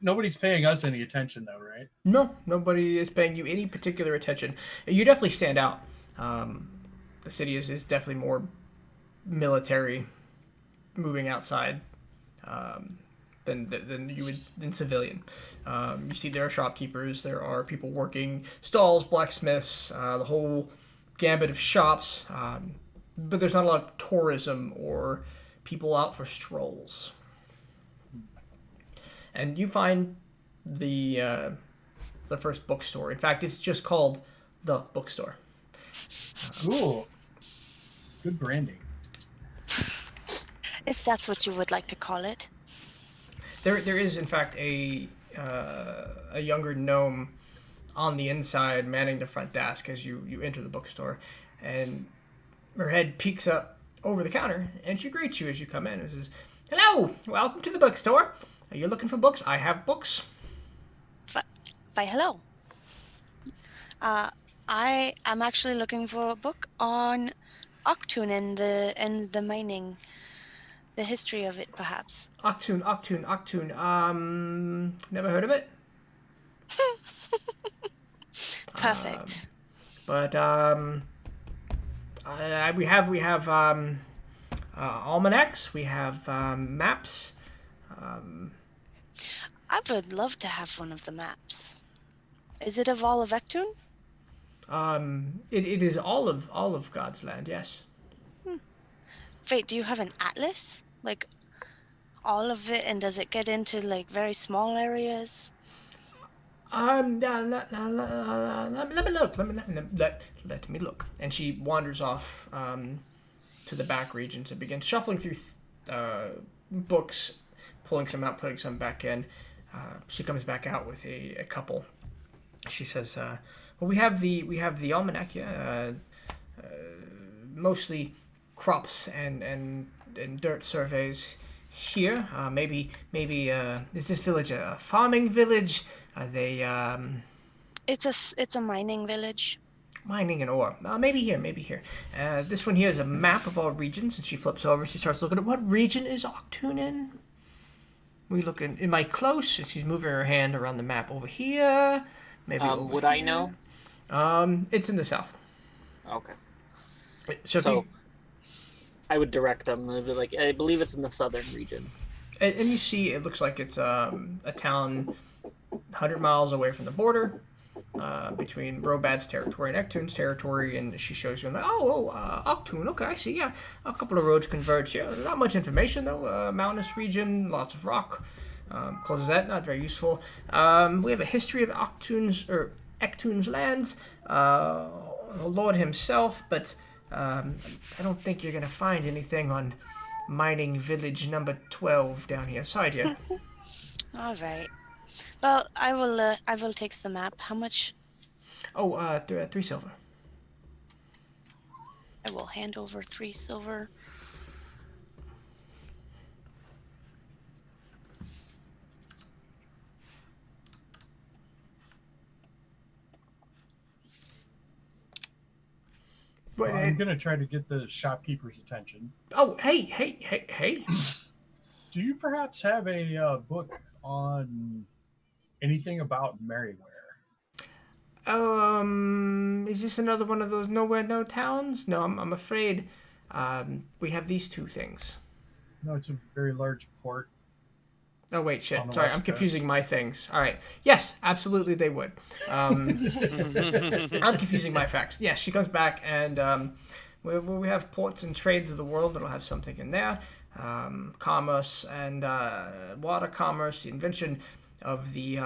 nobody's paying us any attention though, right? No, nobody is paying you any particular attention. You definitely stand out. The city is definitely more military, moving outside than you would in civilian. You see there are shopkeepers, there are people working stalls, blacksmiths, the whole gambit of shops, but there's not a lot of tourism or people out for strolls. And you find the first bookstore. In fact, it's just called the bookstore. Cool. Good branding. If that's what you would like to call it. There is in fact a younger gnome on the inside manning the front desk as you enter the bookstore, and her head peeks up over the counter and she greets you as you come in and says, "Hello, welcome to the bookstore. Are you looking for books? I have books." Why, hello. I am actually looking for a book on Octoon and the mining, the history of it, perhaps. Octoon. Never heard of it. Perfect. But we have almanacs. We have maps. I would love to have one of the maps. Is it of all of Octoon? It is all of God's land. Yes. Wait, do you have an atlas? Like all of it, and does it get into like very small areas? Let me look. Let me look. And she wanders off to the back regions and begins shuffling through books, pulling some out, putting some back in. She comes back out with a couple. She says, "Well, we have the almanac, mostly crops and dirt surveys here. Maybe is this village a farming village? Are they It's a mining village. mining and ore? Maybe here. This one here is a map of all regions." And she flips over. She starts looking at what region is Octoon in. We look in. Am I close? And she's moving her hand around the map over here. Maybe over would here. I know? It's in the south. Okay. So I would direct them. I'd be like, I believe it's in the southern region. and you see, it looks like it's a town 100 miles away from the border, between Robad's territory and Octoon's territory. And she shows you, Octoon. Okay, I see. Yeah, a couple of roads converge here. Not much information though. Mountainous region, lots of rock. Closes that. Not very useful. We have a history of Octoon's lands. The Lord himself, but I don't think you're gonna find anything on mining village number 12 down here. Sorry, dear. All right. Well, I will take the map. How much? 3 silver. I will hand over 3 silver. Well, I'm gonna try to get the shopkeeper's attention. Oh, hey. Do you perhaps have a book on anything about Merriware? Is this another one of those nowhere, no towns? No, I'm afraid we have these 2 things. No, it's a very large port. Oh, wait, shit. On the Sorry, West I'm confusing Coast. my things. All right. Yes, absolutely they would. I'm confusing my facts. Yes, she comes back, and we have ports and trades of the world that'll have something in there. Commerce and water commerce, the invention of the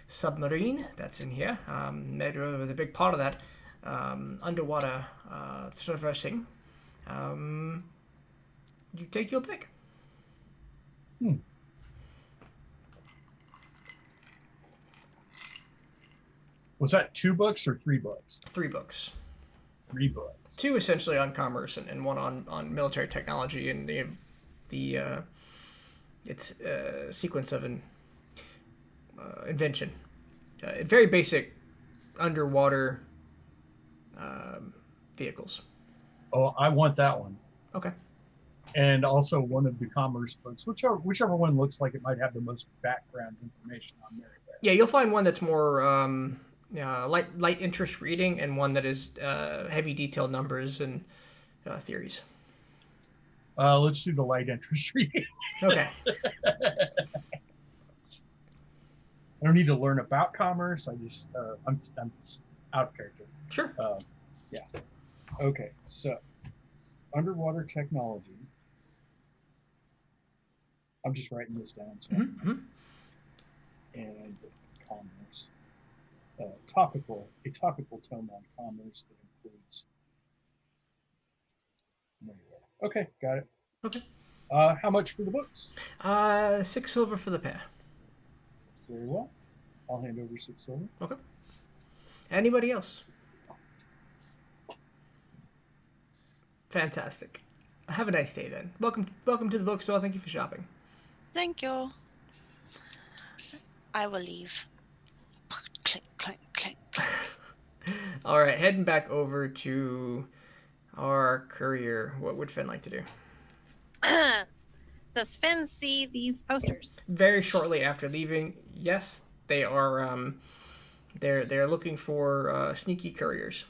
submarine that's in here. With a big part of that underwater traversing. You take your pick. Was that 2 books or 3 books? 3 books. 3 books. 2 essentially on commerce and 1 on military technology and the sequence of an invention. Very basic underwater vehicles. Oh, I want that one. Okay. And also one of the commerce books, whichever one looks like it might have the most background information on Merriware. Yeah, you'll find one that's more light interest reading, and one that is heavy detailed numbers and theories. Let's do the light interest reading. Okay. I don't need to learn about commerce. I'm just out of character. Sure. Yeah. Okay. So, underwater technology. I'm just writing this down. So. Mm-hmm. And commerce. a topical tome on commerce that includes. Okay, got it. Okay. How much for the books? 6 silver for the pair. Very well. I'll hand over 6 silver. Okay. Anybody else? Fantastic. Have a nice day then. Welcome to the bookstore. Thank you for shopping. Thank you. I will leave. Clink, clink, clink, clink. All right, heading back over to our courier. What would Finn like to do? Does Finn see these posters? Very shortly after leaving, yes, they are. They're looking for sneaky couriers.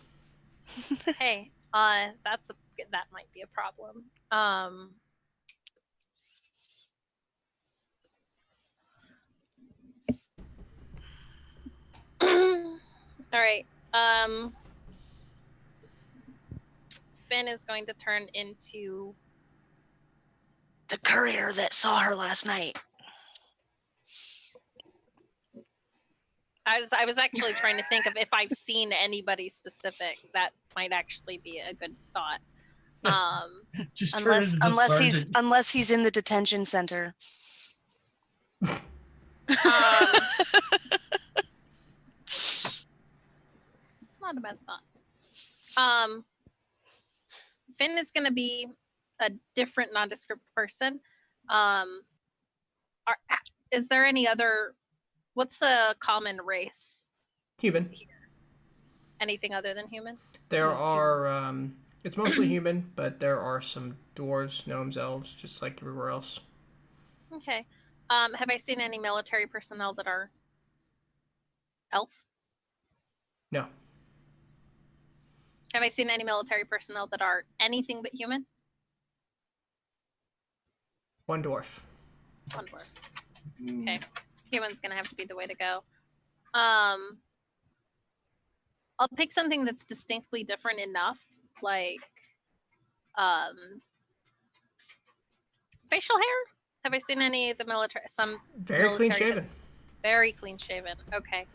Hey, that might be a problem. All right. Finn is going to turn into The courier that saw her last night. I was actually trying to think of if I've seen anybody specific. That might actually be a good thought. Just turn into the sergeant. Unless he's in the detention center. It's not a bad thought. Finn is going to be a different nondescript person. Is there any other? What's the common race? Human. Here? Anything other than human? There are. It's mostly human, but there are some dwarves, gnomes, elves, just like everywhere else. Okay. Have I seen any military personnel that are elf? No. Have I seen any military personnel that are anything but human? One dwarf. One dwarf. Okay. Human's gonna have to be the way to go. I'll pick something that's distinctly different enough, like facial hair. Have I seen any of the military? Some very clean shaven. Very clean shaven. Okay.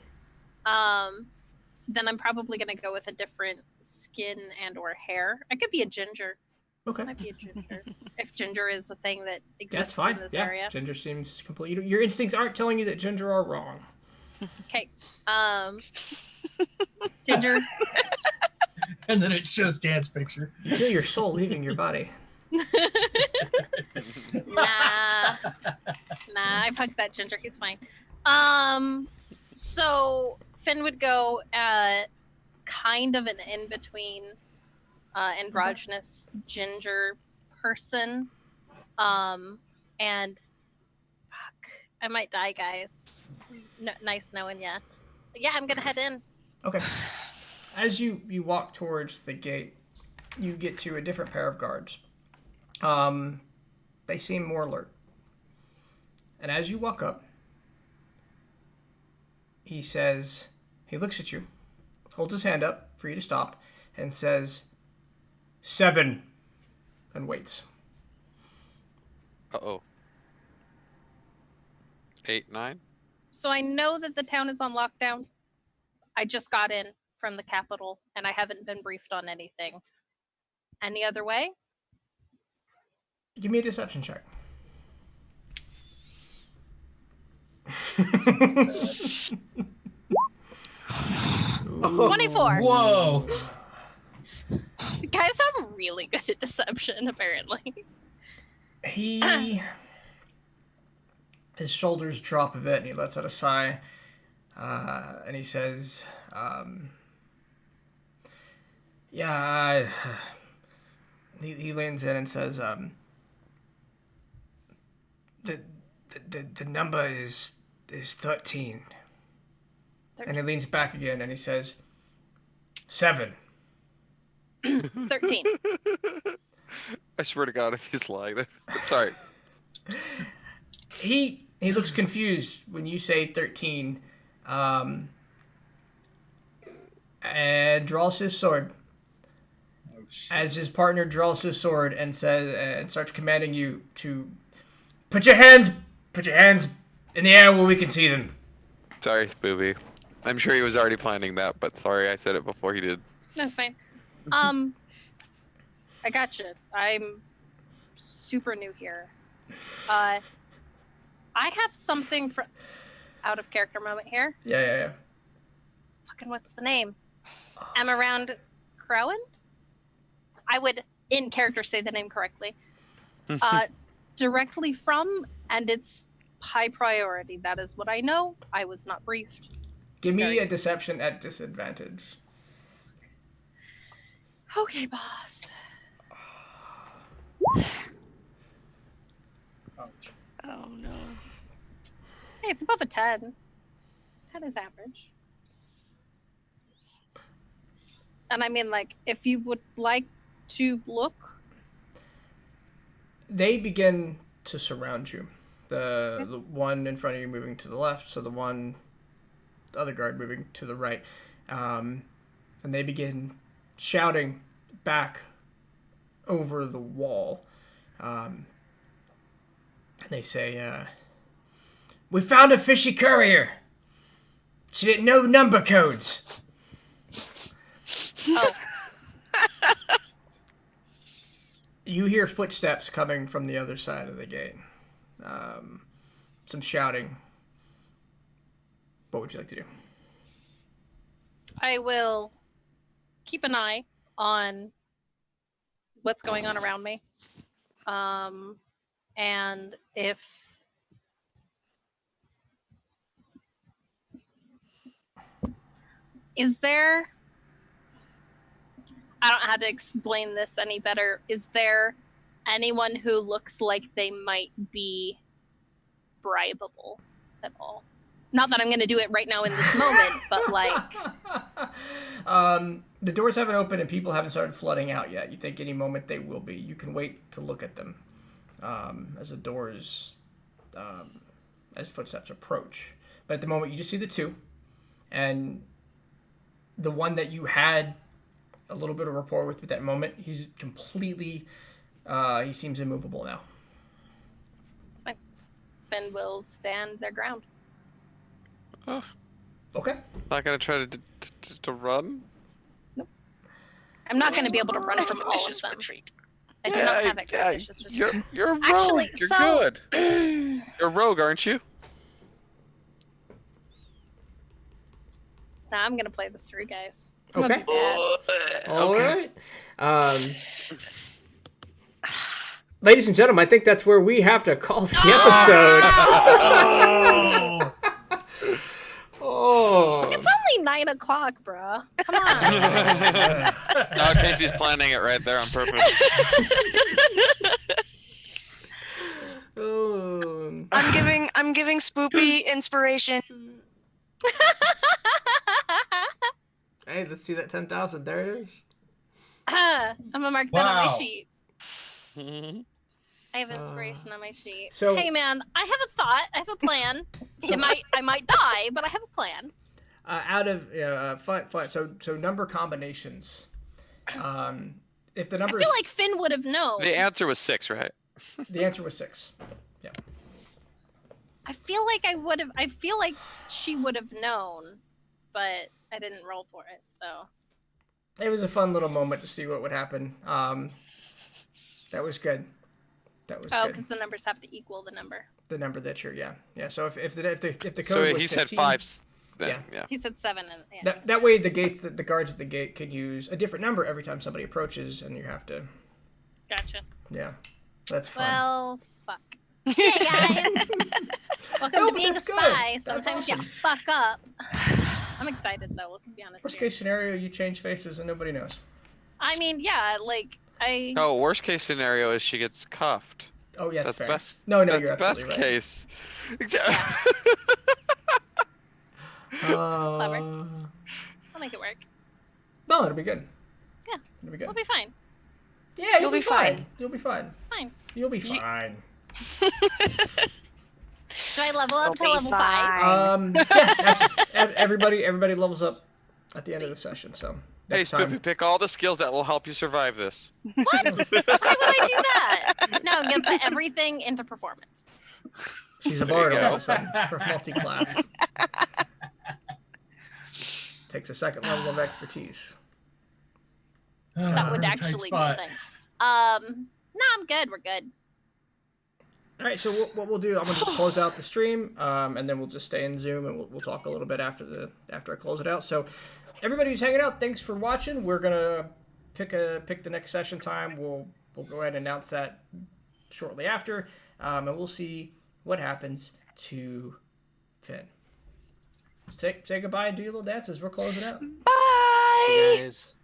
Then I'm probably gonna go with a different skin and/or hair. I could be a ginger. Okay. Might be a ginger. If ginger is a thing that exists That's fine. in this Yeah. area. Ginger seems complete. Your instincts aren't telling you that ginger are wrong. Okay. Ginger. And then it shows Dan's picture. You feel your soul leaving your body. Nah, I hugged that ginger. He's fine. So Finn would go kind of an in-between androgynous ginger person. And fuck, I might die, guys. Nice knowing ya. But yeah, I'm gonna head in. Okay. As you walk towards the gate, you get to a different pair of guards. They seem more alert. And as you walk up, he looks at you, holds his hand up for you to stop, and says, 7, and waits. Uh-oh. 8, 9? So I know that the town is on lockdown. I just got in from the capital, and I haven't been briefed on anything. Any other way? Give me a deception check. 24. Whoa. Guys, I'm really good at deception, apparently. His shoulders drop a bit, and he lets out a sigh, and he says, he leans in and says, the number is 13. And he leans back again, and he says, 7. 13. I swear to God, if he's lying. Sorry. He looks confused when you say 13, and draws his sword. Oh, shit. As his partner draws his sword and says and starts commanding you to put your hands in the air where we can see them. Sorry, Booby. I'm sure he was already planning that, but sorry I said it before he did. That's fine. I gotcha. I'm super new here. I have something for out of character moment here. Yeah. Fucking what's the name? I'm around Crowan? I would in character say the name correctly. Directly from, and it's high priority. That is what I know. I was not briefed. Give me a deception at disadvantage. Okay, boss. Ouch. Oh no. Hey, it's above a 10. 10 is average. And I mean, like, if you would like to look. They begin to surround you. The one in front of you moving to the left, so the other guard moving to the right. And they begin shouting back over the wall. And they say, we found a fishy courier. She didn't know number codes. Oh. You hear footsteps coming from the other side of the gate. Some shouting. What would you like to do? I will keep an eye on what's going on around me. And if is there, I don't know how to explain this any better. Is there anyone who looks like they might be bribable at all? Not that I'm going to do it right now in this moment, but like... The doors haven't opened and people haven't started flooding out yet. You think any moment they will be. You can wait to look at them as the doors, as footsteps approach. But at the moment, you just see the two. And the one that you had a little bit of rapport with at that moment, he's completely... he seems immovable now. It's fine. Ben will stand their ground. Oh, Okay. not gonna try to run? I'm not going to be able to run from all of them. Retreat. I do not have expeditious retreat. You're a rogue. Actually, you're so- good. You're a rogue, aren't you? Nah, I'm going to play this through, guys. I'm Okay. gonna be bad. All right. Ladies and gentlemen, I think that's where we have to call the episode. Oh! Oh. It's only 9 o'clock, bruh. Come on. No, Casey's planning it right there on purpose. Oh. I'm giving Spoopy inspiration. Hey, let's see that 10,000. There it is. I'm gonna mark that on my Wow. sheet. I have inspiration on my sheet. so- hey, man, I have a thought. I have a plan. I might die, but I have a plan. Out of fine. So number combinations. If the I number feel like Finn would have known. The answer was 6, right? the answer was 6. Yeah. I feel like I would have. I feel like she would have known, but I didn't roll for it. So It was a fun little moment to see what would happen. That was good. That was oh, good. because the numbers have to equal the number. The number that you're yeah. So if the code So was he 15, said 5. Then, yeah. He said 7, and yeah. That way the guards at the gate can use a different number every time somebody approaches, and you have to. Gotcha. Yeah, that's fun. Well, fuck. Hey guys, welcome No, to but being a that's good. spy. That's Sometimes awesome. you fuck up. I'm excited though. Let's be honest. Worst Here. case scenario, you change faces and nobody knows. I mean, yeah, like I. No, worst case scenario is she gets cuffed. Oh yeah, That's fair. best. No, that's you're best absolutely right. case. Clever. I'll make it work. No, it'll be good. Yeah. It'll be good. We'll be fine. Yeah, You'll be fine. You'll be fine. Fine. You'll be fine. Do I level up to You'll be level 5? Yeah, everybody levels up at the end of the session. So Hey, next time. Spoopy, pick all the skills that will help you survive this. What? Why would I do that? No, I'm gonna put everything into performance. She's a There you bard all of go. a sudden for multi-class. Takes a second level of expertise. That would Tight actually be a spot. thing. No, I'm good. We're good. All right, so what we'll do, I'm gonna just close out the stream, and then we'll just stay in Zoom, and we'll talk a little bit after I close it out. So, everybody who's hanging out, thanks for watching. We're gonna pick the next session time. We'll go ahead and announce that shortly after, and we'll see what happens to Finn. Say goodbye and do your little dances. We're closing out. Bye. Guys.